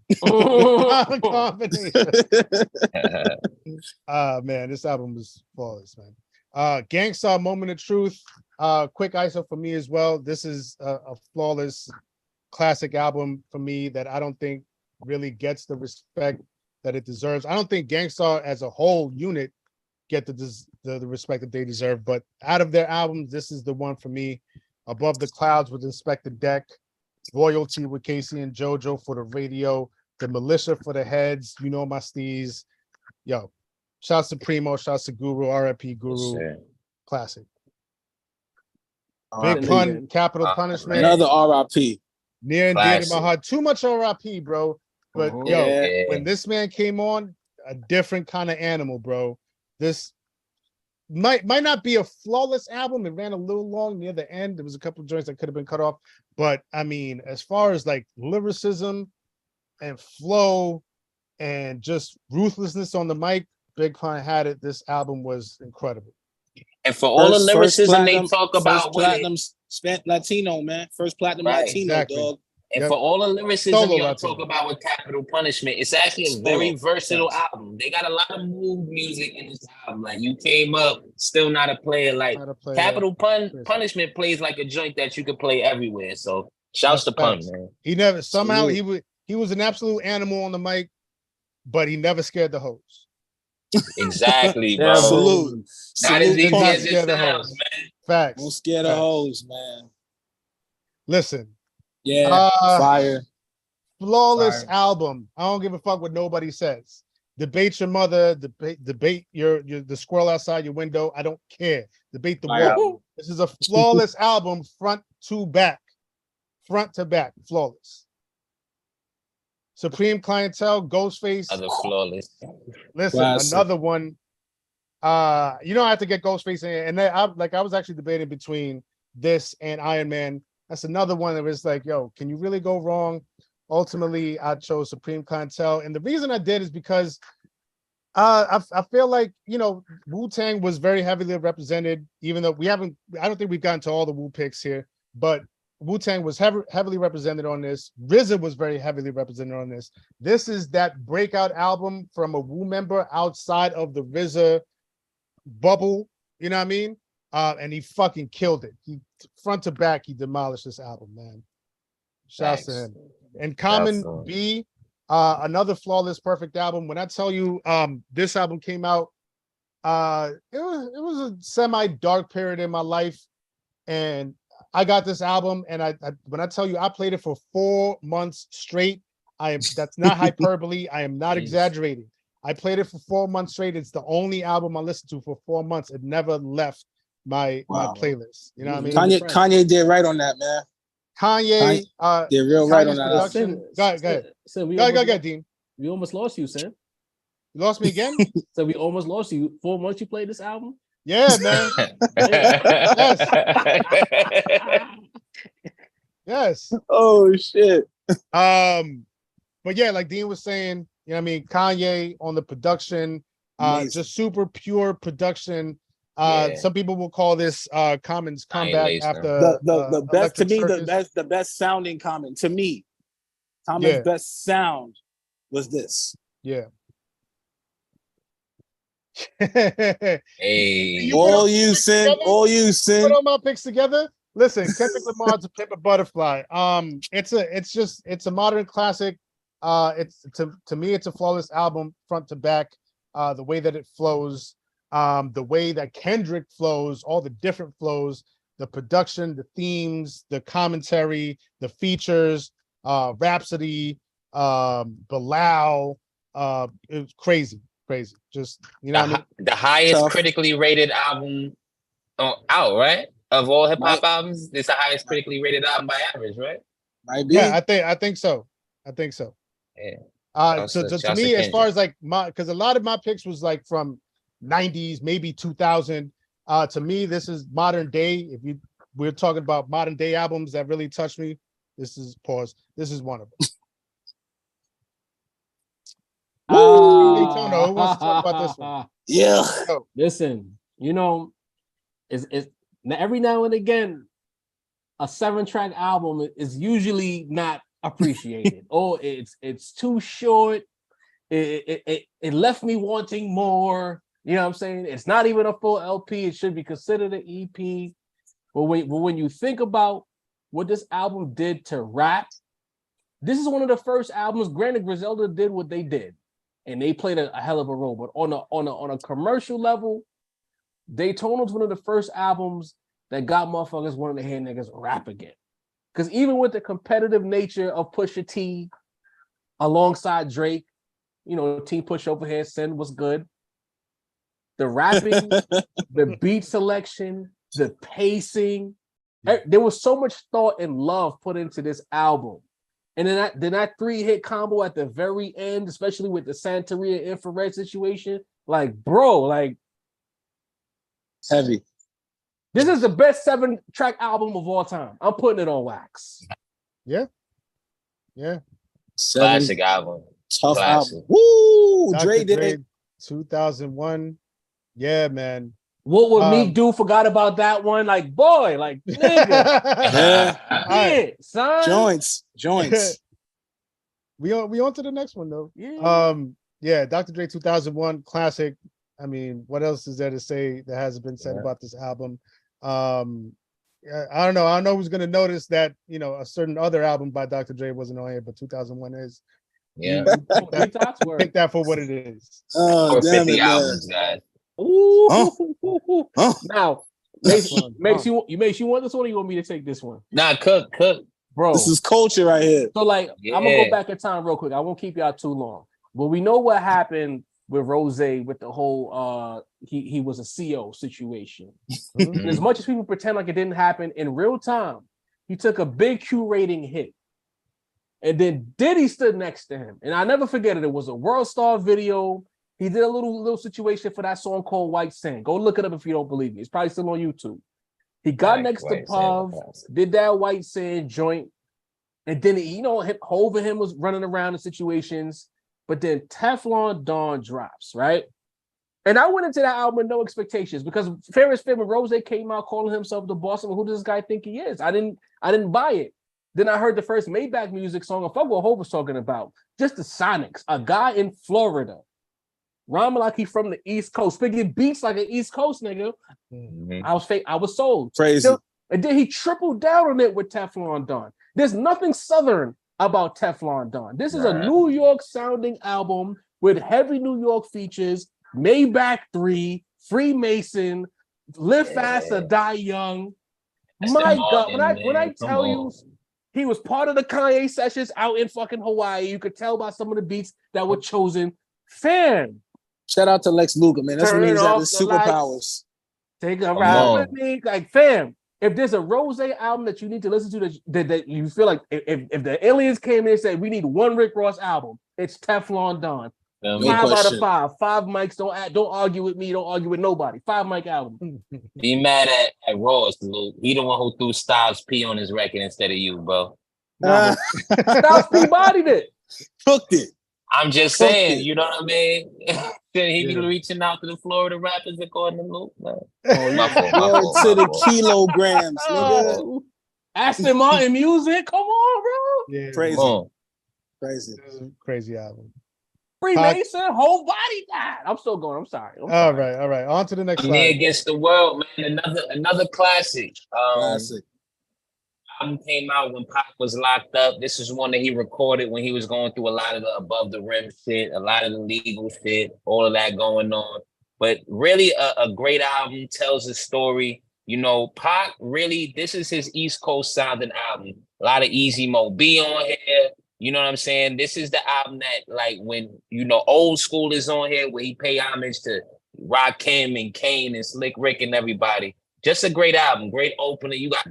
Man, this album was flawless, man. Gangstar Moment of Truth. Quick ISO for me as well. This is a flawless classic album for me that I don't think really gets the respect that it deserves. I don't think Gangstar as a whole unit get the respect that they deserve, but out of their albums, this is the one for me. Above the Clouds with Inspector Deck, Royalty with Casey and JoJo for the radio, The Militia for the Heads, You Know My Steez. Yo, shouts to Primo, shouts to Guru, RIP Guru. Classic. Big Pun, Capital Punishment. Another RIP. Near and dear to my heart. Too much RIP, bro. But when this man came on, a different kind of animal, bro. This might not be a flawless album. It ran a little long near the end. There was a couple of joints that could have been cut off. But I mean, as far as like lyricism and flow and just ruthlessness on the mic, Big Pun had it. This album was incredible. And for all the lyricism they talk about, platinum spent Latino, man. First platinum Latino, dog. And for all the lyricism y'all talk about with Capital Punishment, it's actually a very versatile album. They got a lot of mood music in this album. Like, you came up, still not a player. Like, Capital Punishment plays like a joint that you could play everywhere. So shouts to Pun, man. He never somehow he was an absolute animal on the mic, but he never scared the hoes. Exactly, bro. Salute. Not as easy as it sounds, man. Facts. Don't scare the hoes, man. Listen. Yeah, fire. Flawless album. I don't give a fuck what nobody says. Debate your mother, debate your the squirrel outside your window. I don't care. Debate the world. This is a flawless album, front to back. Front to back, flawless. Supreme Clientele, Ghostface. Other flawless. Listen, another one. I have to get Ghostface in, and I was actually debating between this and Iron Man. That's another one that was like, yo, can you really go wrong? Ultimately, I chose Supreme Clientele. And the reason I did is because I feel like, Wu-Tang was very heavily represented, even though I don't think we've gotten to all the Wu picks here, but Wu-Tang was heavily represented on this. RZA was very heavily represented on this. This is that breakout album from a Wu member outside of the RZA bubble, you know what I mean? And he fucking killed it. He front to back, he demolished this album, man. Shouts to him. And Common B, another flawless, perfect album. When I tell you, this album came out, it was a semi-dark period in my life, and I got this album, and I when I tell you, I played it for 4 months straight. That's not hyperbole. I am not exaggerating. I played it for 4 months straight. It's the only album I listened to for 4 months. It never left my playlist. You know what I mean? Kanye did right on that, man. Kanye did real right on that. Go ahead, Dean. We almost lost you, Sam. You lost me again? So we almost lost you. 4 months you played this album? Yeah, man. Yes. Oh shit. But yeah, like Dean was saying, Kanye on the production, just super pure production. Some people will call this Common's comeback after the best to me, the best sounding Common to me. Common's best sound was this. Yeah. Hey, all you sin. Put all my picks together. Listen, Kendrick Lamar's a Pimp a Butterfly. It's a modern classic. It's to me, it's a flawless album front to back. The way that it flows, the way that Kendrick flows, all the different flows, the production, the themes, the commentary, the features, Rhapsody, Bilal. It was crazy. Just the highest critically rated album out, right? Of all hip hop albums, it's the highest critically rated album by average, right? Might be. Yeah, I think so. Yeah. So to me, as far as like because a lot of my picks was like from 90s, maybe 2000. To me, this is modern day. If we're talking about modern day albums that really touched me, this is one of them. Tono, who wants to talk about this one? Yeah. Listen, it's every now and again, a 7-track album is usually not appreciated. Or it's too short. It left me wanting more. You know what I'm saying? It's not even a full LP. It should be considered an EP. But when you think about what this album did to rap, this is one of the first albums. Granted, Griselda did what they did, and they played a hell of a role. But on a commercial level, Daytona's one of the first albums that got motherfuckers wanting to hear niggas rap again. Because even with the competitive nature of Pusha T alongside Drake, Team Push over here, Sin was good. The rapping, the beat selection, the pacing, there was so much thought and love put into this album. And then that 3-hit combo at the very end, especially with the Santeria Infrared situation, heavy. This is the best 7-track album of all time. I'm putting it on wax. Yeah. Classic album. Tough album. Woo! Dre did it. 2001. Yeah, man. What would Meek do? Forgot about that one. Nigga. Yeah, son. Joints. We on to the next one though. Yeah. Dr. Dre 2001 classic. I mean, what else is there to say that hasn't been said about this album? I don't know. I don't know who's gonna notice that a certain other album by Dr. Dre wasn't on here, but 2001 is. Yeah. Take that for what it is. Or 50 albums, guys. Ooh. Now, makes you want this one, or you want me to take this one? Nah, cook, bro. This is culture right here. So, I'm gonna go back in time real quick. I won't keep y'all too long, but we know what happened with Rose with the whole he was a CO situation. And as much as people pretend like it didn't happen in real time, he took a big Q rating hit, and then Diddy stood next to him, and I never forget it. It was a World Star video. He did a little situation for that song called White Sand. Go look it up if you don't believe me. It's probably still on YouTube. He got next to Puff, did that White Sand joint, and then Hov and him was running around in situations. But then Teflon Don drops, right? And I went into that album with no expectations because fair is fair. When Rose came out calling himself the boss, who does this guy think he is? I didn't buy it. Then I heard the first Maybach music song. I fuck what Hov was talking about. Just the sonics. A guy in Florida. Rhyming like he from the East Coast, speaking beats like an East Coast nigga. I was sold. Crazy. And then he tripled down on it with Teflon Don. There's nothing Southern about Teflon Don. This is a New York sounding album with heavy New York features. Maybach 3, Freemason, Live Fast or Die Young. My God, when I tell you, he was part of the Kanye sessions out in fucking Hawaii. You could tell by some of the beats that were chosen. Fam. Shout out to Lex Luger, man. That's when he's at his superpowers. Take a ride with me. Fam, if there's a Rose album that you need to listen to that you feel like if the aliens came in and said we need one Rick Ross album, it's Teflon Don. 5 out of 5. 5 mics. Don't argue with me. Don't argue with nobody. 5 mic album. Be mad at Ross, Luke. He the one who threw Styles P on his record instead of you, bro. Styles P bodied it. Cooked it. I'm just saying, you know what I mean? He be reaching out to the Florida rappers according to Luke, man. Oh, my fault. To the kilograms, nigga. Aston Martin music, come on, bro. Yeah, crazy album. Freemason, whole body died. I'm still going. I'm sorry. All right. On to the next slide. Me Against the World, man. Another classic. Album came out when Pac was locked up. This is one that he recorded when he was going through a lot of the above the rim shit, a lot of the legal shit, all of that going on. But really a great album, tells a story. You know, Pac really, this is his East Coast sounding album. A lot of Easy Mo B on here. You know what I'm saying? This is the album that, like, when, you know, Old School is on here, where he pay homage to Rakim and Kane and Slick Rick and everybody. Just a great album, great opener. You got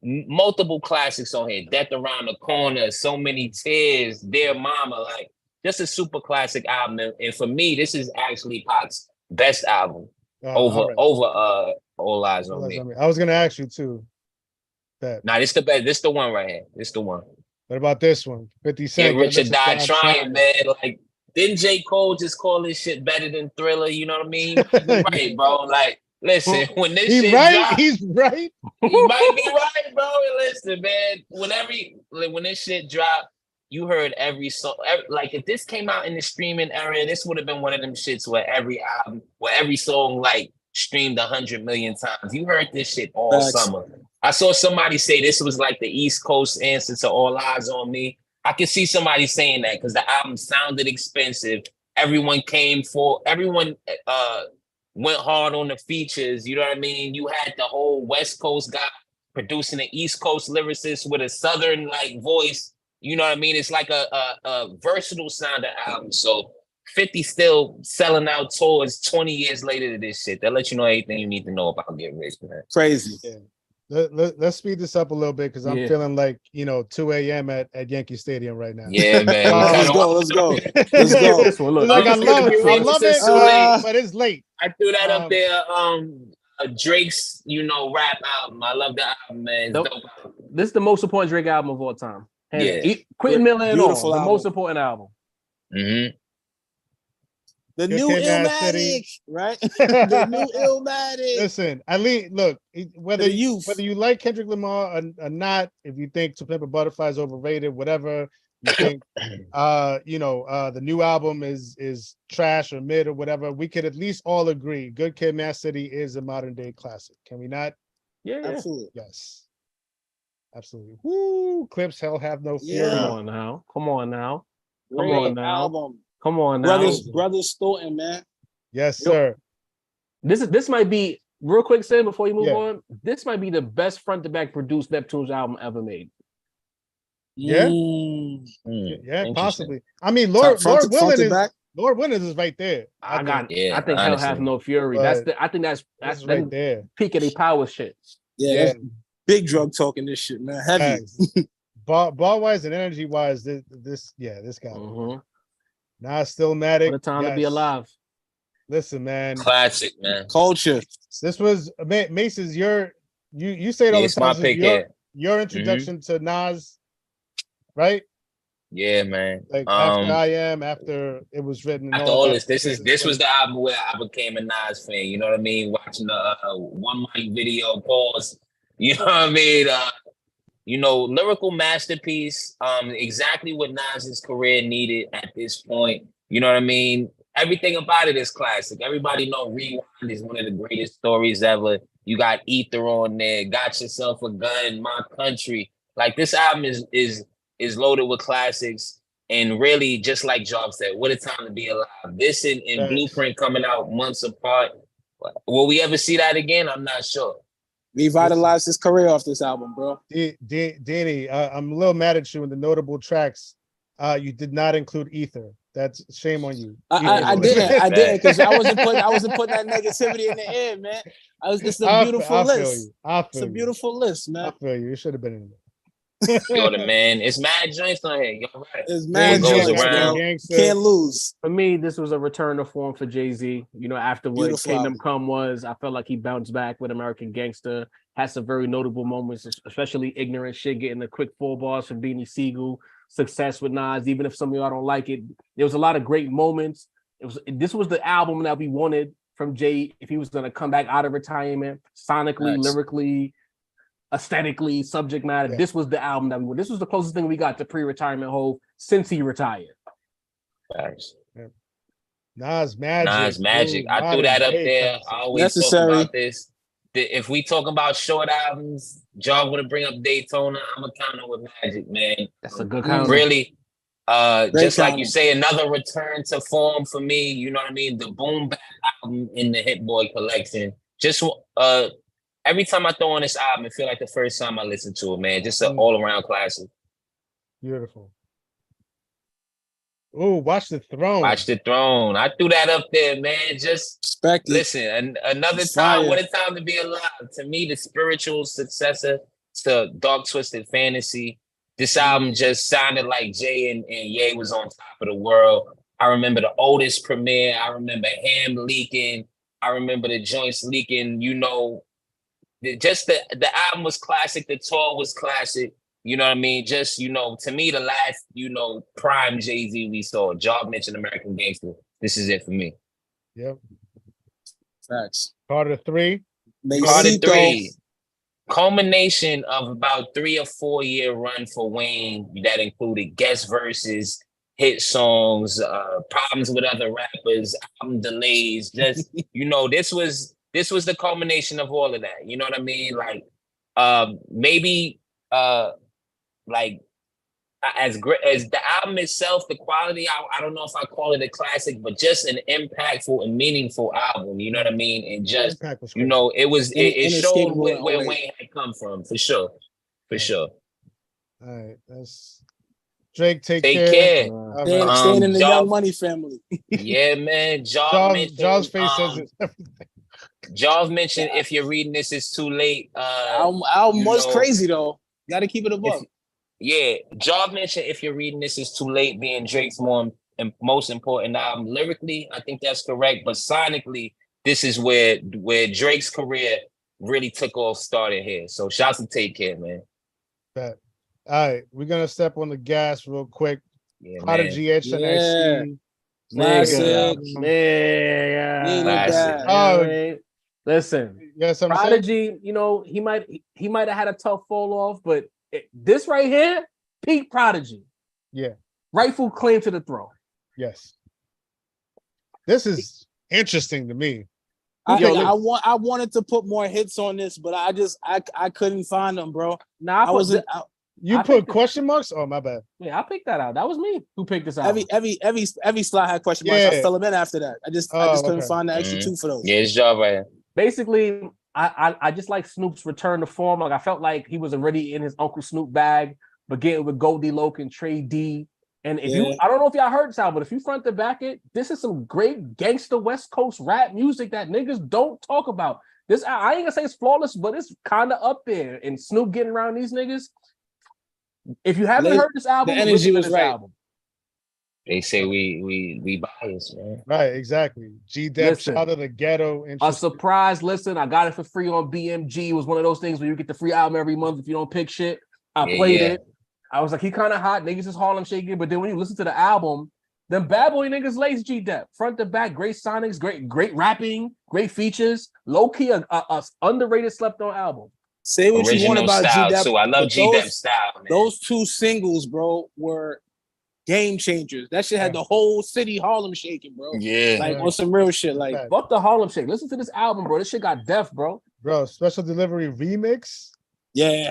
multiple classics on here. Death Around the Corner, So Many Tears, Dear Mama, like, just a super classic album. And for me, this is actually Pac's best album over All Eyes on Me. I was gonna ask you too. Nah, this the best. This the one right here. This the one. What about this one? 50 Cent. Get Rich or Die Trying, man. Like, didn't J. Cole just call this shit better than Thriller? You know what I mean? Right, bro. Like, listen, when this shit drop, he's right. He might be right, bro. Listen, man. When this shit dropped, you heard every song. Like, if this came out in the streaming era, this would have been one of them shits where every song like streamed 100 million times. You heard this shit all summer. I saw somebody say this was like the East Coast answer to All Eyes on Me. I can see somebody saying that because the album sounded expensive. Everyone went hard on the features. You know what I mean? You had the whole West Coast guy producing an East Coast lyricist with a Southern like voice. You know what I mean? It's like a versatile sounding album. So 50 still selling out tours 20 years later to this shit. That lets you know everything you need to know about Get Rich, man. Crazy. Yeah. Let's speed this up a little bit because I'm feeling like, 2 a.m. at Yankee Stadium right now. Yeah, man. Let's go. Let's go. It's like, I love it, but it's late. I threw that up there. Drake's, rap album. I love that album, man. This is the most important Drake album of all time. Yeah. Quentin Miller and all, the most important album. Mm-hmm. The new Illmatic, right? The new Illmatic. Listen, look, whether you like Kendrick Lamar or not, if you think To Pimp a Butterfly is overrated, whatever you think, the new album is trash or mid or whatever, we could at least all agree Good Kid, Mad City is a modern day classic. Can we not? Yeah, absolutely. Yes, absolutely. Woo! Clips, Hell Have No Fear. Yeah. Come on now. Album. Come on now. Brothers Thornton, man. Yes, sir. This might be, real quick, Sam, before you move on, this might be the best front to back produced Neptune's album ever made. Yeah. Yeah, possibly. I mean, Lord Willing is right there. I think Hell Have No Fury. I think that's right there. Peak of the power shit. Yeah. Big drug talking this shit, man. Heavy. Bar wise and energy wise, this guy. Mm-hmm. Nas Stillmatic. What a time to be alive. Listen, man. Classic, man. Culture. This was Mace's. You say it all the time. Your introduction to Nas, right? Yeah, man. Like after it was written. After all this was the album where I became a Nas fan. You know what I mean? Watching the One Mic video, pause. You know what I mean? Lyrical masterpiece, exactly what Nas's career needed at this point. You know what I mean? Everything about it is classic. Everybody know Rewind is one of the greatest stories ever. You got Ether on there, Got Yourself a Gun, My Country. Like, this album is loaded with classics. And really, just like Job said, what a time to be alive. This and Blueprint coming out months apart. Will we ever see that again? I'm not sure. Revitalized his career off this album, bro. Danny, I'm a little mad at you in the notable tracks. You did not include Ether. That's shame on you. I didn't, because I wasn't putting that negativity in the air, man. It's a beautiful list. It's a beautiful list, man. I feel you. It should have been in there. It's mad joints on here. You're right. It's mad joints, bro. Can't lose. For me, this was a return to form for Jay-Z. After what Kingdom Come was, I felt like he bounced back with American Gangster. Had some very notable moments, especially Ignorant Shit, getting the quick 4 bars from Beanie Siegel. success with Nas, even if some of y'all don't like it. There was a lot of great moments. This was the album that we wanted from Jay if he was going to come back out of retirement, sonically, lyrically, aesthetically, subject matter. Yeah. This was the album that we wanted. This was the closest thing we got to pre-retirement Hov since he retired. Thanks. Yeah. Nas Magic. Dude, I threw that up there. I always talk about this. If we talk about short albums, John would bring up Daytona. I'm a counter with Magic, man. That's a good counter. Really, just like you say, another return to form for me. You know what I mean? The Boom Bap album in the Hit Boy collection. Just every time I throw on this album, it feel like the first time I listen to it, man. Just an all-around classic. Beautiful. Oh, Watch the Throne. Watch the Throne. I threw that up there, man. Just listen, another time, what a time to be alive. To me, the spiritual successor to Dark Twisted Fantasy. This album just sounded like Jay and Ye was on top of the world. I remember the Otis premiere. I remember Ham leaking. I remember the joints leaking. You know, just the album was classic. The tour was classic. You know what I mean? Just, you know, to me, the last, you know, prime Jay-Z we saw. Job mentioned American Gangster. This is it for me. Yep. Facts. Carter 3. Carter 3. Culmination of about 3 or 4 year run for Wayne that included guest verses, hit songs, problems with other rappers, album delays. Just, you know, this was the culmination of all of that. You know what I mean? Like, maybe like as great as the album itself, the quality, I don't know if I call it a classic, but just an impactful and meaningful album. You know what I mean? And just, you know, it showed where Wayne had come from, for sure. For sure. All right. That's Drake. Take care. Staying in the Young Money family. Yeah, man. Jaw's face says it. Jaws mentioned if you're reading this, it's too late. Album was crazy though. Got to keep it above. Yeah, Jaws mentioned if you're reading this, it's too late. Being Drake's most important album lyrically, I think that's correct. But sonically, this is where Drake's career really took off, started here. So shouts to Take Care, man. All right, we're gonna step on the gas real quick. Yeah, Prodigy HNXC. Classic. Classic. Oh, listen, Prodigy, you know, he might have had a tough fall off, but this right here, peak Prodigy. Yeah. Rightful claim to the throne. Yes. This is interesting to me. I wanted to put more hits on this, but I couldn't find them, bro. You put question marks? Oh, my bad. Yeah, I picked that out. That was me who picked this out. Every slot had question marks. I fell them in after that. I just couldn't find the extra 2 for those. Yeah, it's job right here. Basically, I just like Snoop's return to form. Like I felt like he was already in his Uncle Snoop bag, but getting with Goldie Loke and Trey D. And if I don't know if y'all heard this album, but if you front to back it, this is some great gangster West Coast rap music that niggas don't talk about. This I ain't gonna say it's flawless, but it's kind of up there. And Snoop getting around these niggas. If you haven't heard this album, the energy was right. Album. They say we biased, man. Right, exactly. G-Dep, shout out of the ghetto. A surprise listen. I got it for free on BMG. It was one of those things where you get the free album every month if you don't pick shit. I played it. I was like, he kind of hot. Niggas is Harlem shaking. But then when you listen to the album, them bad boy niggas lace G-Dep. Front to back, great sonics, great rapping, great features. Low-key, a underrated slept-on album. Say what you want about G-Dep. So I love G-Dep's style, man. Those 2 singles, bro, were game changers. That shit had the whole city Harlem shaking, bro. Yeah. Like on some real shit. Like fuck the Harlem shake. Listen to this album, bro. This shit got deaf, bro. Bro, Special Delivery remix. Yeah.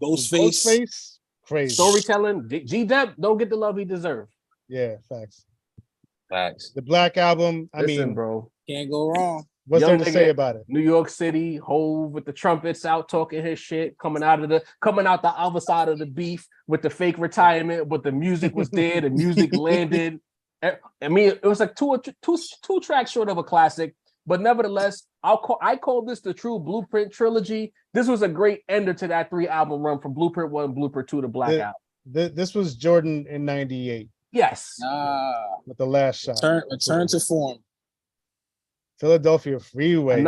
Ghostface. Crazy. Storytelling. G-Dep don't get the love he deserves. Yeah, facts. The Black Album. I mean, bro. Can't go wrong. What's there to say about it? New York City, Hov with the trumpets out talking his shit, coming out the other side of the beef with the fake retirement, but the music was there, the music landed. I mean, it was like two tracks short of a classic, but nevertheless, I call this the true Blueprint trilogy. This was a great ender to that 3-album run from Blueprint 1, Blueprint 2 to Black Album. This was Jordan in '98. Yes. With the last shot. Return to form. Philadelphia Freeway.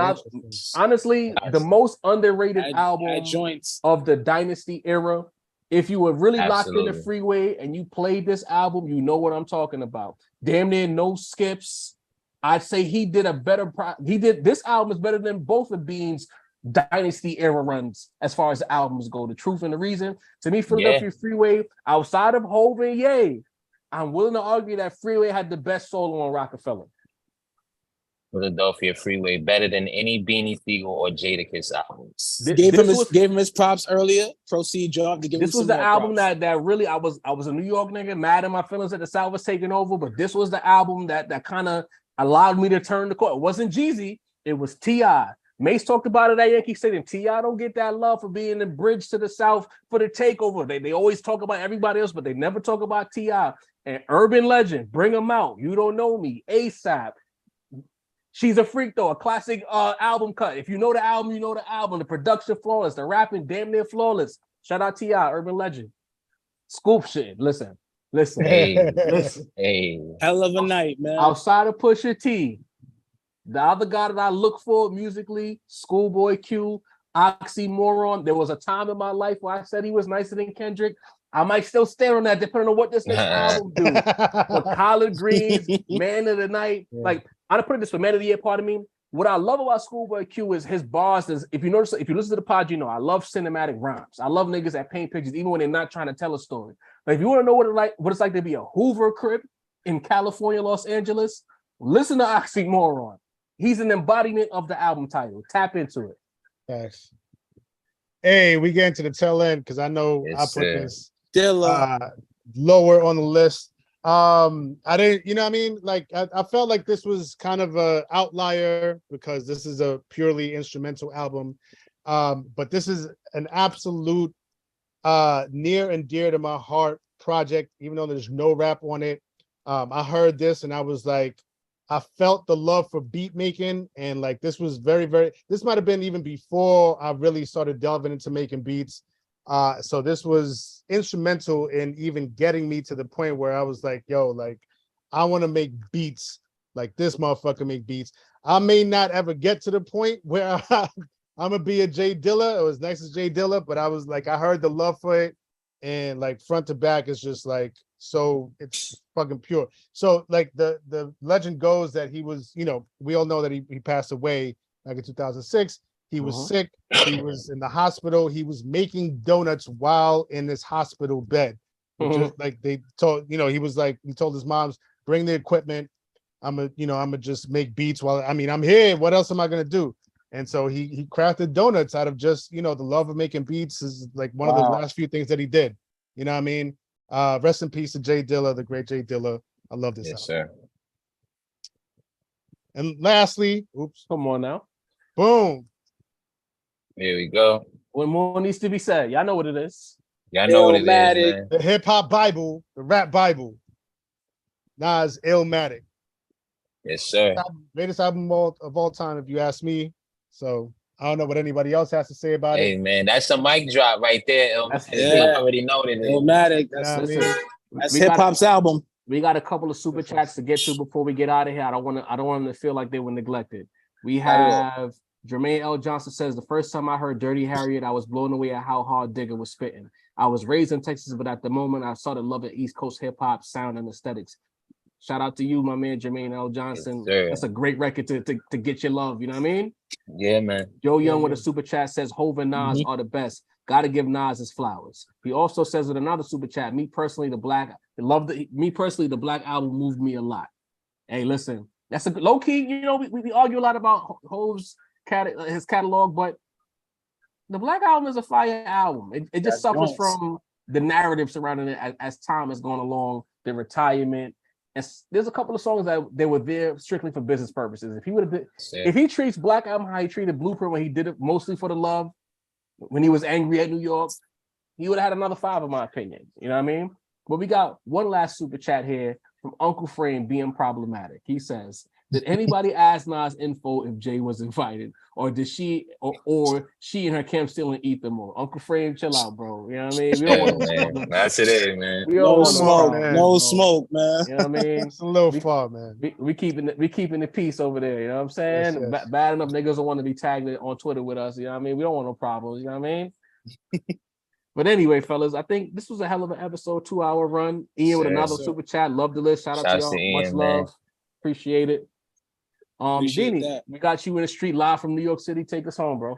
Honestly, the most underrated album joints of the Dynasty era. If you were really locked in the Freeway and you played this album, you know what I'm talking about. Damn near no skips. I'd say he did a better. This album is better than both of Bean's Dynasty era runs as far as the albums go. The Truth and the Reason. To me, Philadelphia Freeway, outside of Hov and Ye, I'm willing to argue that Freeway had the best solo on Rockefeller. Philadelphia Freeway better than any Beanie Siegel or Jadakiss albums. Gave him his props earlier. Proceed, John. This was the album that really I was a New York nigga, mad at my feelings that the South was taking over, but this was the album that kind of allowed me to turn the court. It wasn't Jeezy, it was T.I. Mace talked about it at Yankee Stadium. T.I. don't get that love for being the bridge to the South for the takeover. They always talk about everybody else, but they never talk about T.I. And Urban Legend, Bring 'Em Out, You Don't Know Me, ASAP. She's a Freak, though, a classic album cut. If you know the album, you know the album. The production flawless, the rapping damn near flawless. Shout out T.I., Urban Legend. Scoop shit. Listen. Hey. Listen. Hey. Hell of a night, man. Outside of Pusha T, the other guy that I look for musically, ScHoolboy Q, Oxymoron. There was a time in my life where I said he was nicer than Kendrick. I might still stand on that depending on what this next album do. But Collard Greens, Man of the Night, like I'm gonna put it this way, Man of the Year, pardon me. What I love about ScHoolboy Q is his bars. If you listen to the pod, you know I love cinematic rhymes. I love niggas that paint pictures, even when they're not trying to tell a story. But if you want to know what it's like to be a Hoover Crip in California, Los Angeles, listen to Oxymoron. He's an embodiment of the album title. Tap into it. Thanks. Hey, we get into the tail end because I know I put this lower on the list. I didn't, you know what I mean? Like I felt like this was kind of a outlier because this is a purely instrumental album. But this is an absolute near and dear to my heart project, even though there's no rap on it. I heard this and I was like, I felt the love for beat making, and like this was very, very, this might have been even before I really started delving into making beats. So this was instrumental in even getting me to the point where I was like, yo, like, I want to make beats like this motherfucker make beats. I may not ever get to the point where I'm gonna be a J Dilla or as nice as J Dilla, but I was like, I heard the love for it, and like front to back is just like, so it's fucking pure. So like the legend goes that he was, you know, we all know that he passed away back in 2006. He was sick. He was in the hospital. He was making donuts while in this hospital bed. Just like they told, you know, he was like, he told his moms, bring the equipment. I'm gonna just make beats while, I mean, I'm here. What else am I gonna do? And so he crafted donuts out of just, you know, the love of making beats is like one of the last few things that he did. You know what I mean? Rest in peace to J Dilla, the great J Dilla. I love this. Yes, sir. And lastly, come on now. Boom. Here we go. What more needs to be said? Y'all know what it is. Y'all know what it is, man. The hip hop Bible, the rap Bible. Nas Illmatic. Yes, sir. Greatest album of all time, if you ask me. So I don't know what anybody else has to say about it. Hey, man, that's a mic drop right there. I already know that. Illmatic. That's hip hop's album. We got a couple of super chats to get to before we get out of here. I don't want them to feel like they were neglected. We have Jermaine L. Johnson says, the first time I heard Dirty Harriet, I was blown away at how hard Digger was spitting. I was raised in Texas, but at the moment I started loving East Coast hip hop sound and aesthetics. Shout out to you, my man, Jermaine L. Johnson. Yes, that's a great record to get your love. You know what I mean? Yeah, man. Joe Young with a super chat says, Hov and Nas are the best. Got to give Nas his flowers. He also says with another super chat, me personally, the Black album moved me a lot. Hey, listen, that's a low key. You know, we argue a lot about Hov's his catalog, but the Black album is a fire album. It just suffers from the narrative surrounding it as time has gone along, the retirement. And there's a couple of songs that they were there strictly for business purposes. If he would have been, if he treats Black Album how he treated Blueprint when he did it mostly for the love, when he was angry at New York, he would have had another 5, in my opinion. You know what I mean? But we got one last super chat here from Uncle Frame being problematic. He says, did anybody ask Nas info if Jay was invited, or did she or she and her camp still in ether mode? Uncle Frame, chill out, bro. You know what I mean? We don't want man. That's it, man. No smoke, man. No smoke, man. You know what I mean? It's a little far, man. We keeping the peace over there. You know what I'm saying? Yes. Bad enough niggas don't want to be tagged on Twitter with us. You know what I mean? We don't want no problems. You know what I mean? But anyway, fellas, I think this was a hell of an episode, 2-hour run. Ian with another super chat. Love the list. Shout out to y'all. Ian, much love. Man. Appreciate it. Dini, we got you in the street live from New York City. Take us home, bro.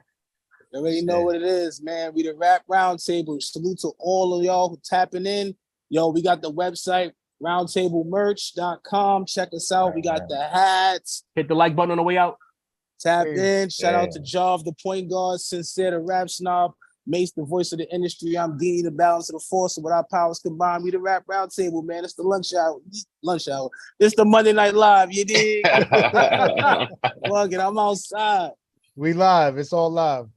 You already know what it is, man. We the Rap Roundtable. Salute to all of y'all who tapping in. Yo, we got the website, roundtablemerch.com. Check us out. We got the hats. Hit the like button on the way out. Tap in. Shout out to Jav, the point guard, Sincere, the rap snob, Mace, the voice of the industry. I'm Dini, the balance of the force. And with our powers combined, we the Rap Roundtable, man. It's the lunch hour. It's the Monday Night Live. You dig? Fuck it, I'm outside. We live. It's all live.